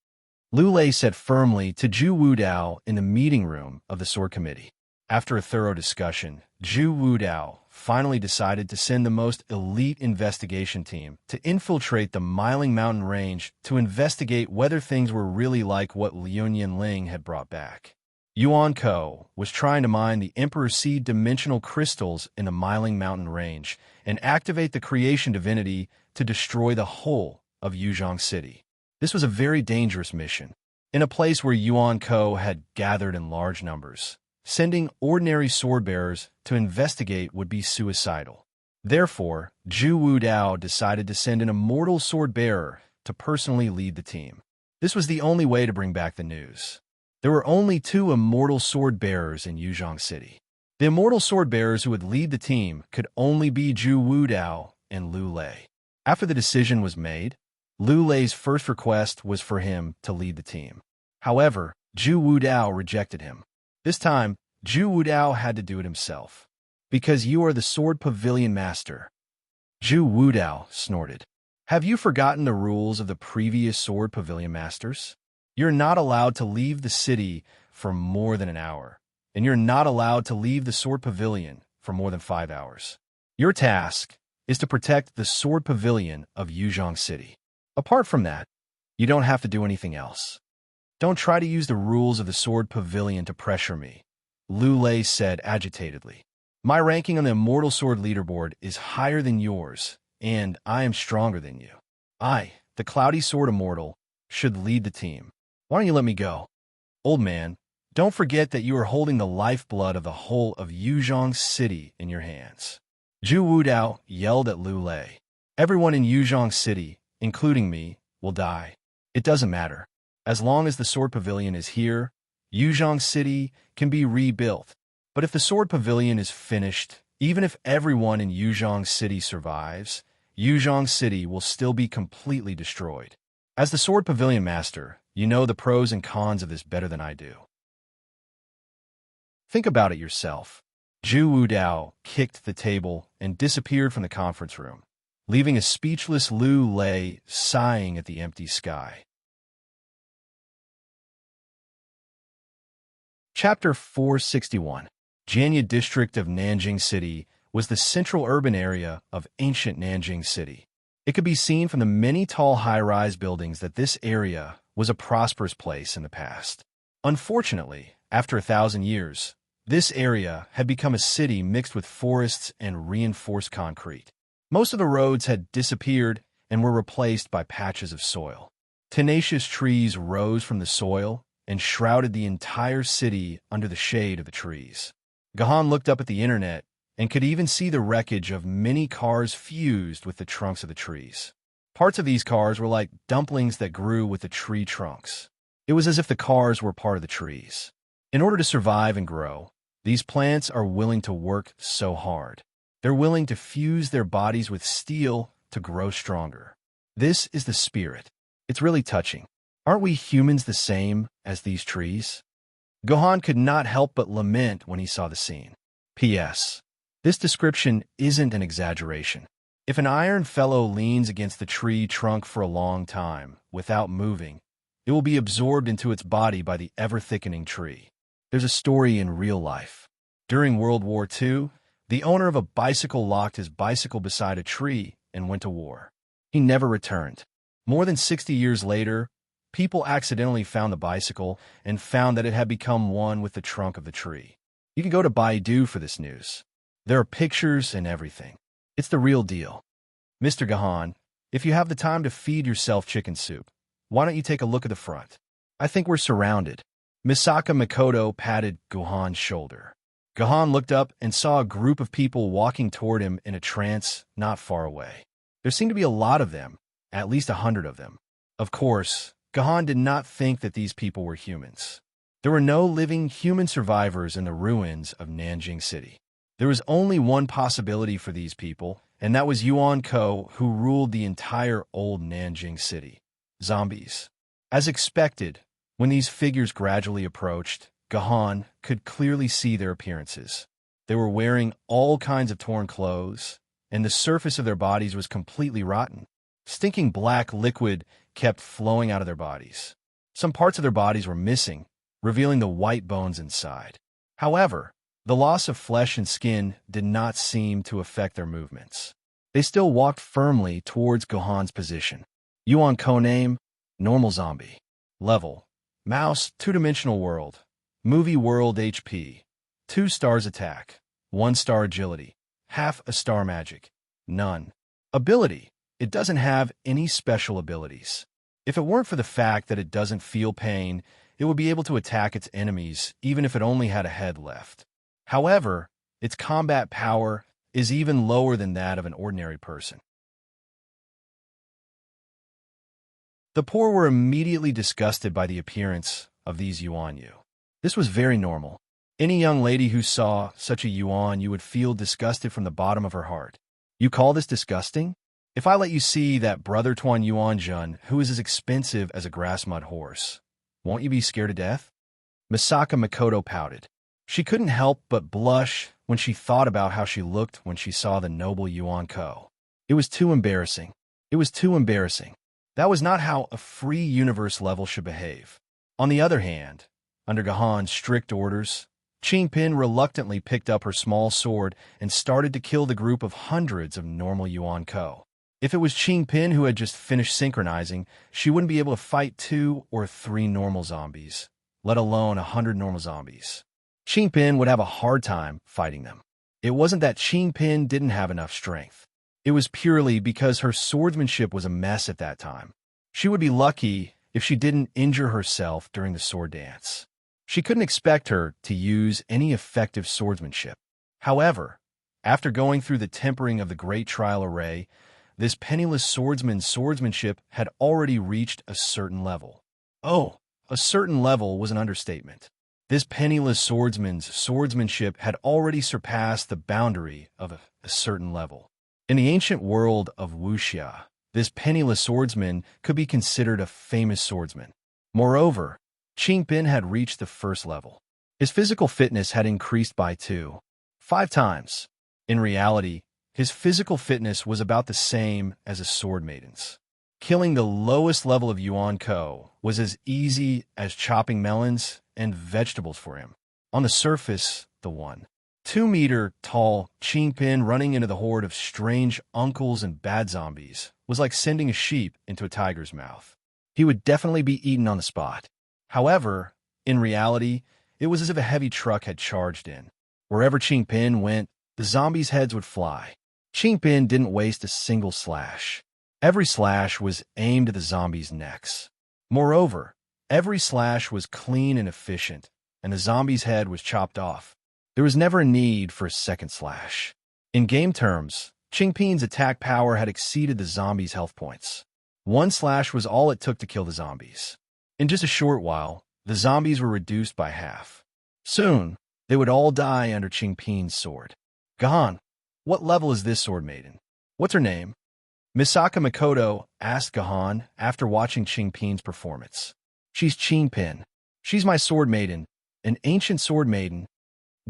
Liu Lei said firmly to Zhu Wudao in the meeting room of the Sword Committee. After a thorough discussion, Zhu Wudao finally decided to send the most elite investigation team to infiltrate the Miling Mountain Range to investigate whether things were really like what Liu Ling had brought back. Yuan Ko was trying to mine the Emperor Seed dimensional crystals in the Miling Mountain Range and activate the creation divinity to destroy the whole of Yuzhong City. This was a very dangerous mission, in a place where Yuan Ko had gathered in large numbers. Sending ordinary swordbearers to investigate would be suicidal. Therefore, Zhu Wudao decided to send an immortal sword-bearer to personally lead the team. This was the only way to bring back the news. There were only 2 immortal sword-bearers in Yuzhong City. The immortal sword-bearers who would lead the team could only be Zhu Wudao and Lu Lei. After the decision was made, Lu Lei's first request was for him to lead the team. However, Zhu Wudao rejected him. This time, Zhu Wudao had to do it himself. Because you are the Sword Pavilion Master. Zhu Wudao snorted. Have you forgotten the rules of the previous Sword Pavilion Masters? You're not allowed to leave the city for more than an hour, and you're not allowed to leave the Sword Pavilion for more than 5 hours. Your task is to protect the Sword Pavilion of Yuzhong City. Apart from that, you don't have to do anything else. Don't try to use the rules of the Sword Pavilion to pressure me, Lu Lei said agitatedly. My ranking on the Immortal Sword leaderboard is higher than yours, and I am stronger than you. I, the Cloudy Sword Immortal, should lead the team. Why don't you let me go? Old man, don't forget that you are holding the lifeblood of the whole of Yuzhong City in your hands. Zhu Wudao yelled at Lu Lei. Everyone in Yuzhong City, including me, will die. It doesn't matter. As long as the Sword Pavilion is here, Yuzhong City can be rebuilt. But if the Sword Pavilion is finished, even if everyone in Yuzhong City survives, Yuzhong City will still be completely destroyed. As the Sword Pavilion Master, you know the pros and cons of this better than I do. Think about it yourself. Zhu Wudao kicked the table and disappeared from the conference room, leaving a speechless Lu Lei sighing at the empty sky. Chapter 461. Jianye district of Nanjing City was the central urban area of ancient Nanjing City. It could be seen from the many tall high-rise buildings that this area was a prosperous place in the past. Unfortunately, after 1,000 years, this area had become a city mixed with forests and reinforced concrete. Most of the roads had disappeared and were replaced by patches of soil. Tenacious trees rose from the soil and shrouded the entire city under the shade of the trees. Gahan looked up at the internet and could even see the wreckage of many cars fused with the trunks of the trees. Parts of these cars were like dumplings that grew with the tree trunks. It was as if the cars were part of the trees. In order to survive and grow, these plants are willing to work so hard. They're willing to fuse their bodies with steel to grow stronger. This is the spirit. It's really touching. Aren't we humans the same as these trees? Gohan could not help but lament when he saw the scene. P.S. This description isn't an exaggeration. If an iron fellow leans against the tree trunk for a long time, without moving, it will be absorbed into its body by the ever-thickening tree. There's a story in real life. During World War II, the owner of a bicycle locked his bicycle beside a tree and went to war. He never returned. More than 60 years later, people accidentally found the bicycle and found that it had become one with the trunk of the tree. You can go to Baidu for this news. There are pictures and everything. It's the real deal. Mr. Gahan, if you have the time to feed yourself chicken soup, why don't you take a look at the front? I think we're surrounded. Misaka Makoto patted Gohan's shoulder. Gahan looked up and saw a group of people walking toward him in a trance not far away. There seemed to be a lot of them, at least 100 of them. Of course, Gahan did not think that these people were humans. There were no living human survivors in the ruins of Nanjing City. There was only one possibility for these people, and that was Yuan Ko, who ruled the entire old Nanjing City. Zombies. As expected, when these figures gradually approached, Gahan could clearly see their appearances. They were wearing all kinds of torn clothes, and the surface of their bodies was completely rotten. Stinking black liquid kept flowing out of their bodies. Some parts of their bodies were missing, revealing the white bones inside. However, the loss of flesh and skin did not seem to affect their movements. They still walked firmly towards Gohan's position. Yuan Ko name, normal zombie. Level, mouse, two-dimensional world. Movie world HP, 2 stars attack, 1 star agility, half a star magic, none. Ability, it doesn't have any special abilities. If it weren't for the fact that it doesn't feel pain, it would be able to attack its enemies even if it only had a head left. However, its combat power is even lower than that of an ordinary person. The poor were immediately disgusted by the appearance of these Yuan Yu. This was very normal. Any young lady who saw such a yuan, you would feel disgusted from the bottom of her heart. You call this disgusting? If I let you see that brother Tuan Yuan Jun, who is as expensive as a grass mud horse, won't you be scared to death? Misaka Makoto pouted. She couldn't help but blush when she thought about how she looked when she saw the noble Yuan Ko. It was too embarrassing. It was too embarrassing. That was not how a free universe level should behave. On the other hand, under Gahan's strict orders, Qingpin reluctantly picked up her small sword and started to kill the group of hundreds of normal Yuan Ko. If it was Qingpin who had just finished synchronizing, she wouldn't be able to fight 2 or 3 normal zombies, let alone 100 normal zombies. Qingpin would have a hard time fighting them. It wasn't that Qingpin didn't have enough strength. It was purely because her swordsmanship was a mess at that time. She would be lucky if she didn't injure herself during the sword dance. She couldn't expect her to use any effective swordsmanship. However, after going through the tempering of the Great Trial Array, this penniless swordsman's swordsmanship had already reached a certain level. Oh, a certain level was an understatement. This penniless swordsman's swordsmanship had already surpassed the boundary of a certain level. In the ancient world of wuxia, this penniless swordsman could be considered a famous swordsman. Moreover, Qingpin had reached the first level. His physical fitness had increased by 5 times. In reality, his physical fitness was about the same as a sword maiden's. Killing the lowest level of Yuan Ko was as easy as chopping melons and vegetables for him. On the surface, the 2-meter-tall Qingpin running into the horde of strange uncles and bad zombies was like sending a sheep into a tiger's mouth. He would definitely be eaten on the spot. However, in reality, it was as if a heavy truck had charged in. Wherever Qingpin went, the zombies' heads would fly. Qingpin didn't waste a single slash. Every slash was aimed at the zombies' necks. Moreover, every slash was clean and efficient, and the zombie's head was chopped off. There was never a need for a second slash. In game terms, Qingpin's attack power had exceeded the zombies' health points. One slash was all it took to kill the zombies. In just a short while, the zombies were reduced by half. Soon, they would all die under Qingpin's sword. Gahan, what level is this sword maiden? What's her name? Misaka Makoto asked Gahan after watching Qingpin's performance. She's Qingpin. She's my sword maiden, an ancient sword maiden.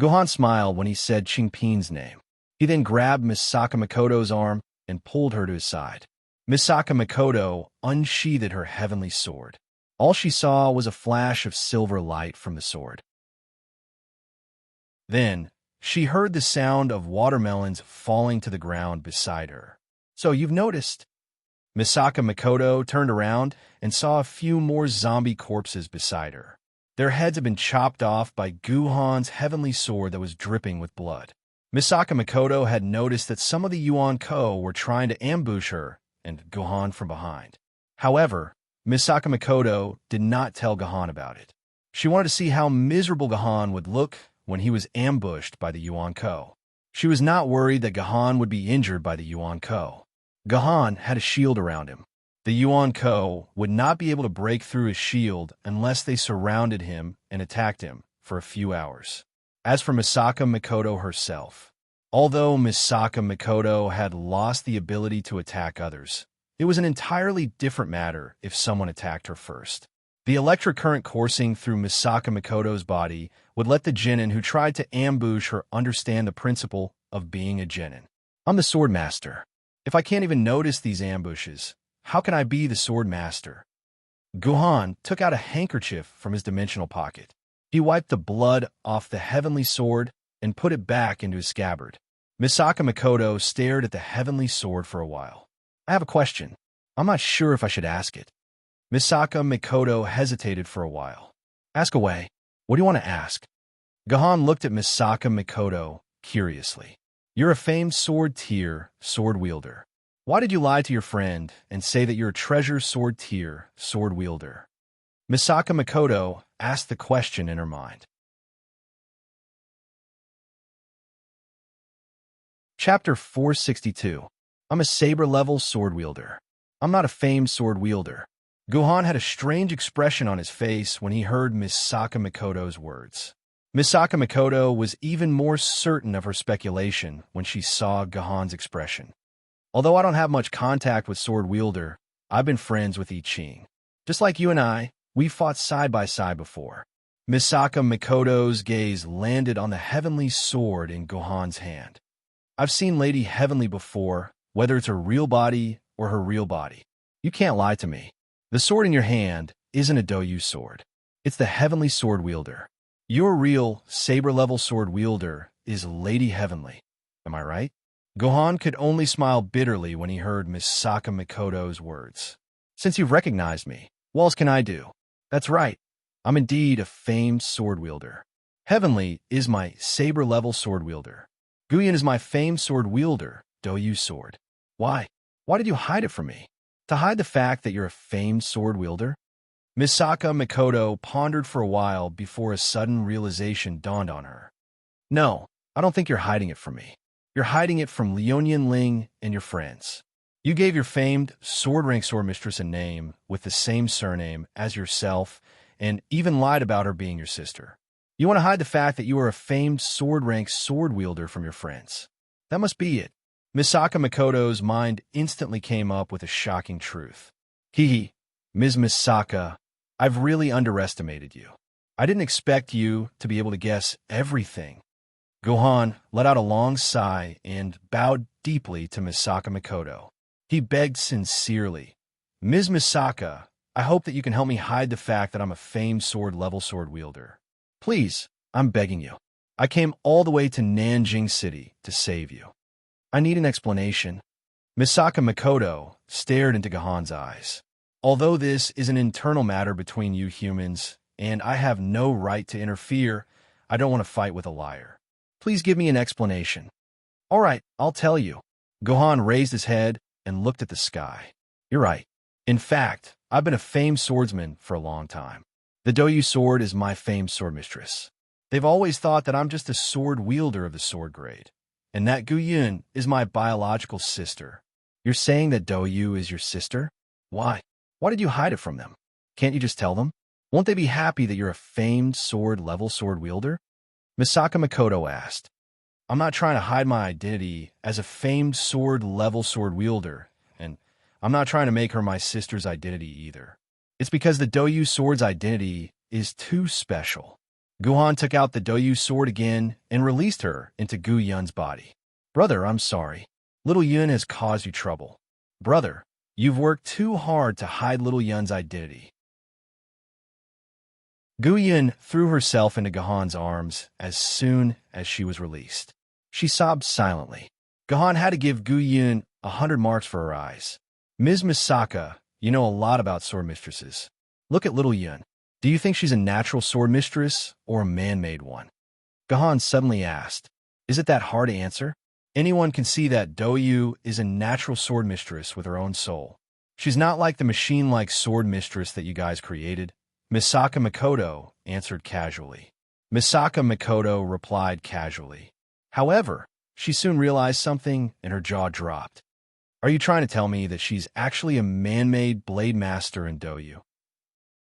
Gohan smiled when he said Qingpin's name. He then grabbed Misaka Makoto's arm and pulled her to his side. Misaka Makoto unsheathed her heavenly sword. All she saw was a flash of silver light from the sword. Then, she heard the sound of watermelons falling to the ground beside her. So you've noticed. Misaka Makoto turned around and saw a few more zombie corpses beside her. Their heads had been chopped off by Guhan's heavenly sword that was dripping with blood. Misaka Makoto had noticed that some of the Yuan Ko were trying to ambush her and Guhan from behind. However, Misaka Makoto did not tell Gahan about it. She wanted to see how miserable Gahan would look when he was ambushed by the Yuan Ko. She was not worried that Gahan would be injured by the Yuan Ko. Gahan had a shield around him. The Yuan Ko would not be able to break through his shield unless they surrounded him and attacked him for a few hours. As for Misaka Makoto herself, although Misaka Makoto had lost the ability to attack others, it was an entirely different matter if someone attacked her first. The electric current coursing through Misaka Makoto's body would let the genin who tried to ambush her understand the principle of being a genin. I'm the sword master. If I can't even notice these ambushes, how can I be the sword master? Guhan took out a handkerchief from his dimensional pocket. He wiped the blood off the heavenly sword and put it back into his scabbard. Misaka Makoto stared at the heavenly sword for a while. I have a question. I'm not sure if I should ask it. Misaka Makoto hesitated for a while. Ask away. What do you want to ask? Gahan looked at Misaka Makoto curiously. You're a famed sword tier sword wielder. Why did you lie to your friend and say that you're a treasure sword tier sword wielder? Misaka Makoto asked the question in her mind. Chapter 462. I'm a saber-level sword wielder. I'm not a famed sword wielder. Guhan had a strange expression on his face when he heard Misaka Makoto's words. Misaka Makoto was even more certain of her speculation when she saw Gohan's expression. Although I don't have much contact with Sword Wielder, I've been friends with I Ching. Just like you and I, we've fought side by side before. Misaka Makoto's gaze landed on the heavenly sword in Gohan's hand. I've seen Lady Heavenly before, whether it's her real body or her real body. You can't lie to me. The sword in your hand isn't a Doyu sword. It's the Heavenly Sword Wielder. Your real, saber-level sword wielder is Lady Heavenly. Am I right? Gohan could only smile bitterly when he heard Misaka Makoto's words. Since you've recognized me, what else can I do? That's right. I'm indeed a famed sword wielder. Heavenly is my saber-level sword wielder. Guyan is my famed sword wielder, Doyu sword. Why? Why did you hide it from me? To hide the fact that you're a famed sword wielder? Misaka Makoto pondered for a while before a sudden realization dawned on her. No, I don't think you're hiding it from me. You're hiding it from Lionian Ling and your friends. You gave your famed sword-rank sword mistress a name with the same surname as yourself and even lied about her being your sister. You want to hide the fact that you are a famed sword-rank sword wielder from your friends. That must be it. Misaka Makoto's mind instantly came up with a shocking truth. Hee, Ms. Misaka, I've really underestimated you. I didn't expect you to be able to guess everything. Gohan let out a long sigh and bowed deeply to Misaka Makoto. He begged sincerely, Ms. Misaka, I hope that you can help me hide the fact that I'm a famed sword-level sword wielder. Please, I'm begging you. I came all the way to Nanjing City to save you. I need an explanation. Misaka Makoto stared into Gohan's eyes. Although this is an internal matter between you humans, and I have no right to interfere, I don't want to fight with a liar. Please give me an explanation. All right, I'll tell you. Gohan raised his head and looked at the sky. You're right. In fact, I've been a famed swordsman for a long time. The Doyu sword is my famed sword mistress. They've always thought that I'm just a sword wielder of the sword grade, and that Guiyun is my biological sister. You're saying that Doyu is your sister? Why? Why did you hide it from them? Can't you just tell them? Won't they be happy that you're a famed sword-level sword wielder? Misaka Makoto asked. I'm not trying to hide my identity as a famed sword-level sword wielder, and I'm not trying to make her my sister's identity either. It's because the Doyu sword's identity is too special. Gohan took out the Doyu sword again and released her into Gu Yun's body. Brother, I'm sorry. Little Yun has caused you trouble. Brother, you've worked too hard to hide little Yun's identity. Gu Yun threw herself into Gohan's arms as soon as she was released. She sobbed silently. Gohan had to give Gu Yun 100 marks for her eyes. Ms. Misaka, you know a lot about sword mistresses. Look at little Yun. Do you think she's a natural sword mistress or a man-made one? Gohan suddenly asked. Is it that hard to answer? Anyone can see that Doyu is a natural sword mistress with her own soul. She's not like the machine-like sword mistress that you guys created. Misaka Makoto answered casually. Misaka Makoto replied casually. However, she soon realized something and her jaw dropped. Are you trying to tell me that she's actually a man-made blade master in Doyu?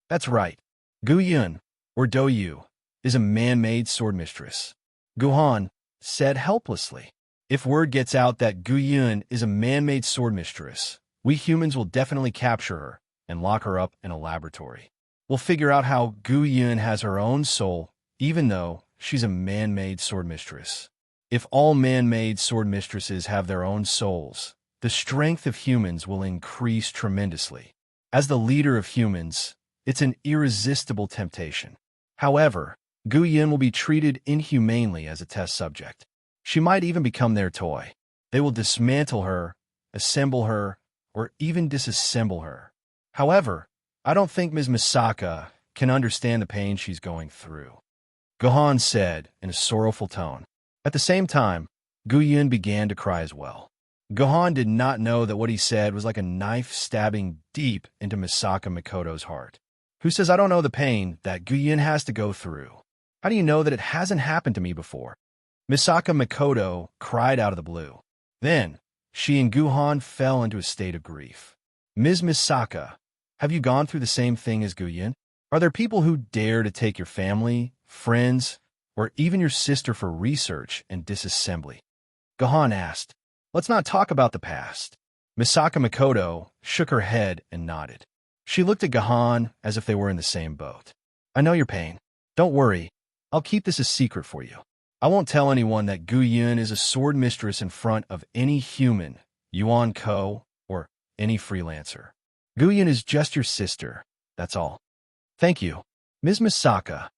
That's right. Gu Yun, or Doyu, is a man-made sword mistress. Gohan said helplessly. If word gets out that Gu Yun is a man-made sword mistress, we humans will definitely capture her and lock her up in a laboratory. We'll figure out how Gu Yun has her own soul, even though she's a man-made sword mistress. If all man-made sword mistresses have their own souls, the strength of humans will increase tremendously. As the leader of humans, it's an irresistible temptation. However, Gu Yun will be treated inhumanely as a test subject. She might even become their toy. They will dismantle her, assemble her, or even disassemble her. However, I don't think Ms. Misaka can understand the pain she's going through. Gohan said in a sorrowful tone. At the same time, Gu Yun began to cry as well. Gohan did not know that what he said was like a knife stabbing deep into Misaka Makoto's heart. Who says I don't know the pain that Gu Yun has to go through? How do you know that it hasn't happened to me before? Misaka Makoto cried out of the blue. Then, she and Gohan fell into a state of grief. Ms. Misaka, have you gone through the same thing as Gu Yun? Are there people who dare to take your family, friends, or even your sister for research and disassembly? Gohan asked. Let's not talk about the past. Misaka Makoto shook her head and nodded. She looked at Gohan as if they were in the same boat. I know your pain. Don't worry. I'll keep this a secret for you. I won't tell anyone that Gu Yun is a sword mistress in front of any human, Yuan Ko, or any freelancer. Gu Yun is just your sister, that's all. Thank you, Ms. Misaka.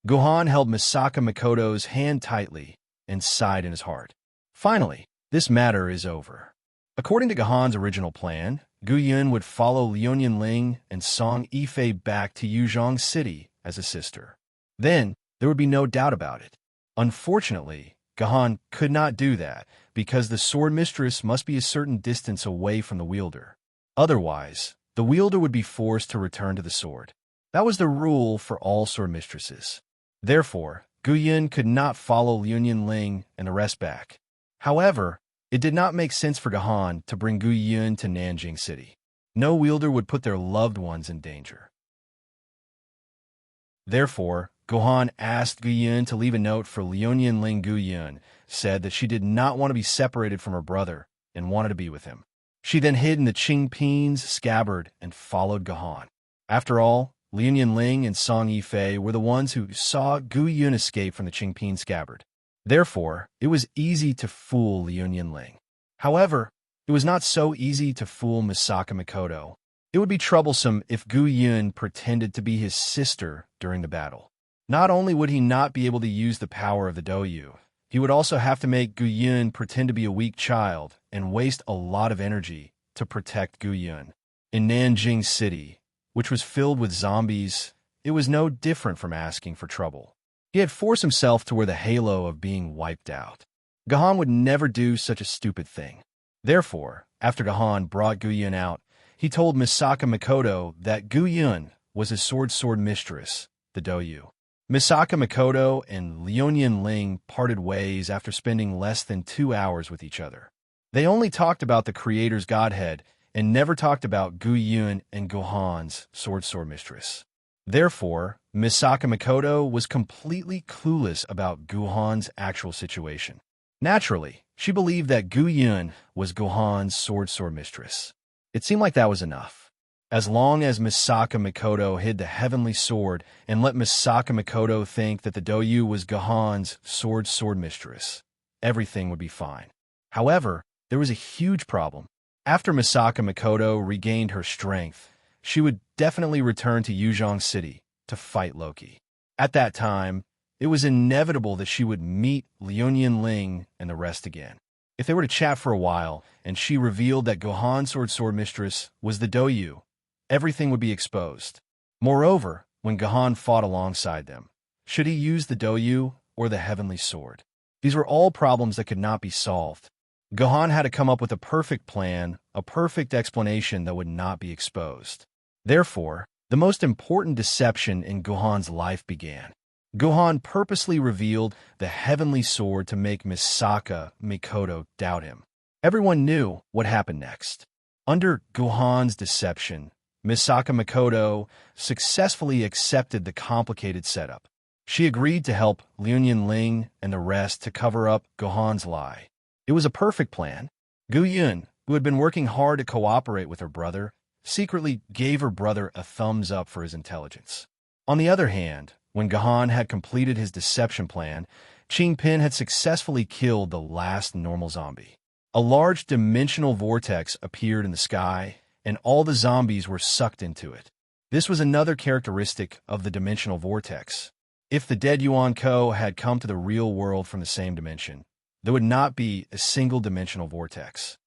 Gohan held Misaka Makoto's hand tightly and sighed in his heart. Finally, this matter is over. According to Gohan's original plan, Gu Yun would follow Liu Ling and Song Yifei back to Yuzhong City as a sister. Then, there would be no doubt about it. Unfortunately, Gohan could not do that because the sword mistress must be a certain distance away from the wielder. Otherwise, the wielder would be forced to return to the sword. That was the rule for all sword mistresses. Therefore, Gu Yun could not follow Liu Ling and the rest back. However, it did not make sense for Gohan to bring Gu Yun to Nanjing City. No wielder would put their loved ones in danger. Therefore, Gohan asked Gu Yun to leave a note for Liu Ling. Gu Yun said that she did not want to be separated from her brother and wanted to be with him. She then hid in the Qingpin's scabbard and followed Gohan. After all, Liu Ling and Song Yifei were the ones who saw Gu Yun escape from the Qingpin scabbard. Therefore, it was easy to fool Liu Ling. However, it was not so easy to fool Misaka Makoto. It would be troublesome if Gu Yun pretended to be his sister during the battle. Not only would he not be able to use the power of the Doyu, he would also have to make Gu Yun pretend to be a weak child and waste a lot of energy to protect Gu Yun. In Nanjing City, which was filled with zombies, it was no different from asking for trouble. He had forced himself to wear the halo of being wiped out. Gohan would never do such a stupid thing. Therefore, after Gohan brought Gu Yun out, he told Misaka Makoto that Gu Yun was his sword mistress, the Doyu. Misaka Makoto and Liu Ling parted ways after spending less than 2 hours with each other. They only talked about the Creator's Godhead and never talked about Gu Yun and Gohan's sword mistress. Therefore, Misaka Makoto was completely clueless about Gohan's actual situation. Naturally, she believed that Gu Yun was Gohan's sword mistress. It seemed like that was enough. As long as Misaka Makoto hid the heavenly sword and let Misaka Makoto think that the Doyu was Gohan's sword mistress, everything would be fine. However, there was a huge problem. After Misaka Makoto regained her strength, she would definitely return to Yuzhong City to fight Loki. At that time, it was inevitable that she would meet Liu Ling and the rest again. If they were to chat for a while, and she revealed that Gohan's sword mistress was the Doyu, everything would be exposed. Moreover, when Gohan fought alongside them, should he use the Doyu or the heavenly sword? These were all problems that could not be solved. Gohan had to come up with a perfect plan, a perfect explanation that would not be exposed. Therefore, the most important deception in Gohan's life began. Gohan purposely revealed the heavenly sword to make Misaka Makoto doubt him. Everyone knew what happened next. Under Gohan's deception, Misaka Makoto successfully accepted the complicated setup. She agreed to help Liu Ling and the rest to cover up Gohan's lie. It was a perfect plan. Gu Yun, who had been working hard to cooperate with her brother, secretly gave her brother a thumbs up for his intelligence. On the other hand, when Gohan had completed his deception plan, Qingpin had successfully killed the last normal zombie. A large dimensional vortex appeared in the sky, and all the zombies were sucked into it. This was another characteristic of the dimensional vortex. If the dead Yuan Ko had come to the real world from the same dimension, there would not be a single dimensional vortex.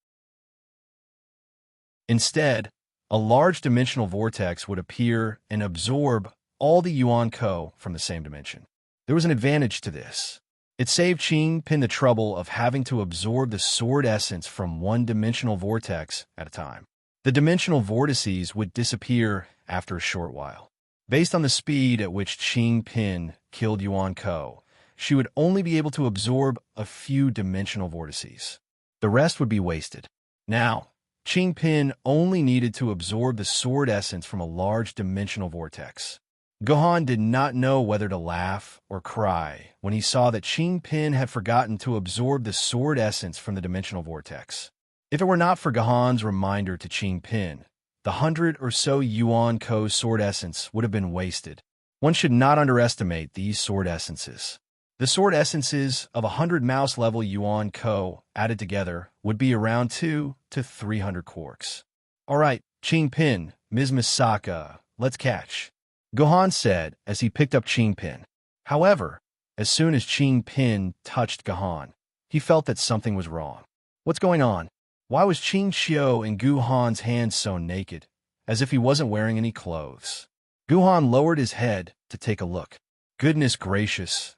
Instead, a large dimensional vortex would appear and absorb all the Yuan Ko from the same dimension. There was an advantage to this. It saved Qingpin the trouble of having to absorb the sword essence from one dimensional vortex at a time. The dimensional vortices would disappear after a short while. Based on the speed at which Qingpin killed Yuan Ko, she would only be able to absorb a few dimensional vortices. The rest would be wasted. Now, Qingpin only needed to absorb the sword essence from a large dimensional vortex. Gohan did not know whether to laugh or cry when he saw that Pin had forgotten to absorb the sword essence from the dimensional vortex. If it were not for Gohan's reminder to Pin, the 100 or so Yuan Ko sword essence would have been wasted. One should not underestimate these sword essences. The sword essences of 100 mouse-level Yuan Ko added together would be around 200 to 300 quarks. All right, Pin, Ms. Misaka, let's catch, Gohan said as he picked up Pin. However, as soon as Pin touched Gohan, he felt that something was wrong. What's going on? Why was Xiao in Gohan's hands so naked, as if he wasn't wearing any clothes? Gohan lowered his head to take a look. Goodness gracious,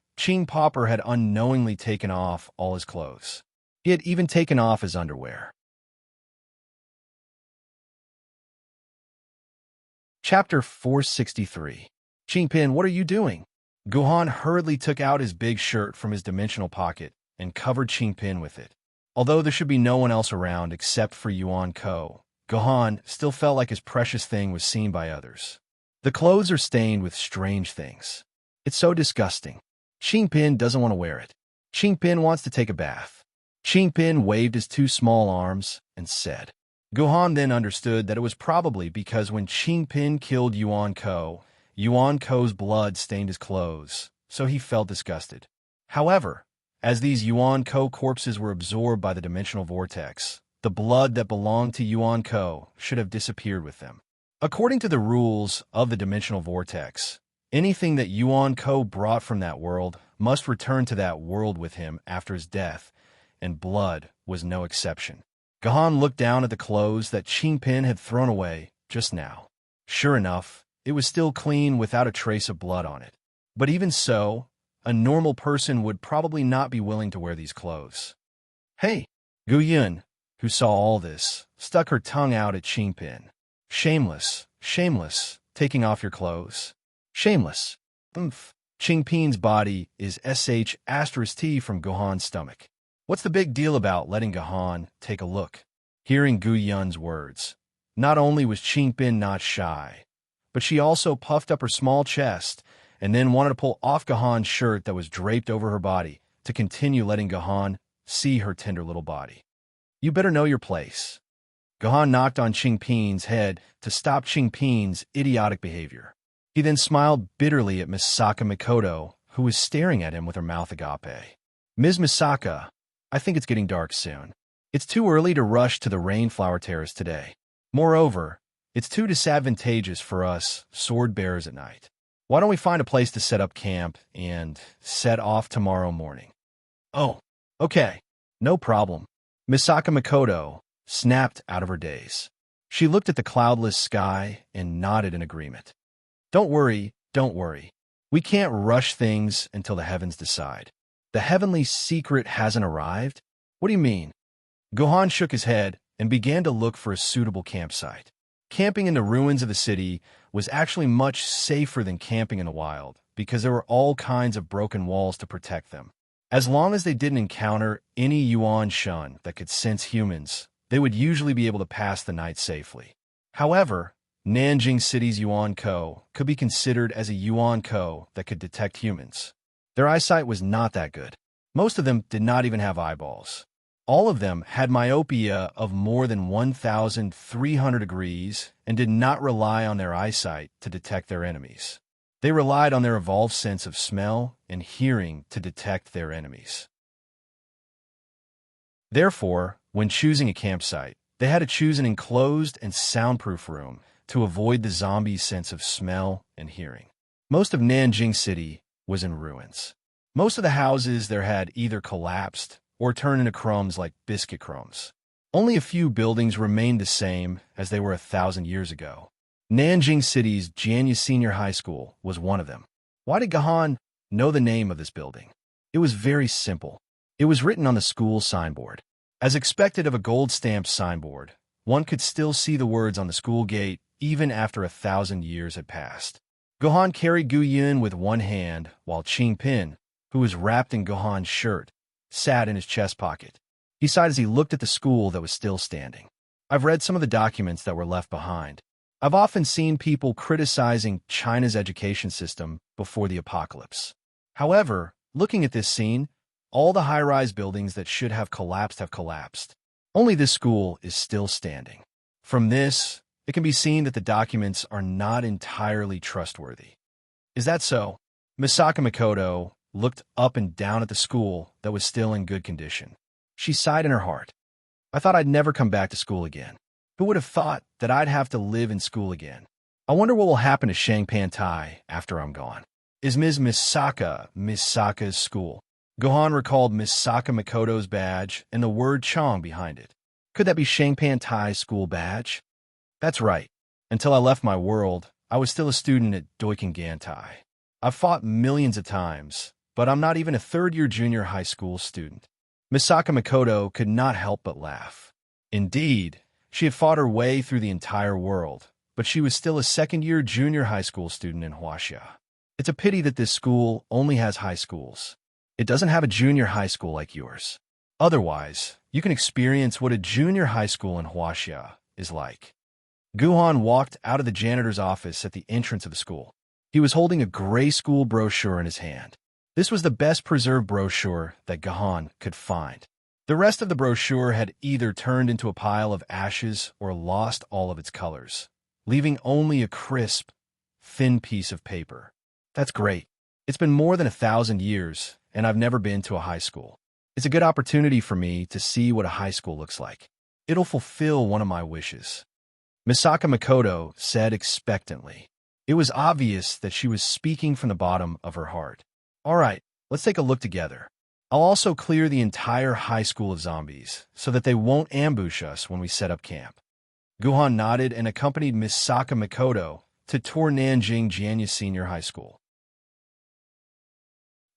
Popper had unknowingly taken off all his clothes. He had even taken off his underwear. Chapter 463. Pin, what are you doing? Gohan hurriedly took out his big shirt from his dimensional pocket and covered Pin with it. Although there should be no one else around except for Yuan Ko, Gohan still felt like his precious thing was seen by others. The clothes are stained with strange things. It's so disgusting. Pin doesn't want to wear it. Pin wants to take a bath. Pin waved his two small arms and said. Gohan then understood that it was probably because when Pin killed Yuan Ko's blood stained his clothes, so he felt disgusted. However, as these Yuan Ko corpses were absorbed by the dimensional vortex, the blood that belonged to Yuan Ko should have disappeared with them. According to the rules of the dimensional vortex, anything that Yuan Ko brought from that world must return to that world with him after his death, and blood was no exception. Gohan looked down at the clothes that Pin had thrown away just now. Sure enough, it was still clean without a trace of blood on it. But even so, a normal person would probably not be willing to wear these clothes. Hey, Gu Yun, who saw all this, stuck her tongue out at Pin. Shameless, shameless, taking off your clothes. Shameless. Pin's body is sh*T from Gohan's stomach. What's the big deal about letting Gohan take a look? Hearing Gu Yun's words, not only was Pin not shy, but she also puffed up her small chest and then wanted to pull off Gohan's shirt that was draped over her body to continue letting Gohan see her tender little body. You better know your place. Gohan knocked on Pin's head to stop Pin's idiotic behavior. He then smiled bitterly at Misaka Mikoto, who was staring at him with her mouth agape. Ms. Misaka, I think it's getting dark soon. It's too early to rush to the Rainflower Terrace today. Moreover, it's too disadvantageous for us sword bearers at night. Why don't we find a place to set up camp and set off tomorrow morning? Oh, okay. No problem. Misaka Mikoto snapped out of her daze. She looked at the cloudless sky and nodded in agreement. Don't worry, don't worry. We can't rush things until the heavens decide. The heavenly secret hasn't arrived? What do you mean? Gohan shook his head and began to look for a suitable campsite. Camping in the ruins of the city was actually much safer than camping in the wild because there were all kinds of broken walls to protect them. As long as they didn't encounter any Yuan Shun that could sense humans, they would usually be able to pass the night safely. However, Nanjing City's Yuan Ko could be considered as a Yuan Ko that could detect humans. Their eyesight was not that good. Most of them did not even have eyeballs. All of them had myopia of more than 1,300 degrees and did not rely on their eyesight to detect their enemies. They relied on their evolved sense of smell and hearing to detect their enemies. Therefore, when choosing a campsite, they had to choose an enclosed and soundproof room to avoid the zombies' sense of smell and hearing. Most of Nanjing City was in ruins. Most of the houses there had either collapsed or turned into crumbs like biscuit crumbs. Only a few buildings remained the same as they were 1,000 years ago. Nanjing City's Jianya Senior High School was one of them. Why did Gohan know the name of this building? It was very simple. It was written on the school signboard. As expected of a gold-stamped signboard, one could still see the words on the school gate even after 1,000 years had passed. Gohan carried Gu Yun with one hand, while Pin, who was wrapped in Gohan's shirt, sat in his chest pocket. He sighed as he looked at the school that was still standing. I've read some of the documents that were left behind. I've often seen people criticizing China's education system before the apocalypse. However, looking at this scene, all the high-rise buildings that should have collapsed. Only this school is still standing. From this, it can be seen that the documents are not entirely trustworthy. Is that so? Misaka Makoto looked up and down at the school that was still in good condition. She sighed in her heart. I thought I'd never come back to school again. Who would have thought that I'd have to live in school again? I wonder what will happen to Shangpan Tai after I'm gone. Is Ms. Misaka's school? Gohan recalled Misaka Makoto's badge and the word Chong behind it. Could that be Shangpan Tai's school badge? That's right. Until I left my world, I was still a student at Doiken Gantai. I've fought millions of times, but I'm not even a third-year junior high school student. Misaka Makoto could not help but laugh. Indeed, she had fought her way through the entire world, but she was still a second-year junior high school student in Huaxia. It's a pity that this school only has high schools. It doesn't have a junior high school like yours. Otherwise, you can experience what a junior high school in Huaxia is like. Guhan walked out of the janitor's office at the entrance of the school. He was holding a gray school brochure in his hand. This was the best preserved brochure that Guhan could find. The rest of the brochure had either turned into a pile of ashes or lost all of its colors, leaving only a crisp, thin piece of paper. That's great. It's been more than 1,000 years, and I've never been to a high school. It's a good opportunity for me to see what a high school looks like. It'll fulfill one of my wishes. Misaka Makoto said expectantly. It was obvious that she was speaking from the bottom of her heart. All right, let's take a look together. I'll also clear the entire high school of zombies so that they won't ambush us when we set up camp. Guhan nodded and accompanied Misaka Makoto to tour Nanjing Jianya Senior High School.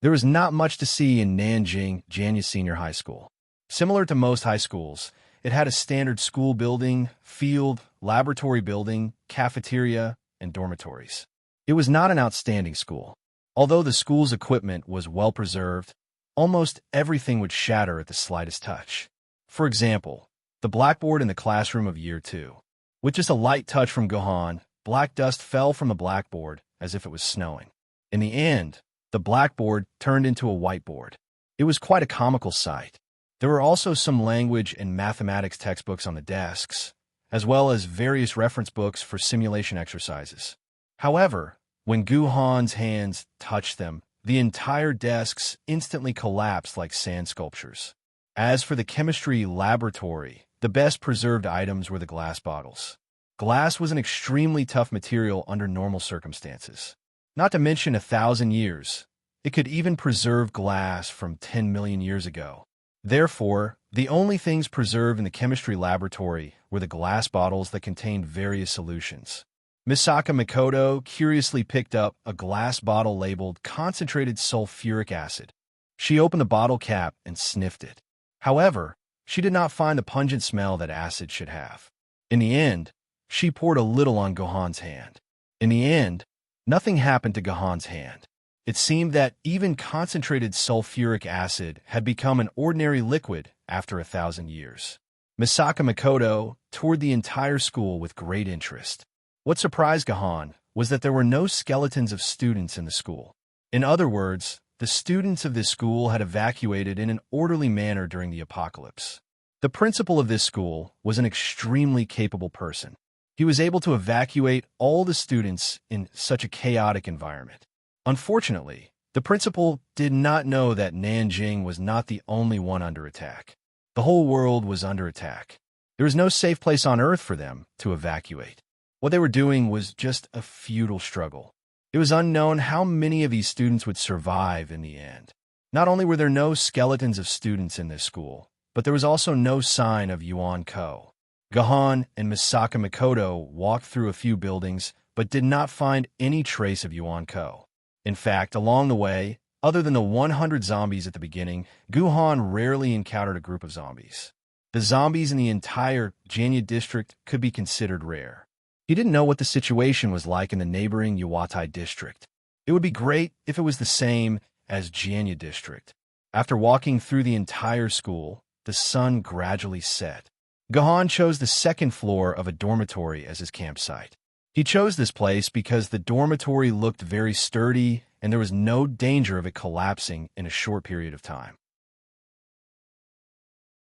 There was not much to see in Nanjing Jianya Senior High School. Similar to most high schools, it had a standard school building, field, laboratory building, cafeteria, and dormitories. It was not an outstanding school. Although the school's equipment was well preserved, almost everything would shatter at the slightest touch. For example, the blackboard in the classroom of Year 2. With just a light touch from Gohan, black dust fell from the blackboard as if it was snowing. In the end, the blackboard turned into a whiteboard. It was quite a comical sight. There were also some language and mathematics textbooks on the desks, as well as various reference books for simulation exercises. However, when Guhan's hands touched them, the entire desks instantly collapsed like sand sculptures. As for the chemistry laboratory, the best preserved items were the glass bottles. Glass was an extremely tough material under normal circumstances. Not to mention 1,000 years. It could even preserve glass from 10 million years ago. Therefore, the only things preserved in the chemistry laboratory were the glass bottles that contained various solutions. Misaka Makoto curiously picked up a glass bottle labeled concentrated sulfuric acid. She opened the bottle cap and sniffed it. However, she did not find the pungent smell that acid should have. In the end, she poured a little on Gohan's hand. In the end, nothing happened to Gohan's hand. It seemed that even concentrated sulfuric acid had become an ordinary liquid after 1,000 years. Misaka Makoto toured the entire school with great interest. What surprised Gohan was that there were no skeletons of students in the school. In other words, the students of this school had evacuated in an orderly manner during the apocalypse. The principal of this school was an extremely capable person. He was able to evacuate all the students in such a chaotic environment. Unfortunately, the principal did not know that Nanjing was not the only one under attack. The whole world was under attack. There was no safe place on Earth for them to evacuate. What they were doing was just a futile struggle. It was unknown how many of these students would survive in the end. Not only were there no skeletons of students in this school, but there was also no sign of Yuan Ko. Gohan and Misaka Makoto walked through a few buildings, but did not find any trace of Yuan Ko. In fact, along the way, other than the 100 zombies at the beginning, Guhan rarely encountered a group of zombies. The zombies in the entire Jianya district could be considered rare. He didn't know what the situation was like in the neighboring Yawatai district. It would be great if it was the same as Jianya district. After walking through the entire school, the sun gradually set. Gohan chose the second floor of a dormitory as his campsite. He chose this place because the dormitory looked very sturdy and there was no danger of it collapsing in a short period of time.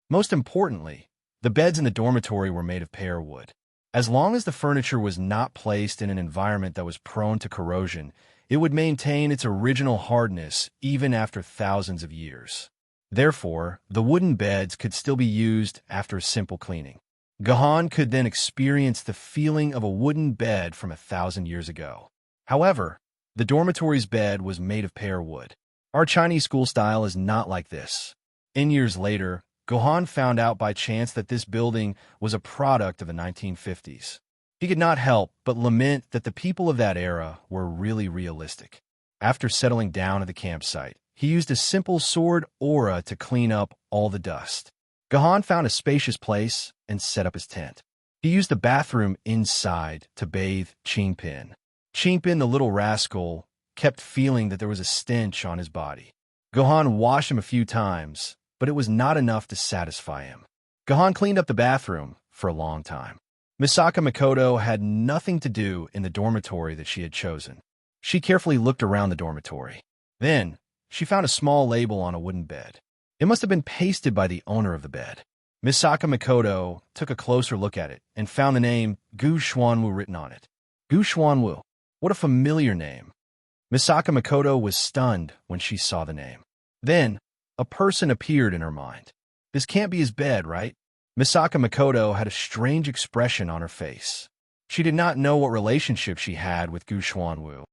Most importantly, the beds in the dormitory were made of pear wood. As long as the furniture was not placed in an environment that was prone to corrosion, it would maintain its original hardness even after thousands of years. Therefore, the wooden beds could still be used after a simple cleaning. Gahan could then experience the feeling of a wooden bed from 1,000 years ago. However, the dormitory's bed was made of pear wood. Our Chinese school style is not like this. Years later, Gohan found out by chance that this building was a product of the 1950s. He could not help but lament that the people of that era were really realistic. After settling down at the campsite, he used a simple sword aura to clean up all the dust. Gahan found a spacious place and set up his tent. He used the bathroom inside to bathe Qingpin. Qingpin, the little rascal, kept feeling that there was a stench on his body. Gohan washed him a few times, but it was not enough to satisfy him. Gahan cleaned up the bathroom for a long time. Misaka Makoto had nothing to do in the dormitory that she had chosen. She carefully looked around the dormitory. Then, she found a small label on a wooden bed. It must have been pasted by the owner of the bed. Misaka Makoto took a closer look at it and found the name Gu Xuanwu written on it. Gu Xuanwu. What a familiar name. Misaka Makoto was stunned when she saw the name. Then, a person appeared in her mind. This can't be his bed, right? Misaka Makoto had a strange expression on her face. She did not know what relationship she had with Gu Xuanwu.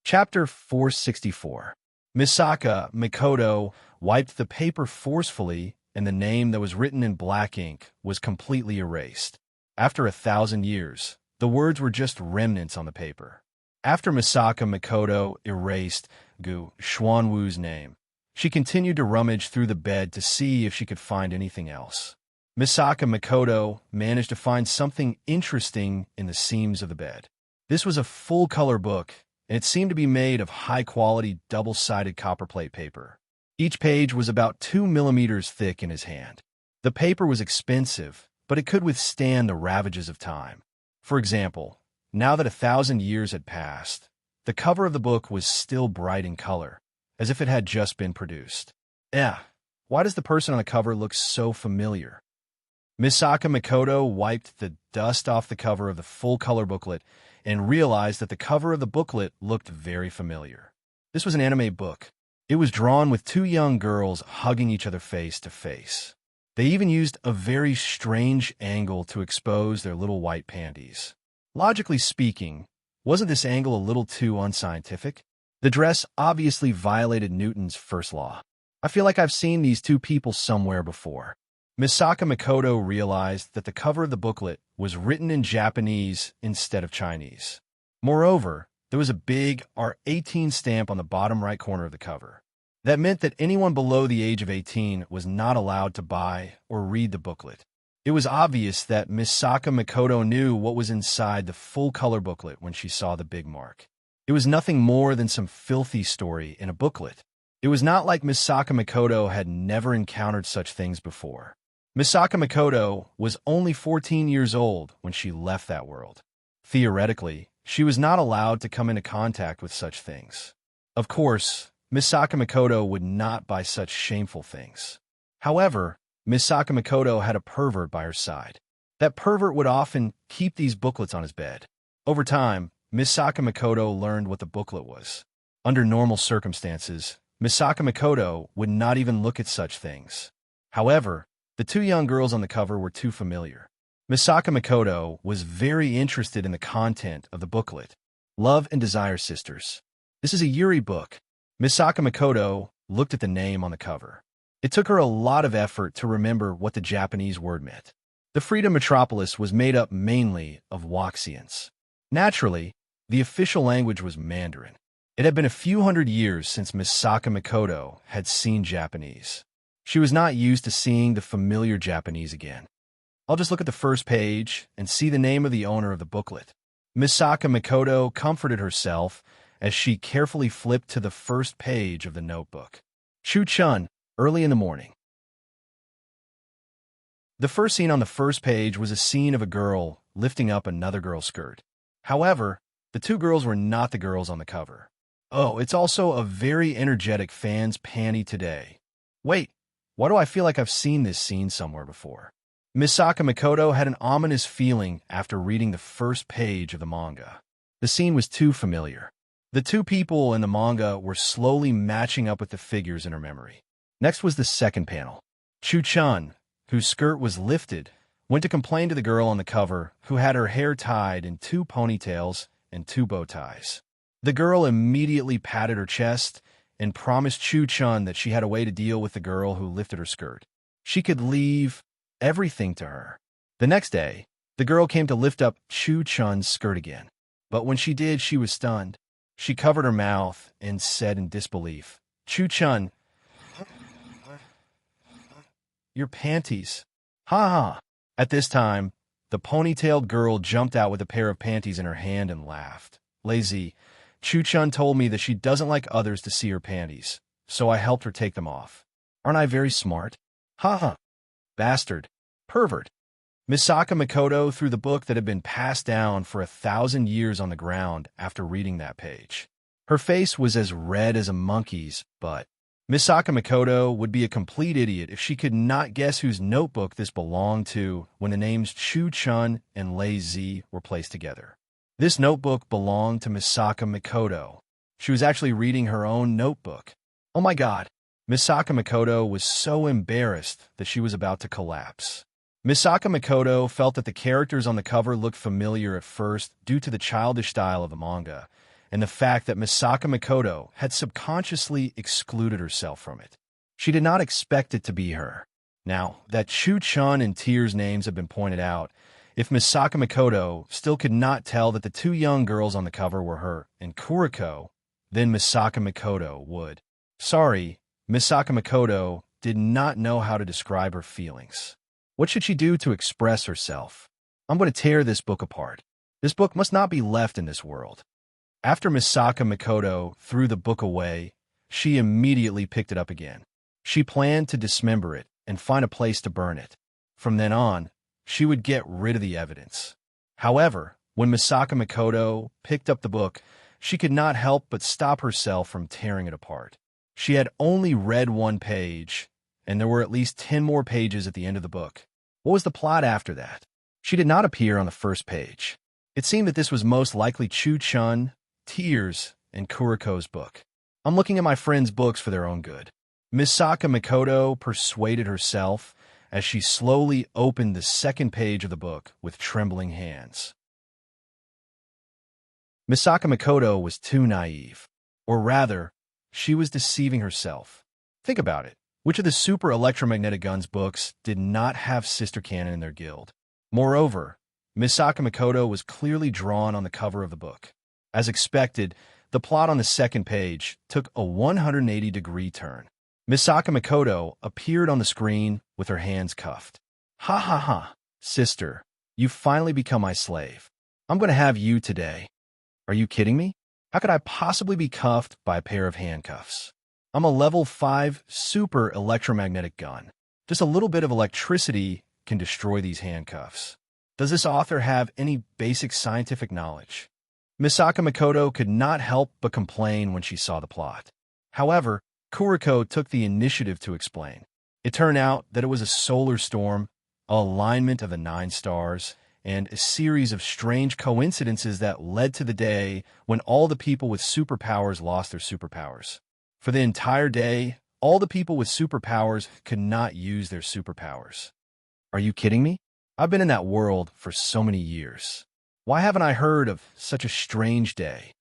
Chapter 464. Misaka Makoto wiped the paper forcefully, and the name that was written in black ink was completely erased. After 1,000 years, the words were just remnants on the paper. After Misaka Makoto erased Gu Xuanwu's name, she continued to rummage through the bed to see if she could find anything else. Misaka Makoto managed to find something interesting in the seams of the bed. This was a full-color book, and it seemed to be made of high-quality double-sided copperplate paper. Each page was about 2 millimeters thick in his hand. The paper was expensive, but it could withstand the ravages of time. For example, now that 1,000 years had passed, the cover of the book was still bright in color, as if it had just been produced. Why does the person on the cover look so familiar? Misaka Makoto wiped the dust off the cover of the full-color booklet and realized that the cover of the booklet looked very familiar. This was an anime book. It was drawn with 2 young girls hugging each other face to face. They even used a very strange angle to expose their little white panties. Logically speaking, wasn't this angle a little too unscientific? The dress obviously violated Newton's first law. I feel like I've seen these 2 people somewhere before. Misaka Makoto realized that the cover of the booklet was written in Japanese instead of Chinese. Moreover, there was a big R18 stamp on the bottom right corner of the cover. That meant that anyone below the age of 18 was not allowed to buy or read the booklet. It was obvious that Misaka Makoto knew what was inside the full-color booklet when she saw the big mark. It was nothing more than some filthy story in a booklet. It was not like Misaka Makoto had never encountered such things before. Misaka Makoto was only 14 years old when she left that world. Theoretically, she was not allowed to come into contact with such things. Of course, Misaka Makoto would not buy such shameful things. However, Misaka Makoto had a pervert by her side. That pervert would often keep these booklets on his bed. Over time, Misaka Makoto learned what the booklet was. Under normal circumstances, Misaka Makoto would not even look at such things. However, the 2 young girls on the cover were too familiar. Misaka Makoto was very interested in the content of the booklet. Love and Desire Sisters. This is a Yuri book. Misaka Makoto looked at the name on the cover. It took her a lot of effort to remember what the Japanese word meant. The Freedom Metropolis was made up mainly of Waxians. Naturally, the official language was Mandarin. It had been a few hundred years since Misaka Makoto had seen Japanese. She was not used to seeing the familiar Japanese again. I'll just look at the first page and see the name of the owner of the booklet. Misaka Makoto comforted herself as she carefully flipped to the first page of the notebook. Chu Chun, early in the morning. The first scene on the first page was a scene of a girl lifting up another girl's skirt. However, the two girls were not the girls on the cover. Oh, it's also a very energetic fan's panty today. Wait, why do I feel like I've seen this scene somewhere before? Misaka Makoto had an ominous feeling after reading the first page of the manga. The scene was too familiar. The two people in the manga were slowly matching up with the figures in her memory. Next was the second panel. Chu-chan, whose skirt was lifted, went to complain to the girl on the cover who had her hair tied in two ponytails and two bow ties. The girl immediately patted her chest and promised Chu-chan that she had a way to deal with the girl who lifted her skirt. She could leave everything to her. The next day, the girl came to lift up Chu-chan's skirt again. But when she did, she was stunned. She covered her mouth and said in disbelief, "Chu-chan, your panties." Ha ha. At this time, the ponytailed girl jumped out with a pair of panties in her hand and laughed. Lazy. Chu-chan told me that she doesn't like others to see her panties, so I helped her take them off. Aren't I very smart? Ha ha. Bastard. Pervert. Misaka Makoto threw the book that had been passed down for 1,000 years on the ground after reading that page. Her face was as red as a monkey's, but Misaka Makoto would be a complete idiot if she could not guess whose notebook this belonged to when the names Chu-chan and Lei Zi were placed together. This notebook belonged to Misaka Makoto. She was actually reading her own notebook. Oh my god. Misaka Makoto was so embarrassed that she was about to collapse. Misaka Makoto felt that the characters on the cover looked familiar at first due to the childish style of the manga, and the fact that Misaka Makoto had subconsciously excluded herself from it. She did not expect it to be her. Now, that Chu-chan and Tears names have been pointed out, if Misaka Makoto still could not tell that the two young girls on the cover were her and Kuriko, then Misaka Makoto would. Sorry, Misaka Makoto did not know how to describe her feelings. What should she do to express herself? I'm going to tear this book apart. This book must not be left in this world. After Misaka Makoto threw the book away, she immediately picked it up again. She planned to dismember it and find a place to burn it. From then on, she would get rid of the evidence. However, when Misaka Makoto picked up the book, she could not help but stop herself from tearing it apart. She had only read one page, and there were at least 10 more pages at the end of the book. What was the plot after that? She did not appear on the first page. It seemed that this was most likely Chu-chan, Tears, and Kuriko's book. I'm looking at my friends' books for their own good. Misaka Makoto persuaded herself as she slowly opened the second page of the book with trembling hands. Misaka Makoto was too naive. Or rather, she was deceiving herself. Think about it. Which of the Super Electromagnetic Guns books did not have sister canon in their guild? Moreover, Misaka Makoto was clearly drawn on the cover of the book. As expected, the plot on the second page took a 180-degree turn. Misaka Makoto appeared on the screen with her hands cuffed. Ha ha ha, sister, you've finally become my slave. I'm going to have you today. Are you kidding me? How could I possibly be cuffed by a pair of handcuffs? I'm a level 5 super electromagnetic gun. Just a little bit of electricity can destroy these handcuffs. Does this author have any basic scientific knowledge? Misaka Makoto could not help but complain when she saw the plot. However, Kuriko took the initiative to explain. It turned out that it was a solar storm, an alignment of the 9 stars, and a series of strange coincidences that led to the day when all the people with superpowers lost their superpowers. For the entire day, all the people with superpowers could not use their superpowers. Are you kidding me? I've been in that world for so many years. Why haven't I heard of such a strange day?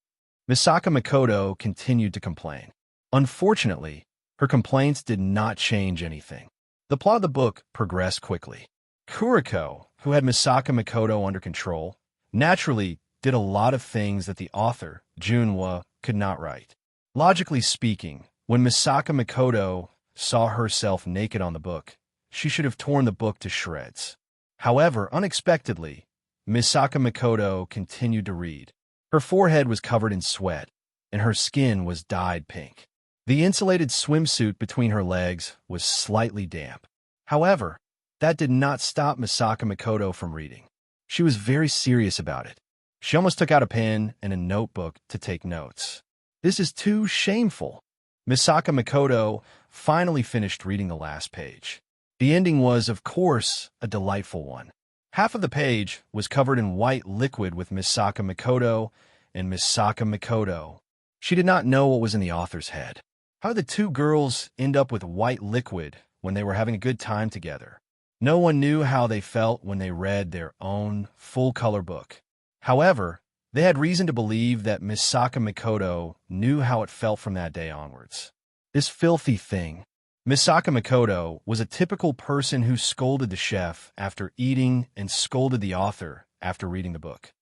Misaka Makoto continued to complain. Unfortunately, her complaints did not change anything. The plot of the book progressed quickly. Kuriko, who had Misaka Makoto under control, naturally did a lot of things that the author, Junwa, could not write. Logically speaking, when Misaka Makoto saw herself naked on the book, she should have torn the book to shreds. However, unexpectedly, Misaka Makoto continued to read. Her forehead was covered in sweat, and her skin was dyed pink. The insulated swimsuit between her legs was slightly damp. However, That did not stop Misaka Makoto from reading. She was very serious about it. She almost took out a pen and a notebook to take notes. This is too shameful. Misaka Makoto finally finished reading the last page. The ending was, of course, a delightful one. Half of the page was covered in white liquid with Misaka Makoto and Misaka Makoto. She did not know what was in the author's head. How did the two girls end up with white liquid when they were having a good time together? No one knew how they felt when they read their own full-color book. However, they had reason to believe that Misaka Makoto knew how it felt from that day onwards. This filthy thing. Misaka Makoto was a typical person who scolded the chef after eating and scolded the author after reading the book.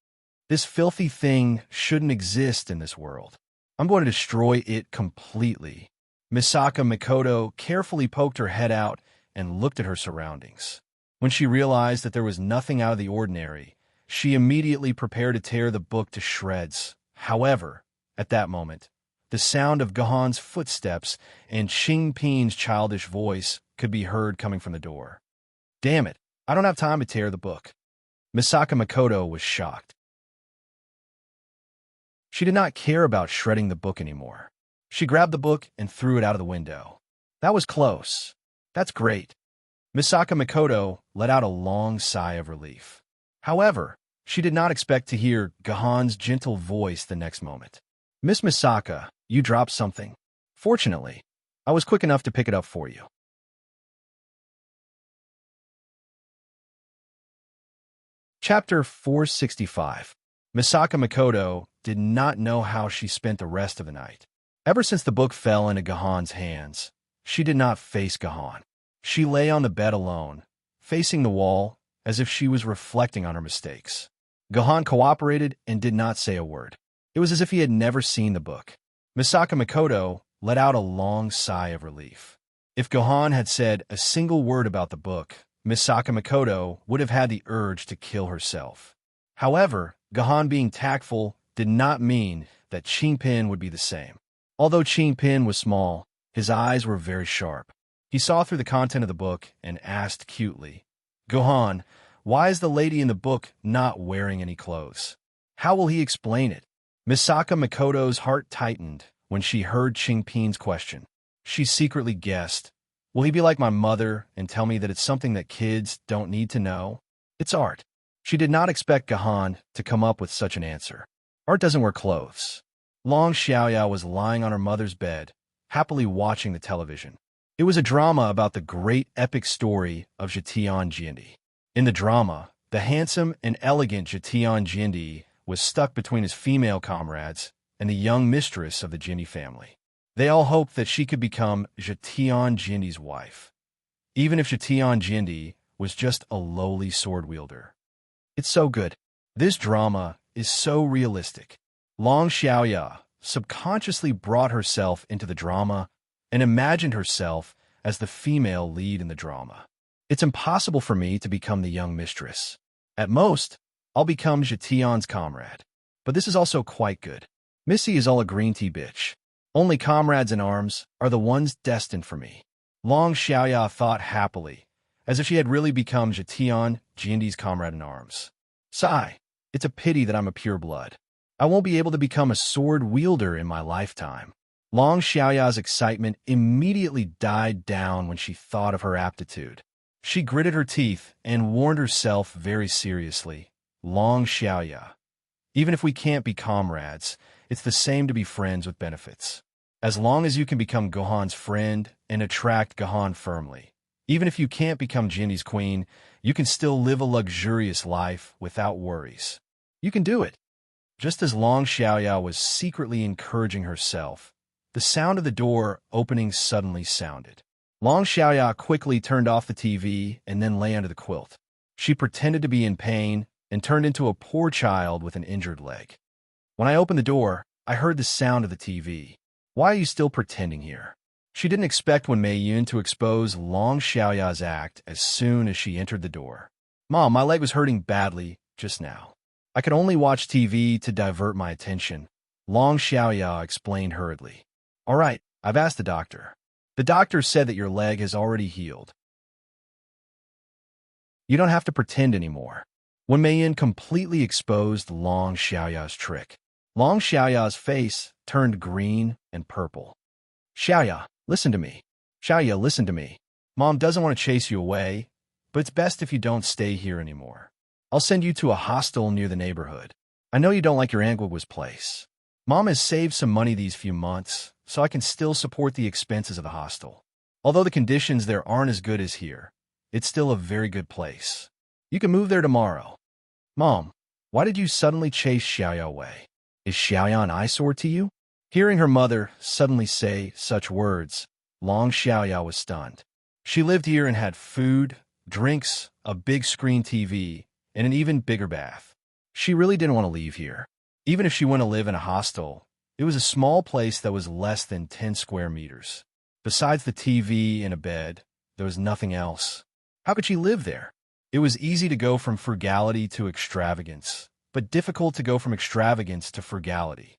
This filthy thing shouldn't exist in this world. I'm going to destroy it completely. Misaka Makoto carefully poked her head out and looked at her surroundings. When she realized that there was nothing out of the ordinary, she immediately prepared to tear the book to shreds. However, at that moment, the sound of Gahan's footsteps and Qingpin's childish voice could be heard coming from the door. Damn it, I don't have time to tear the book. Misaka Makoto was shocked. She did not care about shredding the book anymore. She grabbed the book and threw it out of the window. That was close. That's great. Misaka Makoto let out a long sigh of relief. However, she did not expect to hear Gahan's gentle voice the next moment. Miss Misaka, you dropped something. Fortunately, I was quick enough to pick it up for you. Chapter 465. Misaka Makoto did not know how she spent the rest of the night. Ever since the book fell into Gahan's hands, she did not face Gahan. She lay on the bed alone, facing the wall, as if she was reflecting on her mistakes. Gahan cooperated and did not say a word. It was as if he had never seen the book. Misaka Makoto let out a long sigh of relief. If Gahan had said a single word about the book, Misaka Makoto would have had the urge to kill herself. However, Gahan being tactful did not mean that Qingpin would be the same. Although Qingpin was small, his eyes were very sharp. He saw through the content of the book and asked cutely, Gahan, why is the lady in the book not wearing any clothes? How will he explain it? Misaka Makoto's heart tightened when she heard Qingpin's question. She secretly guessed, will he be like my mother and tell me that it's something that kids don't need to know? It's art. She did not expect Gahan to come up with such an answer. Art doesn't wear clothes. Long Xiaoya was lying on her mother's bed, happily watching the television. It was a drama about the great epic story of Jitian Jindi. In the drama, the handsome and elegant Jitian Jindi was stuck between his female comrades and the young mistress of the Jindi family. They all hoped that she could become Jitian Jindi's wife, even if Jitian Jindi was just a lowly sword wielder. It's so good. This drama is so realistic. Long Xiaoya subconsciously brought herself into the drama and imagined herself as the female lead in the drama. It's impossible for me to become the young mistress. At most, I'll become Jitian's comrade. But this is also quite good. Missy is all a green tea bitch. Only comrades in arms are the ones destined for me. Long Xiaoya thought happily, as if she had really become Jitian Jindi's comrade in arms. Sigh, it's a pity that I'm a pureblood. I won't be able to become a sword wielder in my lifetime. Long Xiaoya's excitement immediately died down when she thought of her aptitude. She gritted her teeth and warned herself very seriously, Long Xiaoya, even if we can't be comrades, it's the same to be friends with benefits. As long as you can become Gohan's friend and attract Gohan firmly. Even if you can't become Jindy's queen, you can still live a luxurious life without worries. You can do it. Just as Long Xiaoya was secretly encouraging herself, the sound of the door opening suddenly sounded. Long Xiaoya quickly turned off the TV and then lay under the quilt. She pretended to be in pain and turned into a poor child with an injured leg. When I opened the door, I heard the sound of the TV. Why are you still pretending here? She didn't expect Wen Meiyun to expose Long Xiaoya's act as soon as she entered the door. Mom, my leg was hurting badly just now. I could only watch TV to divert my attention. Long Xiaoya explained hurriedly. All right, I've asked the doctor. The doctor said that your leg has already healed. You don't have to pretend anymore. When Mei completely exposed Long Xiaoya's trick, Long Xiaoya's face turned green and purple. Xiaoya, listen to me. Xiaoya, listen to me. Mom doesn't want to chase you away, but it's best if you don't stay here anymore. I'll send you to a hostel near the neighborhood. I know you don't like your Anguagua's place. Mom has saved some money these few months, so I can still support the expenses of the hostel. Although the conditions there aren't as good as here, it's still a very good place. You can move there tomorrow. Mom, why did you suddenly chase Xiaoya away? Is Xiaoya an eyesore to you? Hearing her mother suddenly say such words, Long Xiaoya was stunned. She lived here and had food, drinks, a big screen TV, and an even bigger bath. She really didn't want to leave here. Even if she went to live in a hostel, it was a small place that was less than 10 square meters. Besides the TV and a bed, there was nothing else. How could she live there? It was easy to go from frugality to extravagance, but difficult to go from extravagance to frugality.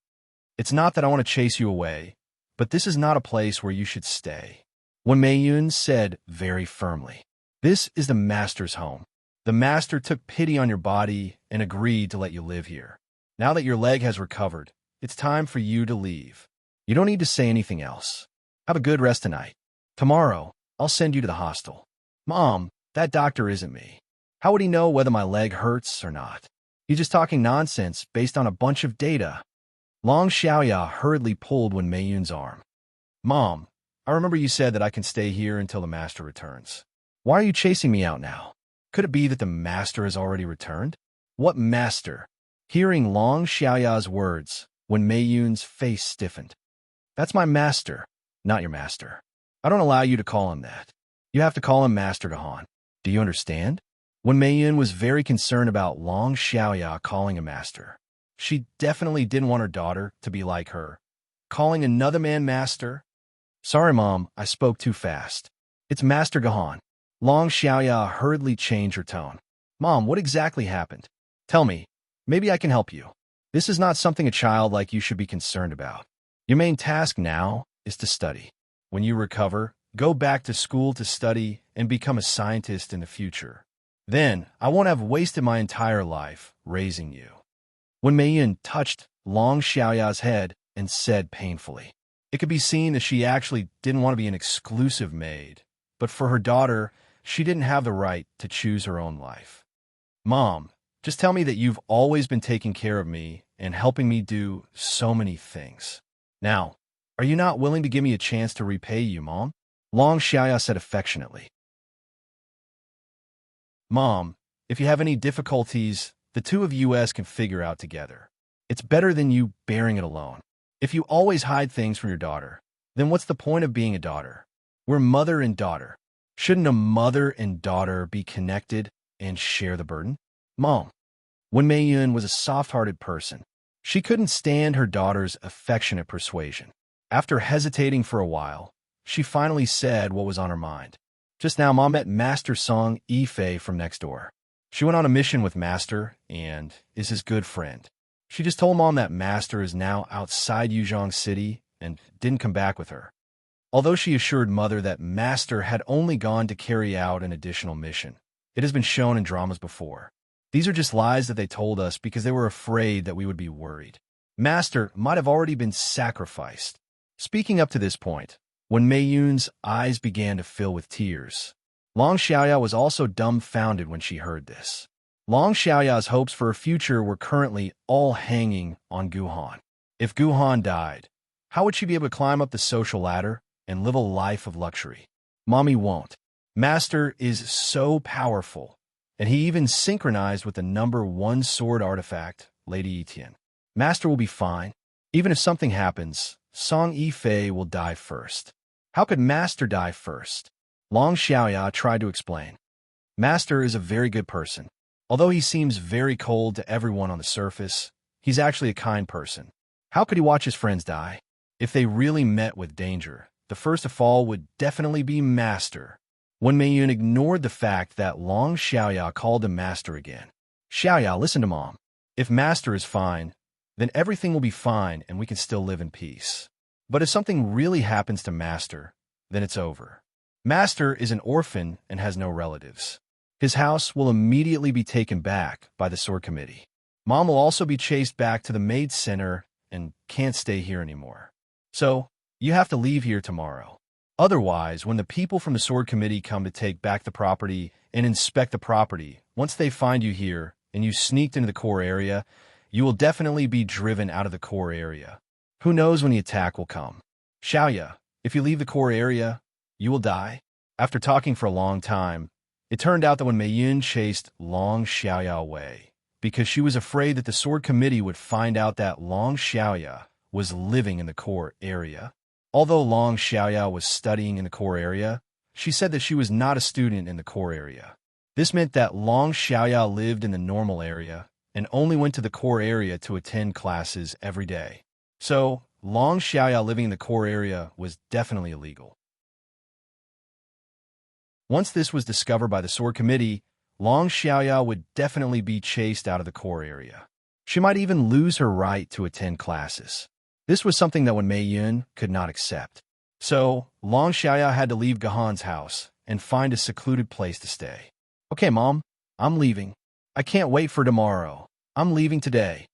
It's not that I want to chase you away, but this is not a place where you should stay. When Maiden said very firmly, "This is the master's home. The master took pity on your body and agreed to let you live here. Now that your leg has recovered, it's time for you to leave. You don't need to say anything else. Have a good rest tonight. Tomorrow, I'll send you to the hostel." Mom, that doctor isn't me. How would he know whether my leg hurts or not? He's just talking nonsense based on a bunch of data. Long Xiaoya hurriedly pulled when Meiyun's arm. Mom, I remember you said that I can stay here until the master returns. Why are you chasing me out now? Could it be that the master has already returned? What master? Hearing Long Xiaoya's words, when Meiyun's face stiffened. That's my master, not your master. I don't allow you to call him that. You have to call him Master Gahan. Do you understand? When Maiden was very concerned about Long Xiaoya calling a master, she definitely didn't want her daughter to be like her. Calling another man master? Sorry, Mom, I spoke too fast. It's Master Gahan. Long Xiaoya hurriedly changed her tone. Mom, what exactly happened? Tell me. Maybe I can help you. This is not something a child like you should be concerned about. Your main task now is to study. When you recover, go back to school to study and become a scientist in the future. Then, I won't have wasted my entire life raising you. When Maiden touched Long Xiaoya's head and said painfully, it could be seen that she actually didn't want to be an exclusive maid, but for her daughter, she didn't have the right to choose her own life. Mom, just tell me that you've always been taking care of me and helping me do so many things. Now, are you not willing to give me a chance to repay you, Mom? Long Xiaoya said affectionately. Mom, if you have any difficulties, the two of you can figure out together. It's better than you bearing it alone. If you always hide things from your daughter, then what's the point of being a daughter? We're mother and daughter. Shouldn't a mother and daughter be connected and share the burden? Mom, when Meiyun was a soft-hearted person, she couldn't stand her daughter's affectionate persuasion. After hesitating for a while, she finally said what was on her mind. Just now, Mom met Master Song Yifei from next door. She went on a mission with Master and is his good friend. She just told Mom that Master is now outside Yuzhong City and didn't come back with her. Although she assured Mother that Master had only gone to carry out an additional mission, it has been shown in dramas before. These are just lies that they told us because they were afraid that we would be worried. Master might have already been sacrificed. Speaking up to this point, when Meiyun's eyes began to fill with tears, Long Xiaoya was also dumbfounded when she heard this. Long Xiaoya's hopes for a future were currently all hanging on Guhan. If Guhan died, how would she be able to climb up the social ladder and live a life of luxury? Mommy won't. Master is so powerful, and he even synchronized with the number 1 sword artifact, Lady Etienne. Master will be fine. Even if something happens, Song Yifei will die first. How could Master die first? Long Xiaoya tried to explain. Master is a very good person. Although he seems very cold to everyone on the surface, he's actually a kind person. How could he watch his friends die? If they really met with danger, the first to fall would definitely be Master. When Meiyun ignored the fact that Long Xiaoya called him Master again. Xiaoya, listen to Mom. If Master is fine, then everything will be fine and we can still live in peace. But if something really happens to Master, then it's over. Master is an orphan and has no relatives. His house will immediately be taken back by the sword committee. Mom will also be chased back to the maid center and can't stay here anymore. So, you have to leave here tomorrow. Otherwise, when the people from the sword committee come to take back the property and inspect the property, once they find you here and you sneaked into the core area, you will definitely be driven out of the core area. Who knows when the attack will come? Xiaoya, if you leave the core area, you will die. After talking for a long time, it turned out that when Maiden chased Long Xiaoya away, because she was afraid that the sword committee would find out that Long Xiaoya was living in the core area. Although Long Xiaoya was studying in the core area, she said that she was not a student in the core area. This meant that Long Xiaoya lived in the normal area and only went to the core area to attend classes every day. So, Long Xiaoya living in the core area was definitely illegal. Once this was discovered by the sword committee, Long Xiaoya would definitely be chased out of the core area. She might even lose her right to attend classes. This was something that Mei Yun could not accept. So, Long Xiaoya had to leave Gahan's house and find a secluded place to stay. Okay, Mom, I'm leaving. I can't wait for tomorrow. I'm leaving today.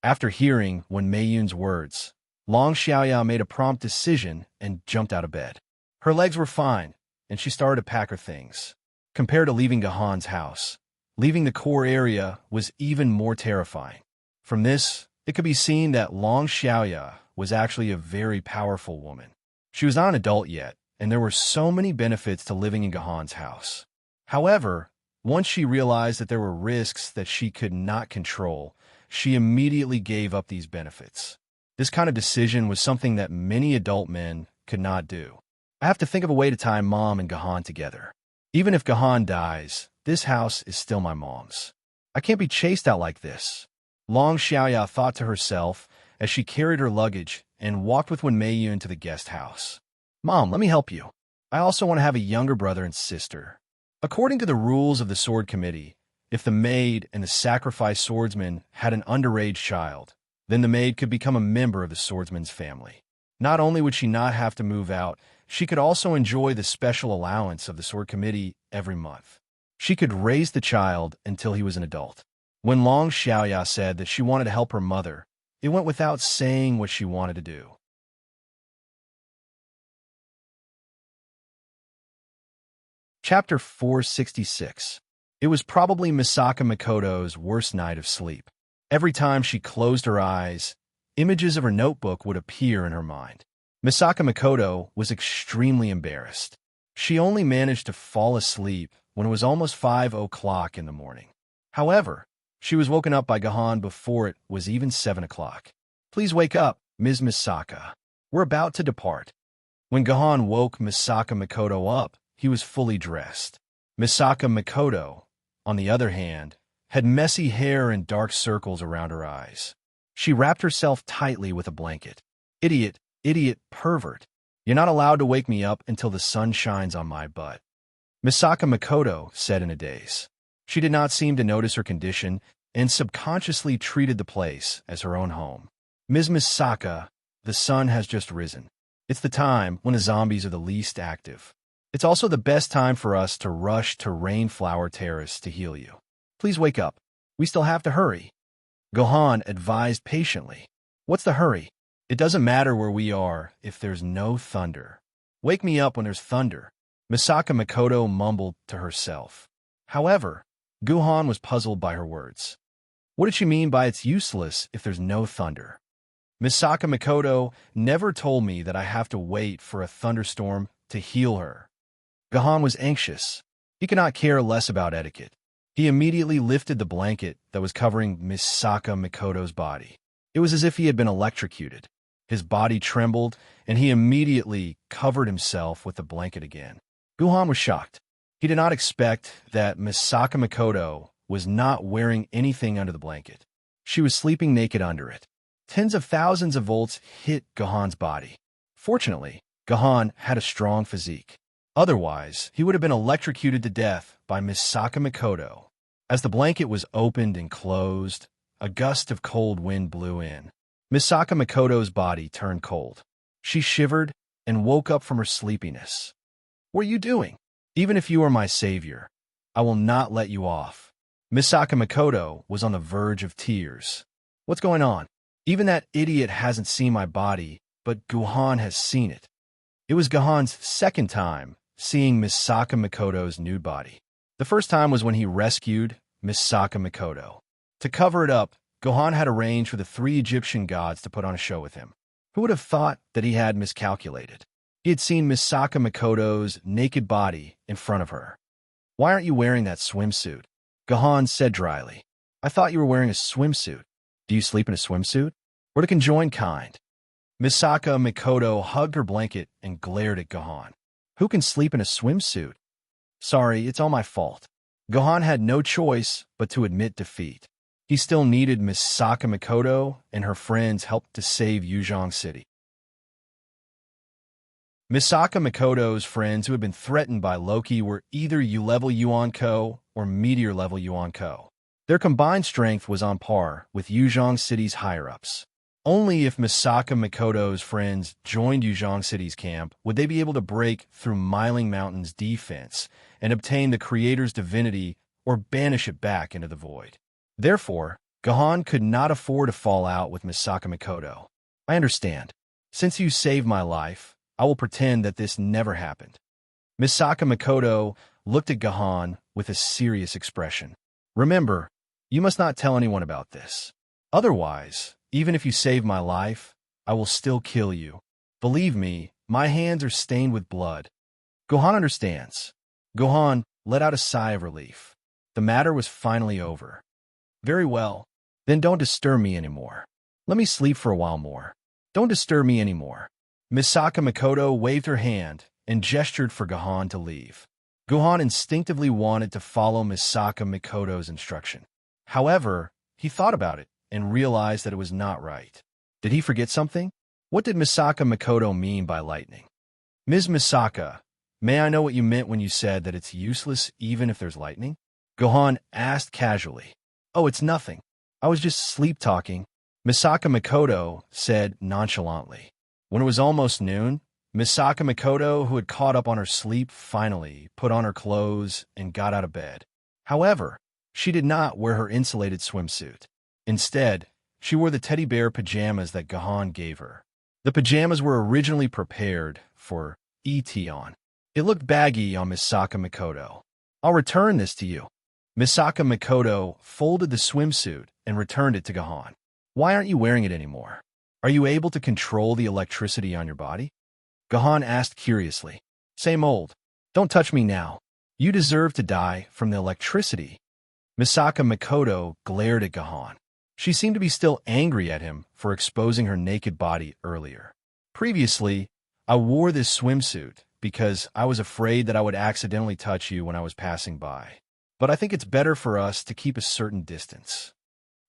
After hearing Mei Yun's words, Long Xiaoya made a prompt decision and jumped out of bed. Her legs were fine, and she started to pack her things. Compared to leaving Gahan's house, leaving the core area was even more terrifying. From this, it could be seen that Long Xiaoya was actually a very powerful woman. She was not an adult yet, and there were so many benefits to living in Gahan's house. However, once she realized that there were risks that she could not control, she immediately gave up these benefits. This kind of decision was something that many adult men could not do. I have to think of a way to tie Mom and Gahan together. Even if Gahan dies, this house is still my mom's. I can't be chased out like this. Long Xiaoya thought to herself as she carried her luggage and walked with Mei Yun to the guest house. Mom, let me help you. I also want to have a younger brother and sister. According to the rules of the sword committee, if the maid and the sacrificed swordsman had an underage child, then the maid could become a member of the swordsman's family. Not only would she not have to move out, she could also enjoy the special allowance of the sword committee every month. She could raise the child until he was an adult. When Long Xiaoya said that she wanted to help her mother, it went without saying what she wanted to do. Chapter 466. It was probably Misaka Makoto's worst night of sleep. Every time she closed her eyes, images of her notebook would appear in her mind. Misaka Makoto was extremely embarrassed. She only managed to fall asleep when it was almost 5 o'clock in the morning. However, she was woken up by Gahan before it was even 7 o'clock. Please wake up, Ms. Misaka. We're about to depart. When Gahan woke Misaka Makoto up, he was fully dressed. Misaka Makoto, on the other hand, had messy hair and dark circles around her eyes. She wrapped herself tightly with a blanket. Idiot, pervert. You're not allowed to wake me up until the sun shines on my butt. Misaka Makoto said in a daze. She did not seem to notice her condition and subconsciously treated the place as her own home. Ms. Misaka, the sun has just risen. It's the time when the zombies are the least active. It's also the best time for us to rush to Rainflower Terrace to heal you. Please wake up. We still have to hurry. Gahan advised patiently. What's the hurry? It doesn't matter where we are if there's no thunder. Wake me up when there's thunder. Misaka Makoto mumbled to herself. However, Gahan was puzzled by her words. What did she mean by it's useless if there's no thunder? Misaka Makoto never told me that I have to wait for a thunderstorm to heal her. Gahan was anxious. He could not care less about etiquette. He immediately lifted the blanket that was covering Misaka Makoto's body. It was as if he had been electrocuted. His body trembled, and he immediately covered himself with the blanket again. Gahan was shocked. He did not expect that Misaka Makoto was not wearing anything under the blanket. She was sleeping naked under it. Tens of thousands of volts hit Gahan's body. Fortunately, Gahan had a strong physique. Otherwise, he would have been electrocuted to death by Misaka Makoto. As the blanket was opened and closed, a gust of cold wind blew in. Misaka Makoto's body turned cold. She shivered and woke up from her sleepiness. What are you doing? Even if you are my savior, I will not let you off. Misaka Makoto was on the verge of tears. What's going on? Even that idiot hasn't seen my body, but Guhan has seen it. It was Guhan's second time seeing Misaka Makoto's nude body. The first time was when he rescued Misaka Makoto. To cover it up, Guhan had arranged for the 3 Egyptian gods to put on a show with him. Who would have thought that he had miscalculated? He had seen Misaka Makoto's naked body in front of her. Why aren't you wearing that swimsuit? Guhan said dryly. I thought you were wearing a swimsuit. Do you sleep in a swimsuit? Or the conjoined kind? Misaka Makoto hugged her blanket and glared at Guhan. Who can sleep in a swimsuit? Sorry, it's all my fault. Guhan had no choice but to admit defeat. He still needed Misaka Makoto and her friends' help to save Yuzhong City. Misaka Makoto's friends who had been threatened by Loki were either U-level Yuan-ko or meteor-level Yuan-ko. Their combined strength was on par with Yuzhong City's higher-ups. Only if Misaka Makoto's friends joined Yuzhong City's camp would they be able to break through Miling Mountain's defense and obtain the Creator's divinity or banish it back into the void. Therefore, Guhan could not afford to fall out with Misaka Makoto. I understand. Since you saved my life, I will pretend that this never happened. Misaka Makoto looked at Guhan with a serious expression. Remember, you must not tell anyone about this. Otherwise, even if you save my life, I will still kill you. Believe me, my hands are stained with blood. Guhan understands. Guhan let out a sigh of relief. The matter was finally over. Very well. Then don't disturb me anymore. Let me sleep for a while more. Don't disturb me anymore. Misaka Makoto waved her hand and gestured for Guhan to leave. Guhan instinctively wanted to follow Misaka Makoto's instruction. However, he thought about it and realized that it was not right. Did he forget something? What did Misaka Makoto mean by lightning? Ms. Misaka, may I know what you meant when you said that it's useless even if there's lightning? Guhan asked casually. Oh, it's nothing. I was just sleep-talking, Misaka Makoto said nonchalantly. When it was almost noon, Misaka Makoto, who had caught up on her sleep, finally put on her clothes and got out of bed. However, she did not wear her insulated swimsuit. Instead, she wore the teddy bear pajamas that Guhan gave her. The pajamas were originally prepared for E.T. on. It looked baggy on Misaka Makoto. I'll return this to you. Misaka Makoto folded the swimsuit and returned it to Guhan. Why aren't you wearing it anymore? Are you able to control the electricity on your body? Guhan asked curiously. Same old. Don't touch me now. You deserve to die from the electricity. Misaka Makoto glared at Guhan. She seemed to be still angry at him for exposing her naked body earlier. Previously, I wore this swimsuit because I was afraid that I would accidentally touch you when I was passing by. But I think it's better for us to keep a certain distance.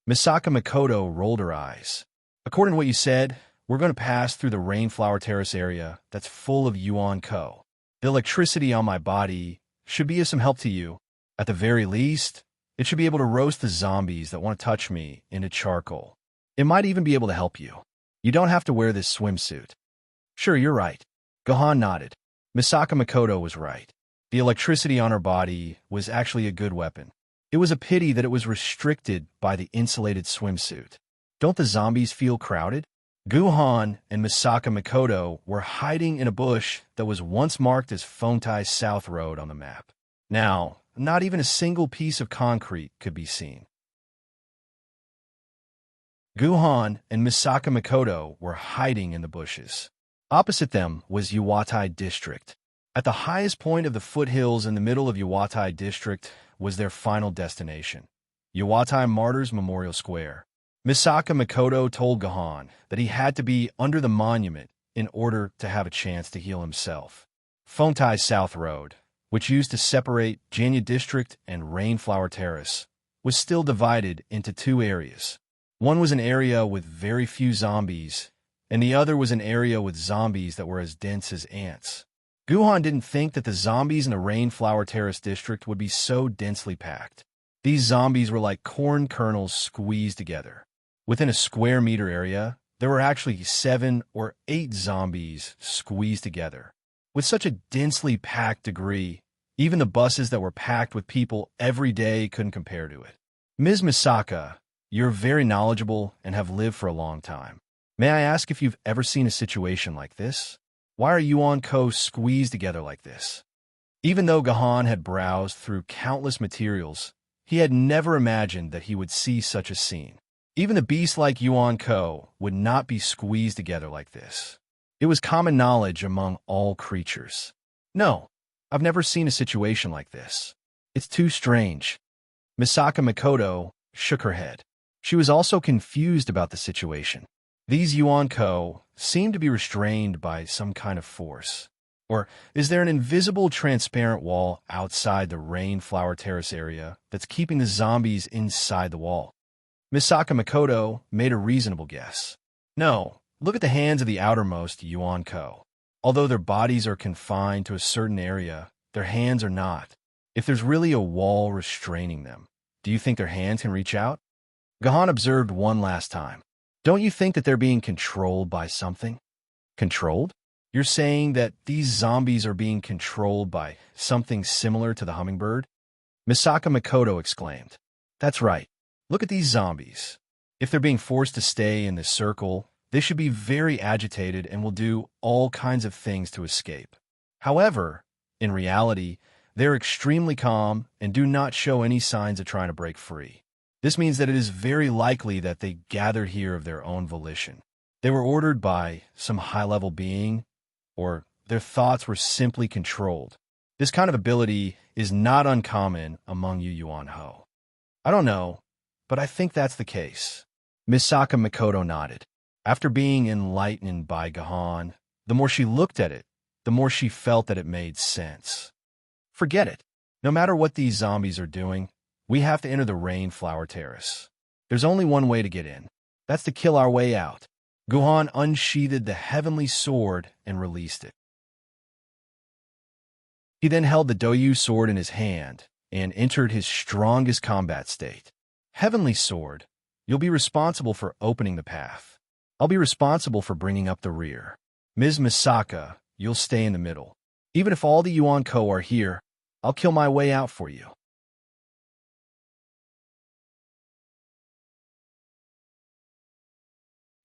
Misaka Makoto rolled her eyes. According to what you said, we're going to pass through the Rainflower Terrace area that's full of Yuan-ko. The electricity on my body should be of some help to you. At the very least, it should be able to roast the zombies that want to touch me into charcoal. It might even be able to help you. You don't have to wear this swimsuit. Sure, you're right. Guhan nodded. Misaka Makoto was right. The electricity on her body was actually a good weapon. It was a pity that it was restricted by the insulated swimsuit. Don't the zombies feel crowded? Guhan and Misaka Makoto were hiding in a bush that was once marked as Fontai South Road on the map. Now, not even a single piece of concrete could be seen. Guhan and Misaka Makoto were hiding in the bushes. Opposite them was Yuwatai District. At the highest point of the foothills in the middle of Yuwatai District was their final destination, Yuwatai Martyrs Memorial Square. Misaka Makoto told Guhan that he had to be under the monument in order to have a chance to heal himself. Fontai South Road, which used to separate Janya District and Rainflower Terrace, was still divided into 2 areas. One was an area with very few zombies, and the other was an area with zombies that were as dense as ants. Guhan didn't think that the zombies in the Rainflower Terrace district would be so densely packed. These zombies were like corn kernels squeezed together. Within a square meter area, there were actually 7 or 8 zombies squeezed together. With such a densely packed degree, Even the buses that were packed with people every day couldn't compare to it. Ms. Misaka, you're very knowledgeable and have lived for a long time. May I ask if you've ever seen a situation like this? Why are Yuan-ko squeezed together like this? Even though Gahan had browsed through countless materials, he had never imagined that he would see such a scene. Even the beast like Yuan-ko would not be squeezed together like this. It was common knowledge among all creatures. No, I've never seen a situation like this. It's too strange. Misaka Makoto shook her head. She was also confused about the situation. These Yuan-ko seemed to be restrained by some kind of force. Or is there an invisible transparent wall outside the Rainflower Terrace area that's keeping the zombies inside the wall? Misaka Makoto made a reasonable guess. No, look at the hands of the outermost Yuan-ko. Although their bodies are confined to a certain area, their hands are not. If there's really a wall restraining them, do you think their hands can reach out? Gahan observed one last time. Don't you think that they're being controlled by something? Controlled? You're saying that these zombies are being controlled by something similar to the hummingbird? Misaka Makoto exclaimed. That's right. Look at these zombies. If they're being forced to stay in this circle, they should be very agitated and will do all kinds of things to escape. However, in reality, they're extremely calm and do not show any signs of trying to break free. This means that it is very likely that they gathered here of their own volition. They were ordered by some high-level being, or their thoughts were simply controlled. This kind of ability is not uncommon among you Yuan-ho. I don't know, but I think that's the case. Misaka Makoto nodded. After being enlightened by Gahan, the more she looked at it, the more she felt that it made sense. Forget it. No matter what these zombies are doing, we have to enter the Rainflower Terrace. There's only one way to get in. That's to kill our way out. Gahan unsheathed the heavenly sword and released it. He then held the Doyu sword in his hand and entered his strongest combat state. Heavenly sword, you'll be responsible for opening the path. I'll be responsible for bringing up the rear. Ms. Misaka, you'll stay in the middle. Even if all the Yuan-ko are here, I'll kill my way out for you.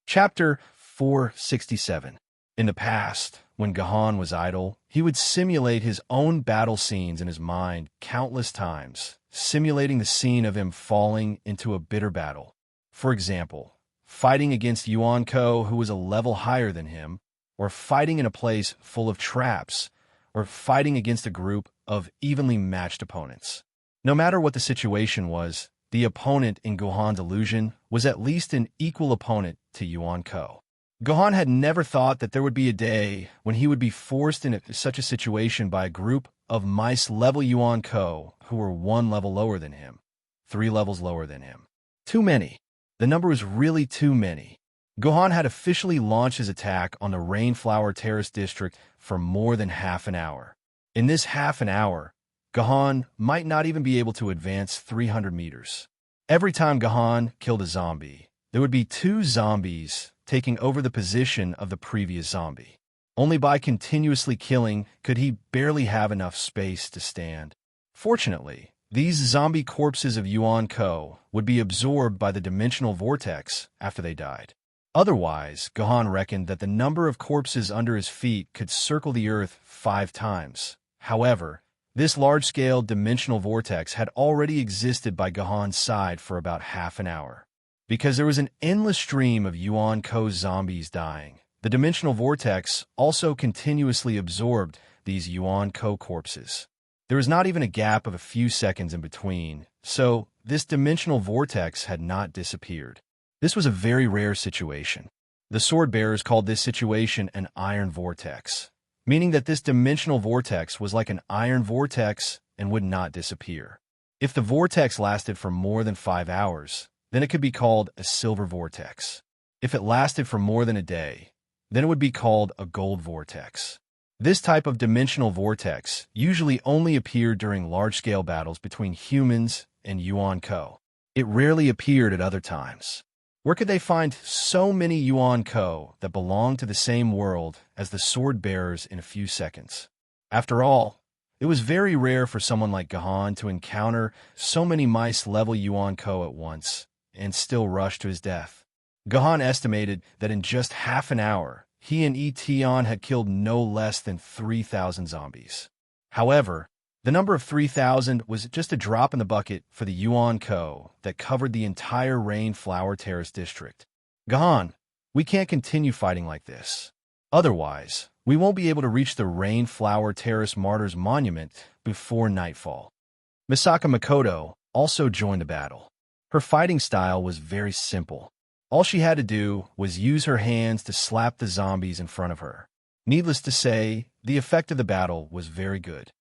Chapter 467. In the past, when Gahan was idle, he would simulate his own battle scenes in his mind countless times, simulating the scene of him falling into a bitter battle. For example, fighting against Yuan-ko who was a level higher than him, or fighting in a place full of traps, or fighting against a group of evenly matched opponents. No matter what the situation was, the opponent in Gahan's illusion was at least an equal opponent to Yuan-ko. Gahan had never thought that there would be a day when he would be forced into such a situation by a group of mice-level Yuan-ko who were 1 level lower than him, 3 levels lower than him. Too many. The number was really too many. Gahan had officially launched his attack on the Rainflower Terrace district for more than half an hour. In this half an hour, Gahan might not even be able to advance 300 meters. Every time Gahan killed a zombie, there would be 2 zombies taking over the position of the previous zombie. Only by continuously killing could he barely have enough space to stand. Fortunately, these zombie corpses of Yuan-ko would be absorbed by the dimensional vortex after they died. Otherwise, Gahan reckoned that the number of corpses under his feet could circle the Earth 5 times. However, this large-scale dimensional vortex had already existed by Gahan's side for about half an hour. Because there was an endless stream of Yuan-ko zombies dying, the dimensional vortex also continuously absorbed these Yuan-ko corpses. There was not even a gap of a few seconds in between, so this dimensional vortex had not disappeared. This was a very rare situation. The sword-bearers called this situation an iron vortex, meaning that this dimensional vortex was like an iron vortex and would not disappear. If the vortex lasted for more than 5 hours, then it could be called a silver vortex. If it lasted for more than a day, then it would be called a gold vortex. This type of dimensional vortex usually only appeared during large-scale battles between humans and Yuan-ko. It rarely appeared at other times. Where could they find so many Yuan-ko that belonged to the same world as the sword-bearers in a few seconds? After all, It was very rare for someone like Gahan to encounter so many mice-level Yuan-Ko at once and still rush to his death. Gahan estimated that in just half an hour, he and Etion had killed no less than 3,000 zombies. However, the number of 3,000 was just a drop in the bucket for the Yuan-Ko that covered the entire Rainflower Terrace district. Gahan, we can't continue fighting like this. Otherwise, we won't be able to reach the Rainflower Terrace Martyrs Monument before nightfall. Misaka Makoto also joined the battle. Her fighting style was very simple. All she had to do was use her hands to slap the zombies in front of her. Needless to say, the effect of the battle was very good.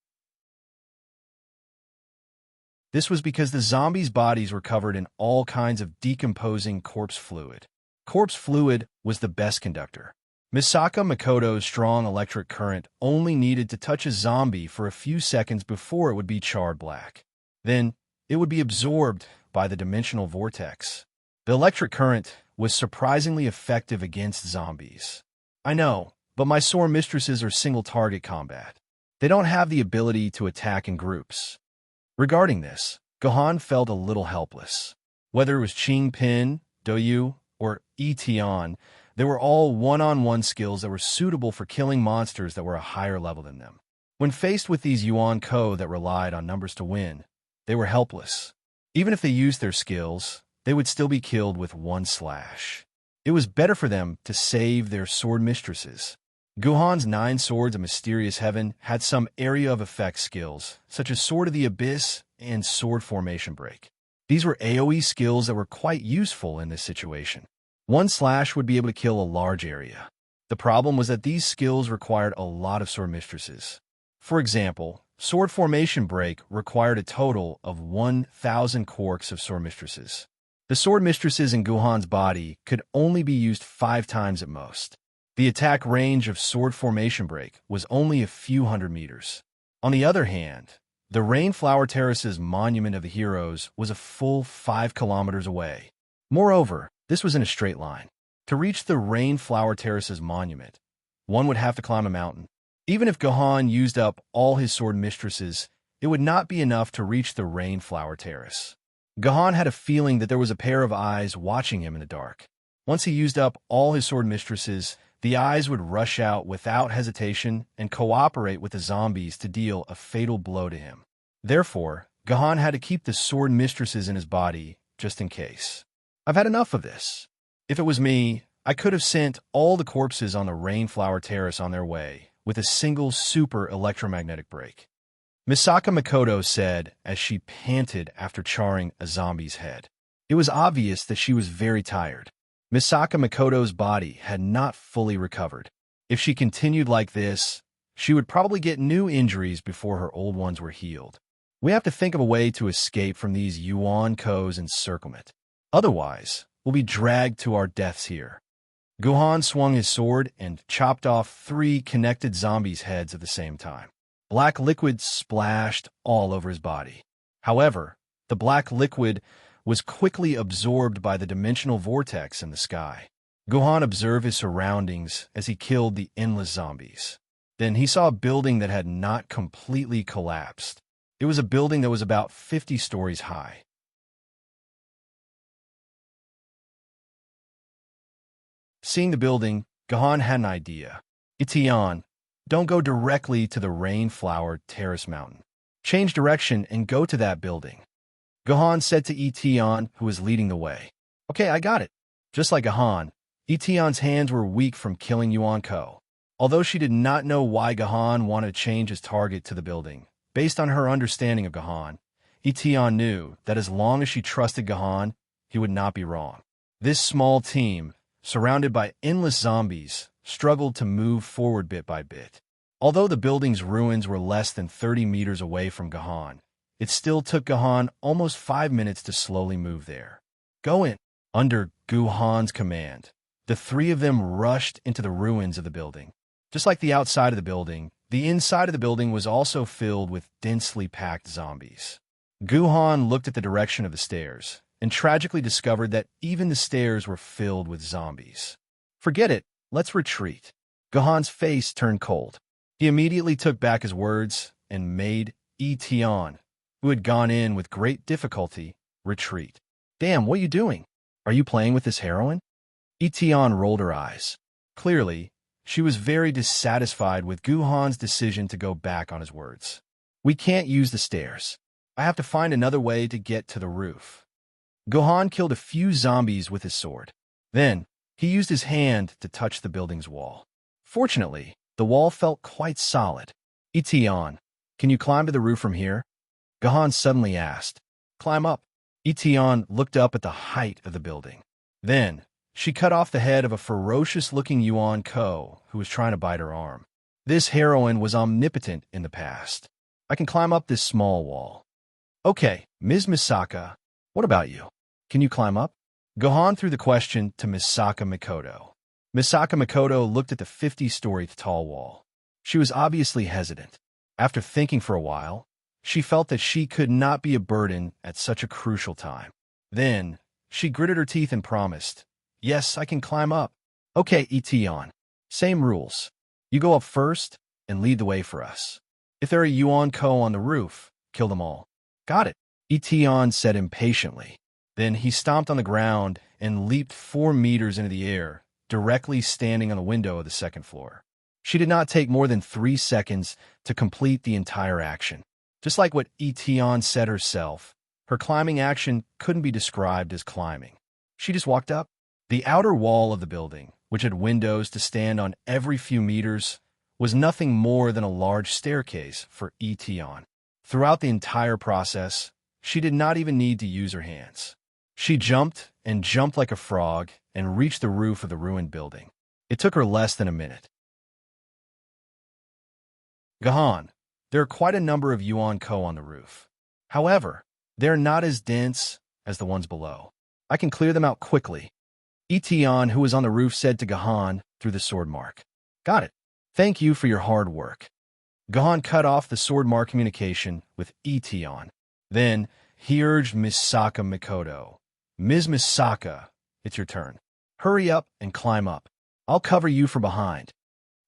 This was because the zombies' bodies were covered in all kinds of decomposing corpse fluid. Corpse fluid was the best conductor. Misaka Makoto's strong electric current only needed to touch a zombie for a few seconds before it would be charred black. Then, it would be absorbed by the dimensional vortex. The electric current was surprisingly effective against zombies. I know, but my sword mistresses are single-target combat. They don't have the ability to attack in groups. Regarding this, Gahan felt a little helpless. Whether it was Qingpin, Doyu, or Etion, they were all one-on-one skills that were suitable for killing monsters that were a higher level than them. When faced with these Yuan-Ko that relied on numbers to win, they were helpless. Even if they used their skills, they would still be killed with one slash. It was better for them to save their sword mistresses. Guhan's 9 Swords of Mysterious Heaven had some area of effect skills, such as Sword of the Abyss and Sword Formation Break. These were AoE skills that were quite useful in this situation. One slash would be able to kill a large area. The problem was that these skills required a lot of sword mistresses. For example, Sword Formation Break required a total of 1,000 quarks of sword mistresses. The sword mistresses in Guhan's body could only be used 5 times at most. The attack range of Sword Formation Break was only a few hundred meters. On the other hand, the Rainflower Terrace's Monument of the Heroes was a full 5 kilometers away. Moreover, this was in a straight line. To reach the Rainflower Terrace's monument, one would have to climb a mountain. Even if Gahan used up all his sword mistresses, it would not be enough to reach the Rainflower Terrace. Gahan had a feeling that there was a pair of eyes watching him in the dark. Once he used up all his sword mistresses, the eyes would rush out without hesitation and cooperate with the zombies to deal a fatal blow to him. Therefore, Gahan had to keep the sword mistresses in his body just in case. I've had enough of this. If it was me, I could have sent all the corpses on the Rainflower Terrace on their way with a single super electromagnetic break. Misaka Makoto said as she panted after charring a zombie's head. It was obvious that she was very tired. Misaka Makoto's body had not fully recovered. If she continued like this, she would probably get new injuries before her old ones were healed. We have to think of a way to escape from these Yuan-Ko's encirclement. Otherwise, we'll be dragged to our deaths here. Guhan swung his sword and chopped off 3 connected zombies' heads at the same time. Black liquid splashed all over his body. However, the black liquid was quickly absorbed by the dimensional vortex in the sky. Guhan observed his surroundings as he killed the endless zombies. Then he saw a building that had not completely collapsed. It was a building that was about 50 stories high. Seeing the building, Gahan had an idea. Etion, don't go directly to the Rainflower Terrace Mountain. Change direction and go to that building. Gahan said to Etion, who was leading the way. Okay, I got it. Just like Gahan, Etion's hands were weak from killing Yuan-Ko. Although she did not know why Gahan wanted to change his target to the building, based on her understanding of Gahan, Etion knew that as long as she trusted Gahan, he would not be wrong. This small team, surrounded by endless zombies, struggled to move forward bit by bit. Although the building's ruins were less than 30 meters away from Gahan, it still took Gahan almost 5 minutes to slowly move there. Go in. Under Guhan's command, the 3 of them rushed into the ruins of the building. Just like the outside of the building, the inside of the building was also filled with densely packed zombies. Guhan looked at the direction of the stairs and tragically discovered that even the stairs were filled with zombies. Forget it, let's retreat. Gahan's face turned cold. He immediately took back his words and made Etion, who had gone in with great difficulty, retreat. Damn, what are you doing? Are you playing with this heroine? Etion rolled her eyes. Clearly, she was very dissatisfied with Guhan's decision to go back on his words. We can't use the stairs. I have to find another way to get to the roof. Guhan killed a few zombies with his sword. Then, he used his hand to touch the building's wall. Fortunately, the wall felt quite solid. Etion, can you climb to the roof from here? Guhan suddenly asked. Climb up. Etion looked up at the height of the building. Then, she cut off the head of a ferocious-looking Yuan Ko who was trying to bite her arm. This heroine was omnipotent in the past. I can climb up this small wall. Okay, Ms. Misaka, what about you? Can you climb up? Guhan threw the question to Misaka Mikoto. Misaka Mikoto looked at the 50-story tall wall. She was obviously hesitant. After thinking for a while, she felt that she could not be a burden at such a crucial time. Then, she gritted her teeth and promised, Yes, I can climb up. Okay, Etion. Same rules. You go up first and lead the way for us. If there are Yuan Ko on the roof, kill them all. Got it, Etion said impatiently. Then he stomped on the ground and leaped 4 meters into the air, directly standing on the window of the second floor. She did not take more than 3 seconds to complete the entire action. Just like what Etion said herself, her climbing action couldn't be described as climbing. She just walked up. The outer wall of the building, which had windows to stand on every few meters, was nothing more than a large staircase for Etion. Throughout the entire process, she did not even need to use her hands. She jumped and jumped like a frog and reached the roof of the ruined building. It took her less than a minute. Guhan, there are quite a number of Yuan Ko on the roof. However, they're not as dense as the ones below. I can clear them out quickly. Etion, who was on the roof, said to Guhan through the sword mark. Got it. Thank you for your hard work. Guhan cut off the sword mark communication with Etion. Then, he urged Misaka Mikoto. Ms. Misaka, it's your turn. Hurry up and climb up. I'll cover you from behind.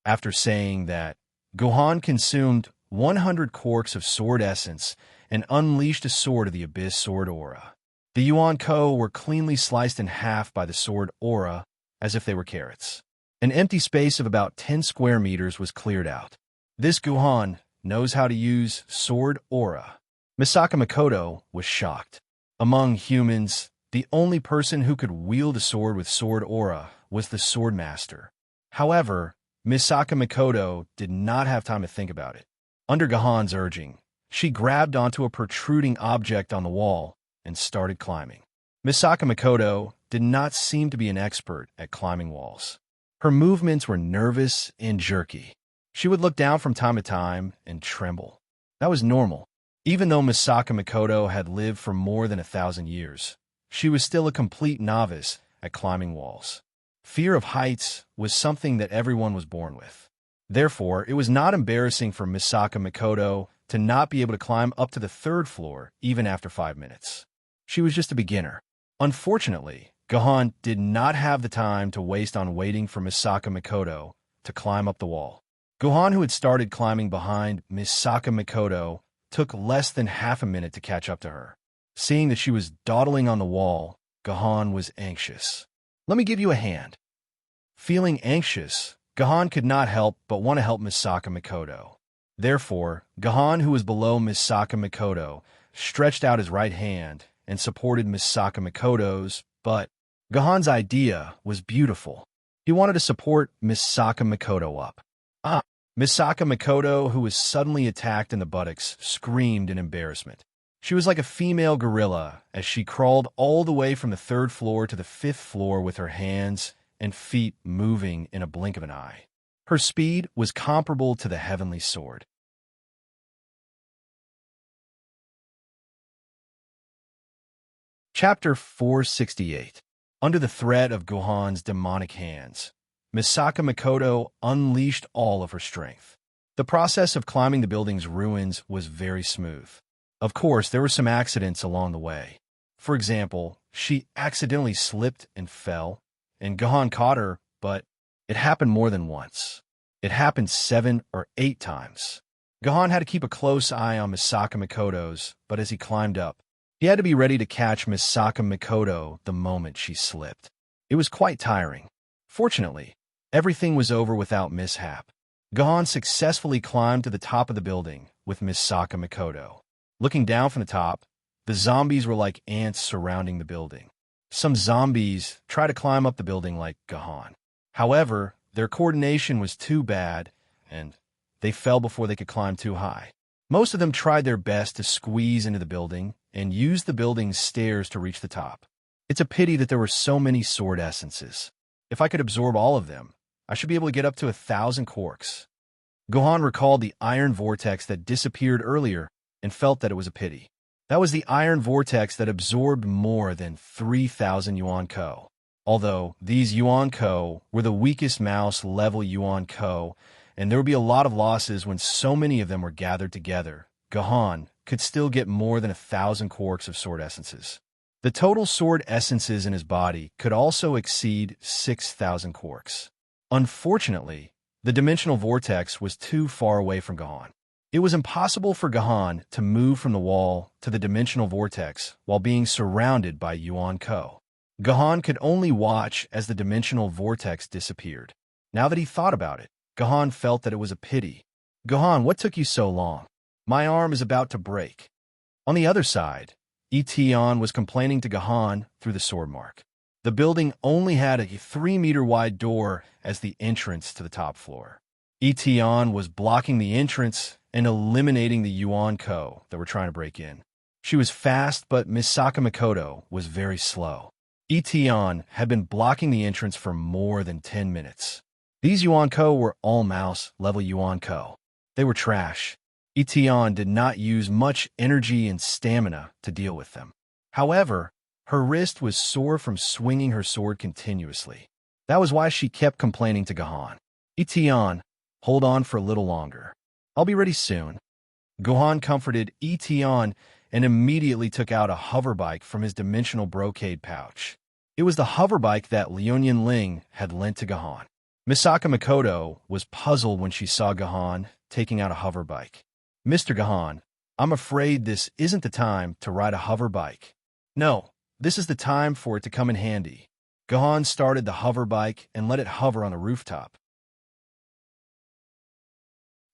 After saying that, Guhan consumed 100 quarks of sword essence and unleashed a sword of the Abyss sword aura. The Yuan Ko were cleanly sliced in half by the sword aura as if they were carrots. An empty space of about 10 square meters was cleared out. This Guhan knows how to use sword aura. Misaka Mikoto was shocked. Among humans, the only person who could wield a sword with sword aura was the sword master. However, Misaka Mikoto did not have time to think about it. Under Guhan's urging, she grabbed onto a protruding object on the wall and started climbing. Misaka Mikoto did not seem to be an expert at climbing walls. Her movements were nervous and jerky. She would look down from time to time and tremble. That was normal. Even though Misaka Mikoto had lived for more than 1,000 years, she was still a complete novice at climbing walls. Fear of heights was something that everyone was born with. Therefore, it was not embarrassing for Misaka Mikoto to not be able to climb up to the 3rd floor even after 5 minutes. She was just a beginner. Unfortunately, Guhan did not have the time to waste on waiting for Misaka Mikoto to climb up the wall. Guhan, who had started climbing behind Misaka Mikoto, took less than half a minute to catch up to her. Seeing that she was dawdling on the wall, Guhan was anxious. Let me give you a hand. Feeling anxious, Guhan could not help but want to help Misaka Mikoto. Therefore, Guhan, who was below Misaka Mikoto, stretched out his right hand and supported Misaka Mikoto's, but Guhan's idea was beautiful. He wanted to support Misaka Mikoto up. Misaka Mikoto, who was suddenly attacked in the buttocks, screamed in embarrassment. She was like a female gorilla as she crawled all the way from the 3rd floor to the 5th floor with her hands and feet moving in a blink of an eye. Her speed was comparable to the heavenly sword. Chapter 468. Under the threat of Guhan's demonic hands, Misaka Mikoto unleashed all of her strength. The process of climbing the building's ruins was very smooth. Of course, there were some accidents along the way. For example, she accidentally slipped and fell, and Guhan caught her, but it happened more than once. It happened 7 or 8 times. Gohan had to keep a close eye on Misaka Makoto's, but as he climbed up, he had to be ready to catch Misaka Makoto the moment she slipped. It was quite tiring. Fortunately, everything was over without mishap. Gohan successfully climbed to the top of the building with Misaka Makoto. Looking down from the top, the zombies were like ants surrounding the building. Some zombies tried to climb up the building like Gohan. However, their coordination was too bad, and they fell before they could climb too high. Most of them tried their best to squeeze into the building and use the building's stairs to reach the top. It's a pity that there were so many sword essences. If I could absorb all of them, I should be able to get up to 1,000 quarks. Gohan recalled the iron vortex that disappeared earlier and felt that it was a pity. That was the iron vortex that absorbed more than 3,000 Yuan Ko. Although these Yuan Ko were the weakest mouse level Yuan Ko, and there would be a lot of losses when so many of them were gathered together, Gohan could still get more than 1,000 quarks of sword essences. The total sword essences in his body could also exceed 6,000 quarks. Unfortunately, the dimensional vortex was too far away from Gohan. It was impossible for Gohan to move from the wall to the dimensional vortex while being surrounded by Yuan Ko. Gohan could only watch as the dimensional vortex disappeared. Now that he thought about it, Gohan felt that it was a pity. Gohan, what took you so long? My arm is about to break. On the other side, Etion was complaining to Gohan through the sword mark. The building only had a 3-meter-wide door as the entrance to the top floor. Etion was blocking the entrance and eliminating the Yuan Ko that were trying to break in. She was fast, but Misaka Makoto was very slow. Etion had been blocking the entrance for more than 10 minutes. These Yuan Ko were all mouse-level Yuan Ko. They were trash. Etion did not use much energy and stamina to deal with them. However, her wrist was sore from swinging her sword continuously. That was why she kept complaining to Gohan. Etion, hold on for a little longer. I'll be ready soon. Gohan comforted Etion and immediately took out a hover bike from his dimensional brocade pouch. It was the hover bike that Liuyan Ling had lent to Gohan. Misaka Makoto was puzzled when she saw Gohan taking out a hover bike. Mr. Gohan, I'm afraid this isn't the time to ride a hover bike. No, this is the time for it to come in handy. Gohan started the hover bike and let it hover on the rooftop.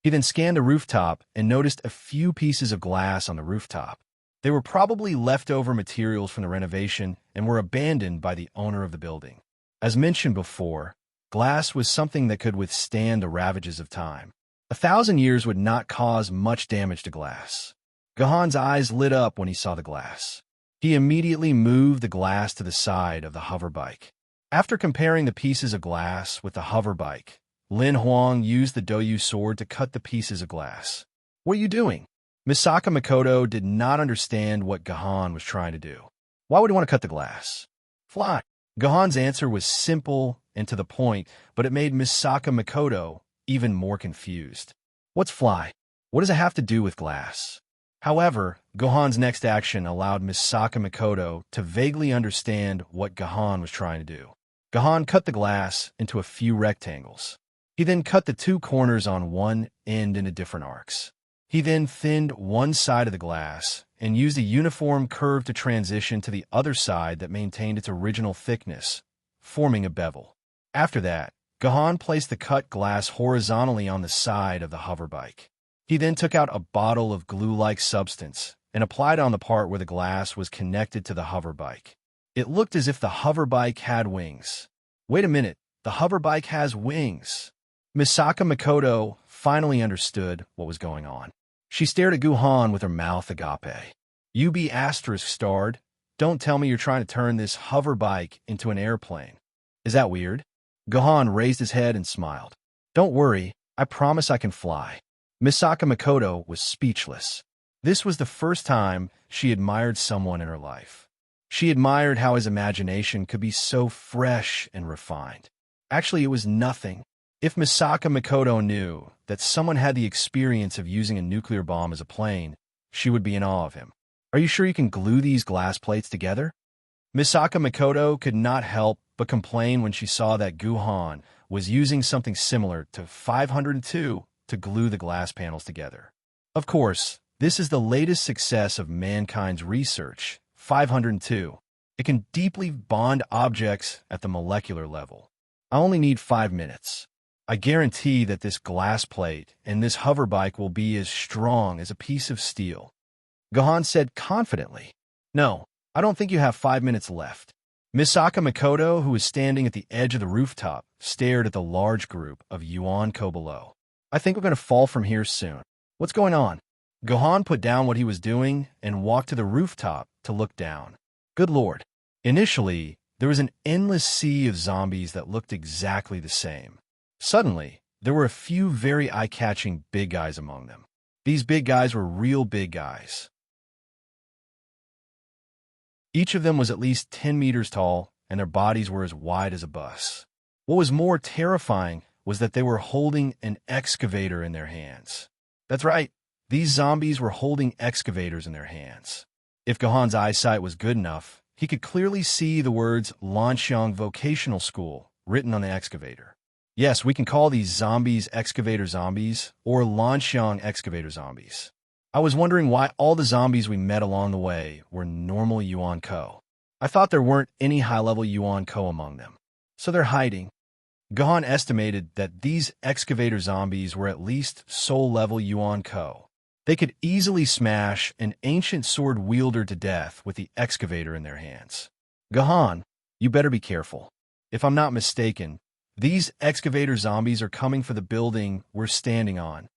He then scanned the rooftop and noticed a few pieces of glass on the rooftop. They were probably leftover materials from the renovation and were abandoned by the owner of the building. As mentioned before, glass was something that could withstand the ravages of time. 1,000 years would not cause much damage to glass. Gohan's eyes lit up when he saw the glass. He immediately moved the glass to the side of the hover bike. After comparing the pieces of glass with the hover bike, Lin Huang used the Doyu sword to cut the pieces of glass. What are you doing? Misaka Makoto did not understand what Gohan was trying to do. Why would he want to cut the glass? Fly. Gohan's answer was simple and to the point, but it made Misaka Makoto even more confused. What's fly? What does it have to do with glass? However, Gohan's next action allowed Misaka Makoto to vaguely understand what Gohan was trying to do. Gohan cut the glass into a few rectangles. He then cut the two corners on one end into different arcs. He then thinned one side of the glass and used a uniform curve to transition to the other side that maintained its original thickness, forming a bevel. After that, Gohan placed the cut glass horizontally on the side of the hover bike. He then took out a bottle of glue-like substance and applied it on the part where the glass was connected to the hover bike. It looked as if the hover bike had wings. Wait a minute, the hover bike has wings. Misaka Makoto finally understood what was going on. She stared at Gohan with her mouth agape. You be asterisk starred. Don't tell me you're trying to turn this hover bike into an airplane. Is that weird? Gohan raised his head and smiled. Don't worry, I promise I can fly. Misaka Makoto was speechless. This was the first time she admired someone in her life. She admired how his imagination could be so fresh and refined. Actually, it was nothing. If Misaka Makoto knew that someone had the experience of using a nuclear bomb as a plane, she would be in awe of him. Are you sure you can glue these glass plates together? Misaka Makoto could not help but complain when she saw that Gohan was using something similar to 502 to glue the glass panels together. Of course, this is the latest success of mankind's research. 502. It can deeply bond objects at the molecular level. I only need 5 minutes. I guarantee that this glass plate and this hoverbike will be as strong as a piece of steel. Gohan said confidently. No, I don't think you have 5 minutes left. Misaka Makoto, who was standing at the edge of the rooftop, stared at the large group of Yuan-ko below. I think we're going to fall from here soon. What's going on? Gohan put down what he was doing and walked to the rooftop to look down. Good Lord. Initially, there was an endless sea of zombies that looked exactly the same. Suddenly, there were a few very eye-catching big guys among them. These big guys were real big guys. Each of them was at least 10 meters tall, and their bodies were as wide as a bus. What was more terrifying was that they were holding an excavator in their hands. That's right, these zombies were holding excavators in their hands. If Gohan's eyesight was good enough, he could clearly see the words Lanxiang Vocational School written on the excavator. Yes, we can call these zombies excavator zombies or Lanxiang excavator zombies. I was wondering why all the zombies we met along the way were normal Yuan-ko. I thought there weren't any high-level Yuan-ko among them. So they're hiding. Gohan estimated that these excavator zombies were at least soul-level Yuan-ko. They could easily smash an ancient sword wielder to death with the excavator in their hands. Gohan, you better be careful. If I'm not mistaken, these excavator zombies are coming for the building we're standing on.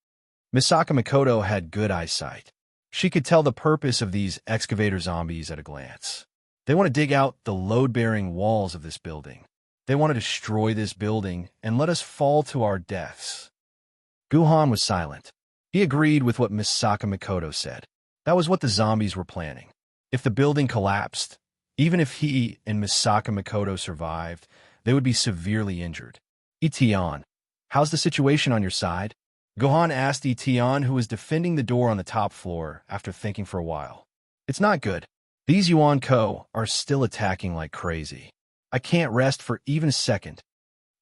Misaka Makoto had good eyesight. She could tell the purpose of these excavator zombies at a glance. They want to dig out the load-bearing walls of this building. They want to destroy this building and let us fall to our deaths. Gohan was silent. He agreed with what Misaka Makoto said. That was what the zombies were planning. If the building collapsed, even if he and Misaka Makoto survived, they would be severely injured. Itian, how's the situation on your side? Gohan asked Itian, who was defending the door on the top floor after thinking for a while. It's not good. These Yuan-ko are still attacking like crazy. I can't rest for even a second.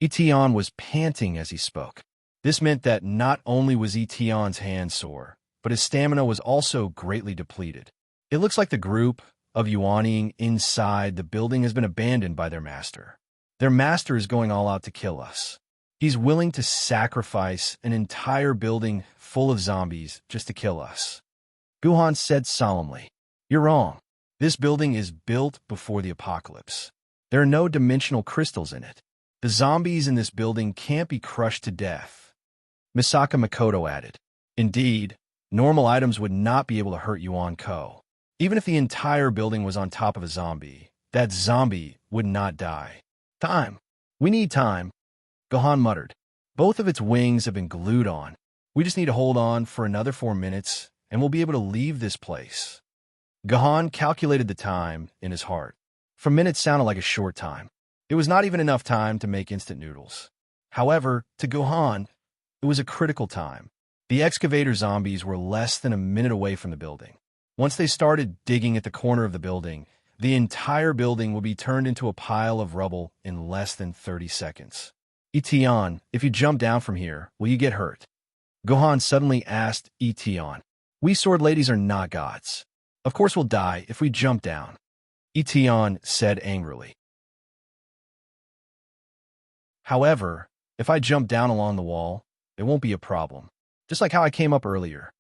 Itian was panting as he spoke. This meant that not only was Itian's hand sore, but his stamina was also greatly depleted. It looks like the group of Yuaning inside the building has been abandoned by their master. Their master is going all out to kill us. He's willing to sacrifice an entire building full of zombies just to kill us. Gohan said solemnly, "You're wrong. This building is built before the apocalypse. There are no dimensional crystals in it. The zombies in this building can't be crushed to death." Misaka Makoto added, "Indeed, normal items would not be able to hurt Yuan-ko. Even if the entire building was on top of a zombie, that zombie would not die. Time. We need time." Gohan muttered. "Both of its wings have been glued on. We just need to hold on for another 4 minutes, and we'll be able to leave this place." Gohan calculated the time in his heart. 4 minutes sounded like a short time. It was not even enough time to make instant noodles. However, to Gohan, it was a critical time. The excavator zombies were less than a minute away from the building. Once they started digging at the corner of the building, the entire building would be turned into a pile of rubble in less than 30 seconds. Itian, if you jump down from here, will you get hurt? Gohan suddenly asked Itian. We sword ladies are not gods. Of course we'll die if we jump down. Itian said angrily. However, if I jump down along the wall, it won't be a problem. Just like how I came up earlier.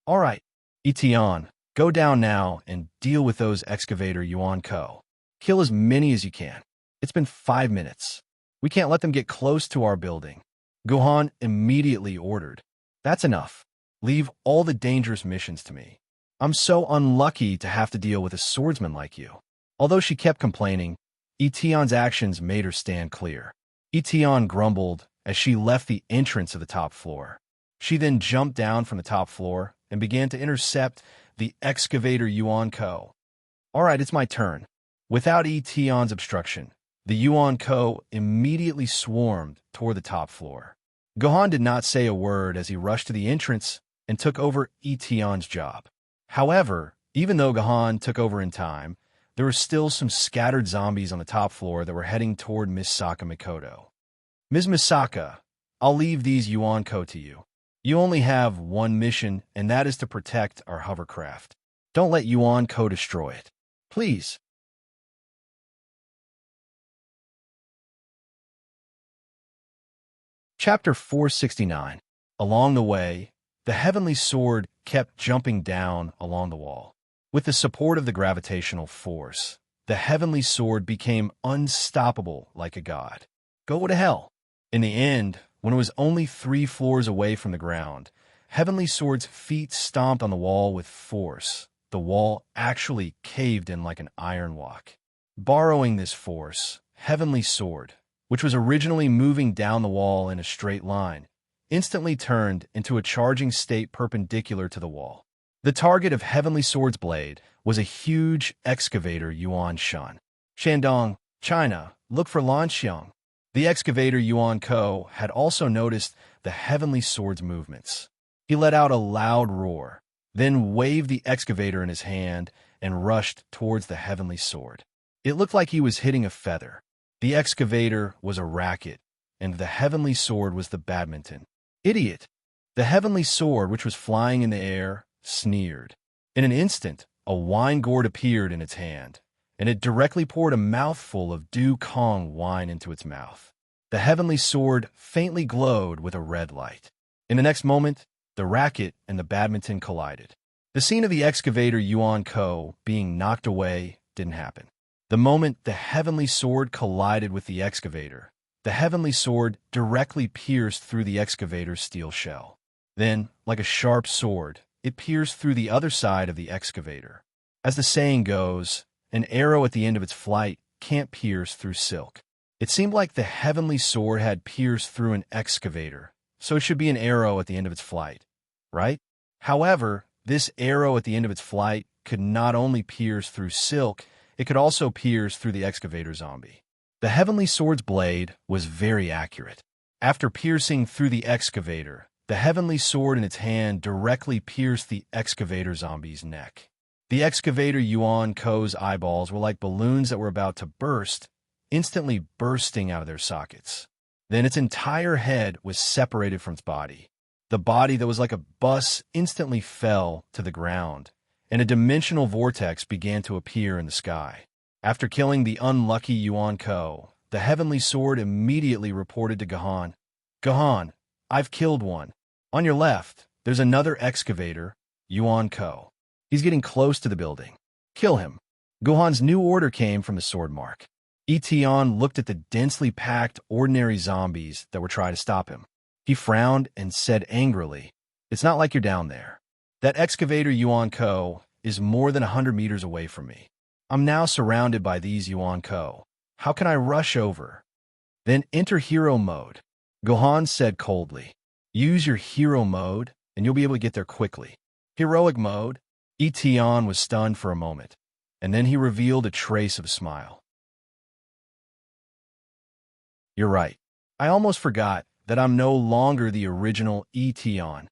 All right, Itian, go down now and deal with those excavator Yuan-ko. Kill as many as you can. It's been 5 minutes. We can't let them get close to our building. Gohan immediately ordered. That's enough. Leave all the dangerous missions to me. I'm so unlucky to have to deal with a swordsman like you. Although she kept complaining, Itian's actions made her stand clear. Itian grumbled as she left the entrance of the top floor. She then jumped down from the top floor and began to intercept the excavator Yuan-ko. All right, it's my turn. Without Itian's obstruction, the Yuan-ko immediately swarmed toward the top floor. Gohan did not say a word as he rushed to the entrance and took over Itian's job. However, even though Gohan took over in time, there were still some scattered zombies on the top floor that were heading toward Misaka Makoto. Ms. Misaka, I'll leave these Yuan-ko to you. You only have one mission, and that is to protect our hovercraft. Don't let Yuan Ko destroy it. Please. Chapter 469. Along the way, the heavenly sword kept jumping down along the wall. With the support of the gravitational force, the heavenly sword became unstoppable like a god. Go to hell. In the end, when it was only 3 floors away from the ground, Heavenly Sword's feet stomped on the wall with force. The wall actually caved in like an iron walk. Borrowing this force, Heavenly Sword, which was originally moving down the wall in a straight line, instantly turned into a charging state perpendicular to the wall. The target of Heavenly Sword's blade was a huge excavator Yuan Shan. Shandong, China, look for Lan Xiang. The excavator Yuan Ko had also noticed the Heavenly Sword's movements. He let out a loud roar, then waved the excavator in his hand and rushed towards the Heavenly Sword. It looked like he was hitting a feather. The excavator was a racket, and the Heavenly Sword was the badminton. Idiot! The Heavenly Sword, which was flying in the air, sneered. In an instant, a wine gourd appeared in its hand, and it directly poured a mouthful of Du Kong wine into its mouth. The Heavenly Sword faintly glowed with a red light. In the next moment, the racket and the badminton collided. The scene of the excavator Yuan Ko being knocked away didn't happen. The moment the Heavenly Sword collided with the excavator, the Heavenly Sword directly pierced through the excavator's steel shell. Then, like a sharp sword, it pierced through the other side of the excavator. As the saying goes, an arrow at the end of its flight can't pierce through silk. It seemed like the Heavenly Sword had pierced through an excavator, so it should be an arrow at the end of its flight, right? However, this arrow at the end of its flight could not only pierce through silk, it could also pierce through the excavator zombie. The Heavenly Sword's blade was very accurate. After piercing through the excavator, the Heavenly Sword in its hand directly pierced the excavator zombie's neck. The excavator Yuan Ko's eyeballs were like balloons that were about to burst, instantly bursting out of their sockets. Then its entire head was separated from its body. The body that was like a bus instantly fell to the ground, and a dimensional vortex began to appear in the sky. After killing the unlucky Yuan Ko, the Heavenly Sword immediately reported to Gahan, "Gahan, I've killed one. On your left, there's another excavator, Yuan Ko. He's getting close to the building. Kill him." Gohan's new order came from the sword mark. Etion looked at the densely packed ordinary zombies that were trying to stop him. He frowned and said angrily, "It's not like you're down there. That excavator Yuan Ko is more than 100 meters away from me. I'm now surrounded by these Yuan Ko. How can I rush over?" "Then enter hero mode," Gohan said coldly. "Use your hero mode, and you'll be able to get there quickly." Heroic mode? Etion was stunned for a moment, and then he revealed a trace of a smile. "You're right. I almost forgot that I'm no longer the original Etion."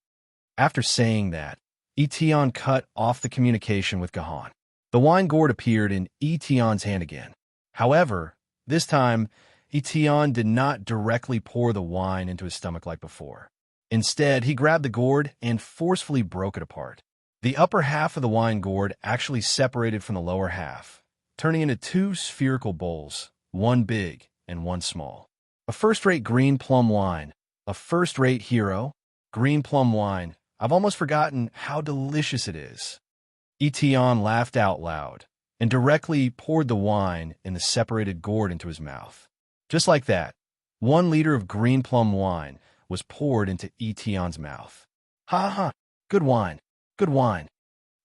After saying that, Etion cut off the communication with Gahan. The wine gourd appeared in Etion's hand again. However, this time, Etion did not directly pour the wine into his stomach like before. Instead, he grabbed the gourd and forcefully broke it apart. The upper half of the wine gourd actually separated from the lower half, turning into 2 spherical bowls, one big and one small. A first-rate green plum wine. A first-rate hero. Green plum wine. I've almost forgotten how delicious it is. Etion laughed out loud and directly poured the wine in the separated gourd into his mouth. Just like that, 1 liter of green plum wine was poured into Etion's mouth. "Ha ha, good wine, good wine."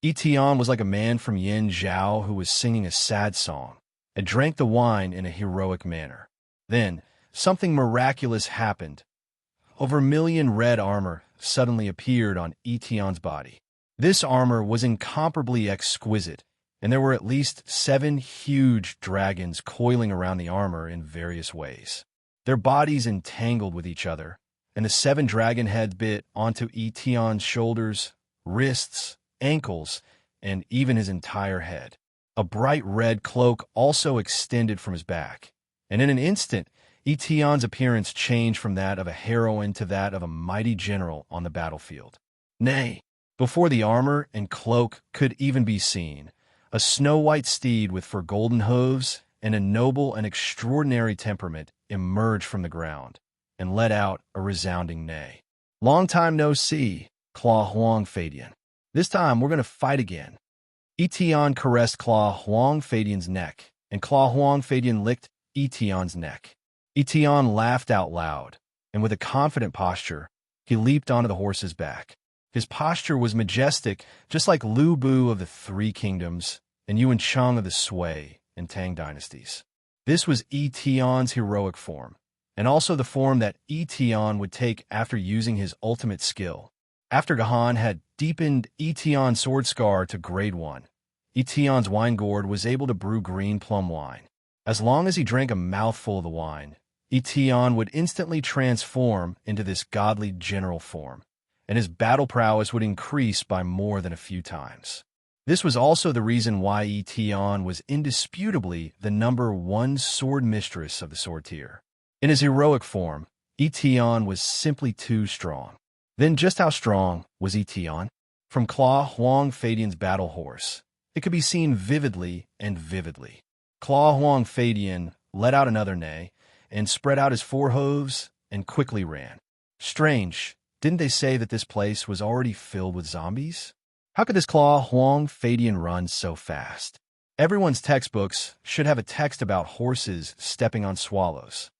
Etion was like a man from Yin Zhao who was singing a sad song and drank the wine in a heroic manner. Then, something miraculous happened. Over a million red armor suddenly appeared on Etion's body. This armor was incomparably exquisite, and there were at least 7 huge dragons coiling around the armor in various ways. Their bodies entangled with each other, and the 7 dragon heads bit onto Etion's shoulders, wrists, ankles, and even his entire head. A bright red cloak also extended from his back, and in an instant, Eteon's appearance changed from that of a heroine to that of a mighty general on the battlefield. Nay, before the armor and cloak could even be seen, a snow-white steed with fur golden hooves and a noble and extraordinary temperament emerged from the ground and let out a resounding neigh. Long time no see, Claw Huang Fadian. This time we're going to fight again. Eteon caressed Claw Huang Fadian's neck, and Claw Huang Fadian licked Eteon's neck. Eteon laughed out loud, and with a confident posture, he leaped onto the horse's back. His posture was majestic, just like Lu Bu of the Three Kingdoms and Yuan Cheng of the Sui and Tang dynasties. This was Eteon's heroic form, and also the form that Eteon would take after using his ultimate skill. After Gahan had deepened Eteon's sword scar to grade 1, Eteon's wine gourd was able to brew green plum wine. As long as he drank a mouthful of the wine, Eteon would instantly transform into this godly general form, and his battle prowess would increase by more than a few times. This was also the reason why Eteon was indisputably the #1 sword mistress of the sword tier. In his heroic form, Eteon was simply too strong. Then just how strong was Eteon? From Claw Huang Fadian's battle horse, it could be seen vividly and vividly. Claw Huang Fadian let out another neigh and spread out his forehooves and quickly ran. Strange, didn't they say that this place was already filled with zombies? How could this Claw Huang Fadian run so fast? Everyone's textbooks should have a text about horses stepping on swallows.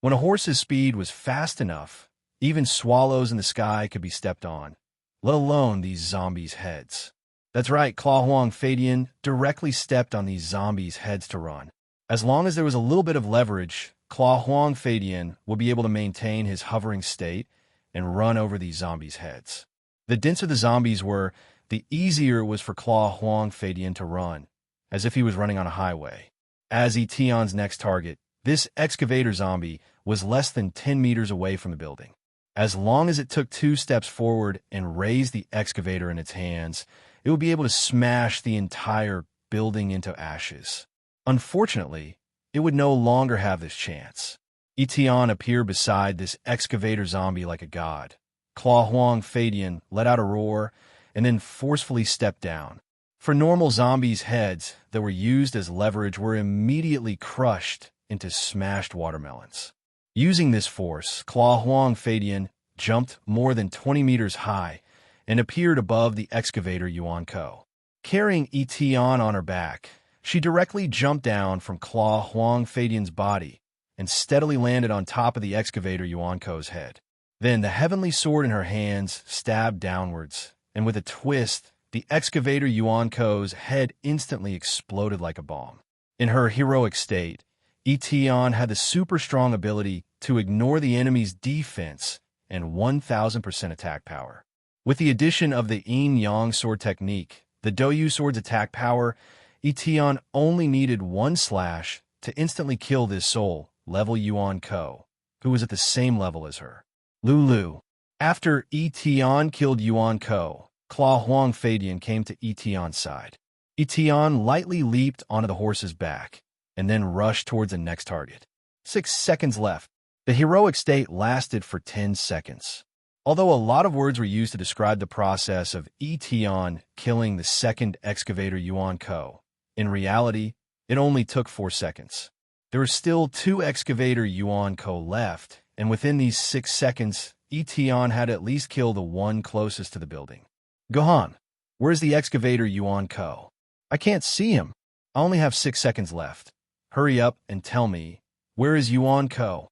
When a horse's speed was fast enough, even swallows in the sky could be stepped on, let alone these zombies' heads. That's right, Claw Huang Fadian directly stepped on these zombies' heads to run. As long as there was a little bit of leverage, Claw Huang Fadian would be able to maintain his hovering state and run over these zombies' heads. The denser the zombies were, the easier it was for Claw Huang Fadian to run, as if he was running on a highway. As Eteon's next target, this excavator zombie was less than 10 meters away from the building. As long as it took 2 steps forward and raised the excavator in its hands, it would be able to smash the entire building into ashes. Unfortunately, it would no longer have this chance. Eteon appeared beside this excavator zombie like a god. Claw Huang Fadian let out a roar and then forcefully stepped down. For normal zombies' heads that were used as leverage were immediately crushed into smashed watermelons. Using this force, Claw Huang Fadian jumped more than 20 meters high and appeared above the excavator Yuan Ko. Carrying Eteon on her back, she directly jumped down from Claw Huang Fadian's body and steadily landed on top of the excavator Yuan Ko's head. Then the heavenly sword in her hands stabbed downwards, and with a twist, the excavator Yuan Ko's head instantly exploded like a bomb. In her heroic state, Eteon had the super strong ability to ignore the enemy's defense and 1000% attack power. With the addition of the yin-yang sword technique, the Doyu sword's attack power, Eteon only needed 1 slash to instantly kill this soul level Yuan Ko, who was at the same level as her. Lulu. After Eteon killed Yuan Ko, Claw Huang Fadian came to Eteon's side. Eteon lightly leaped onto the horse's back and then rushed towards the next target. 6 seconds left. The heroic state lasted for 10 seconds. Although a lot of words were used to describe the process of Eteon killing the second excavator Yuan Ko, in reality, it only took 4 seconds. There were still 2 excavator Yuan Ko left, and within these 6 seconds, Eteon had at least killed the one closest to the building. Gohan, where's the excavator Yuan Ko? I can't see him. I only have 6 seconds left. Hurry up and tell me, where is Yuan Ko?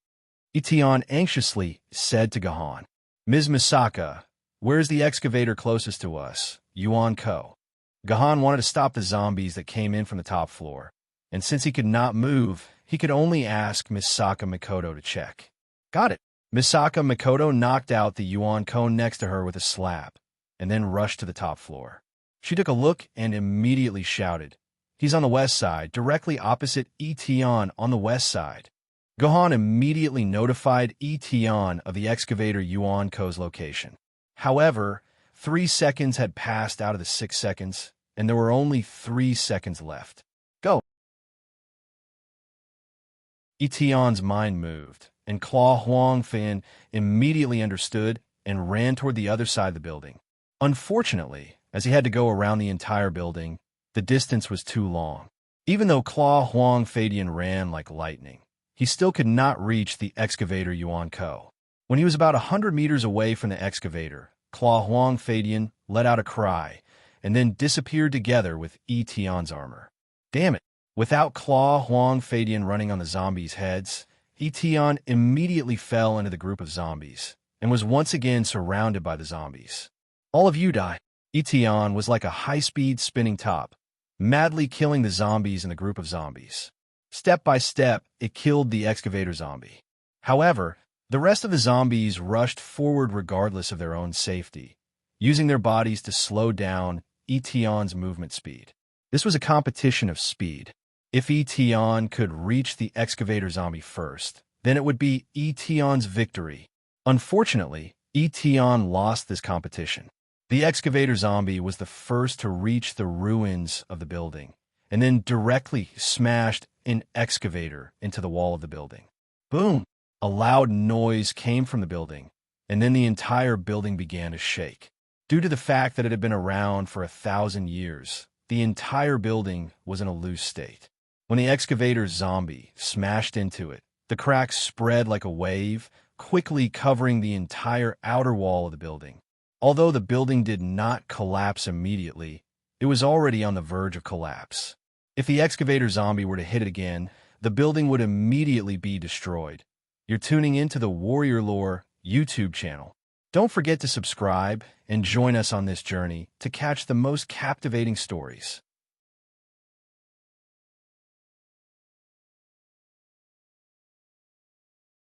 Eteon anxiously said to Gahan. Ms. Misaka, where's the excavator closest to us? Yuan Ko. Gahan wanted to stop the zombies that came in from the top floor, and since he could not move, he could only ask Misaka Mikoto to check. Got it. Misaka Mikoto knocked out the Yuan Ko next to her with a slap, and then rushed to the top floor. She took a look and immediately shouted, He's on the west side, directly opposite Eteon on the west side. Gohan immediately notified Eteon of the excavator Yuan Ko's location. However, 3 seconds had passed out of the 6 seconds, and there were only 3 seconds left. Go! Etion's mind moved, and Claw Huang Fan immediately understood and ran toward the other side of the building. Unfortunately, as he had to go around the entire building, the distance was too long. Even though Claw Huang Fadian ran like lightning, he still could not reach the excavator Yuan Ko. When he was about 100 meters away from the excavator, Claw Huang Fadian let out a cry, and then disappeared together with Etion's armor. Damn it! Without Claw Huang Fadian running on the zombies' heads, Etion immediately fell into the group of zombies, and was once again surrounded by the zombies. All of you die. Etion was like a high-speed spinning top, madly killing the zombies in the group of zombies. Step by step, it killed the excavator zombie. However, the rest of the zombies rushed forward regardless of their own safety, using their bodies to slow down Etion's movement speed. This was a competition of speed. If Etion could reach the excavator zombie first, then it would be Etion's victory. Unfortunately, Etion lost this competition. The excavator zombie was the first to reach the ruins of the building, and then directly smashed an excavator into the wall of the building. Boom! A loud noise came from the building, and then the entire building began to shake. Due to the fact that it had been around for 1,000 years, the entire building was in a loose state. When the excavator zombie smashed into it, the cracks spread like a wave, quickly covering the entire outer wall of the building. Although the building did not collapse immediately, it was already on the verge of collapse. If the excavator zombie were to hit it again, the building would immediately be destroyed. You're tuning into the Warrior Lore YouTube channel. Don't forget to subscribe and join us on this journey to catch the most captivating stories.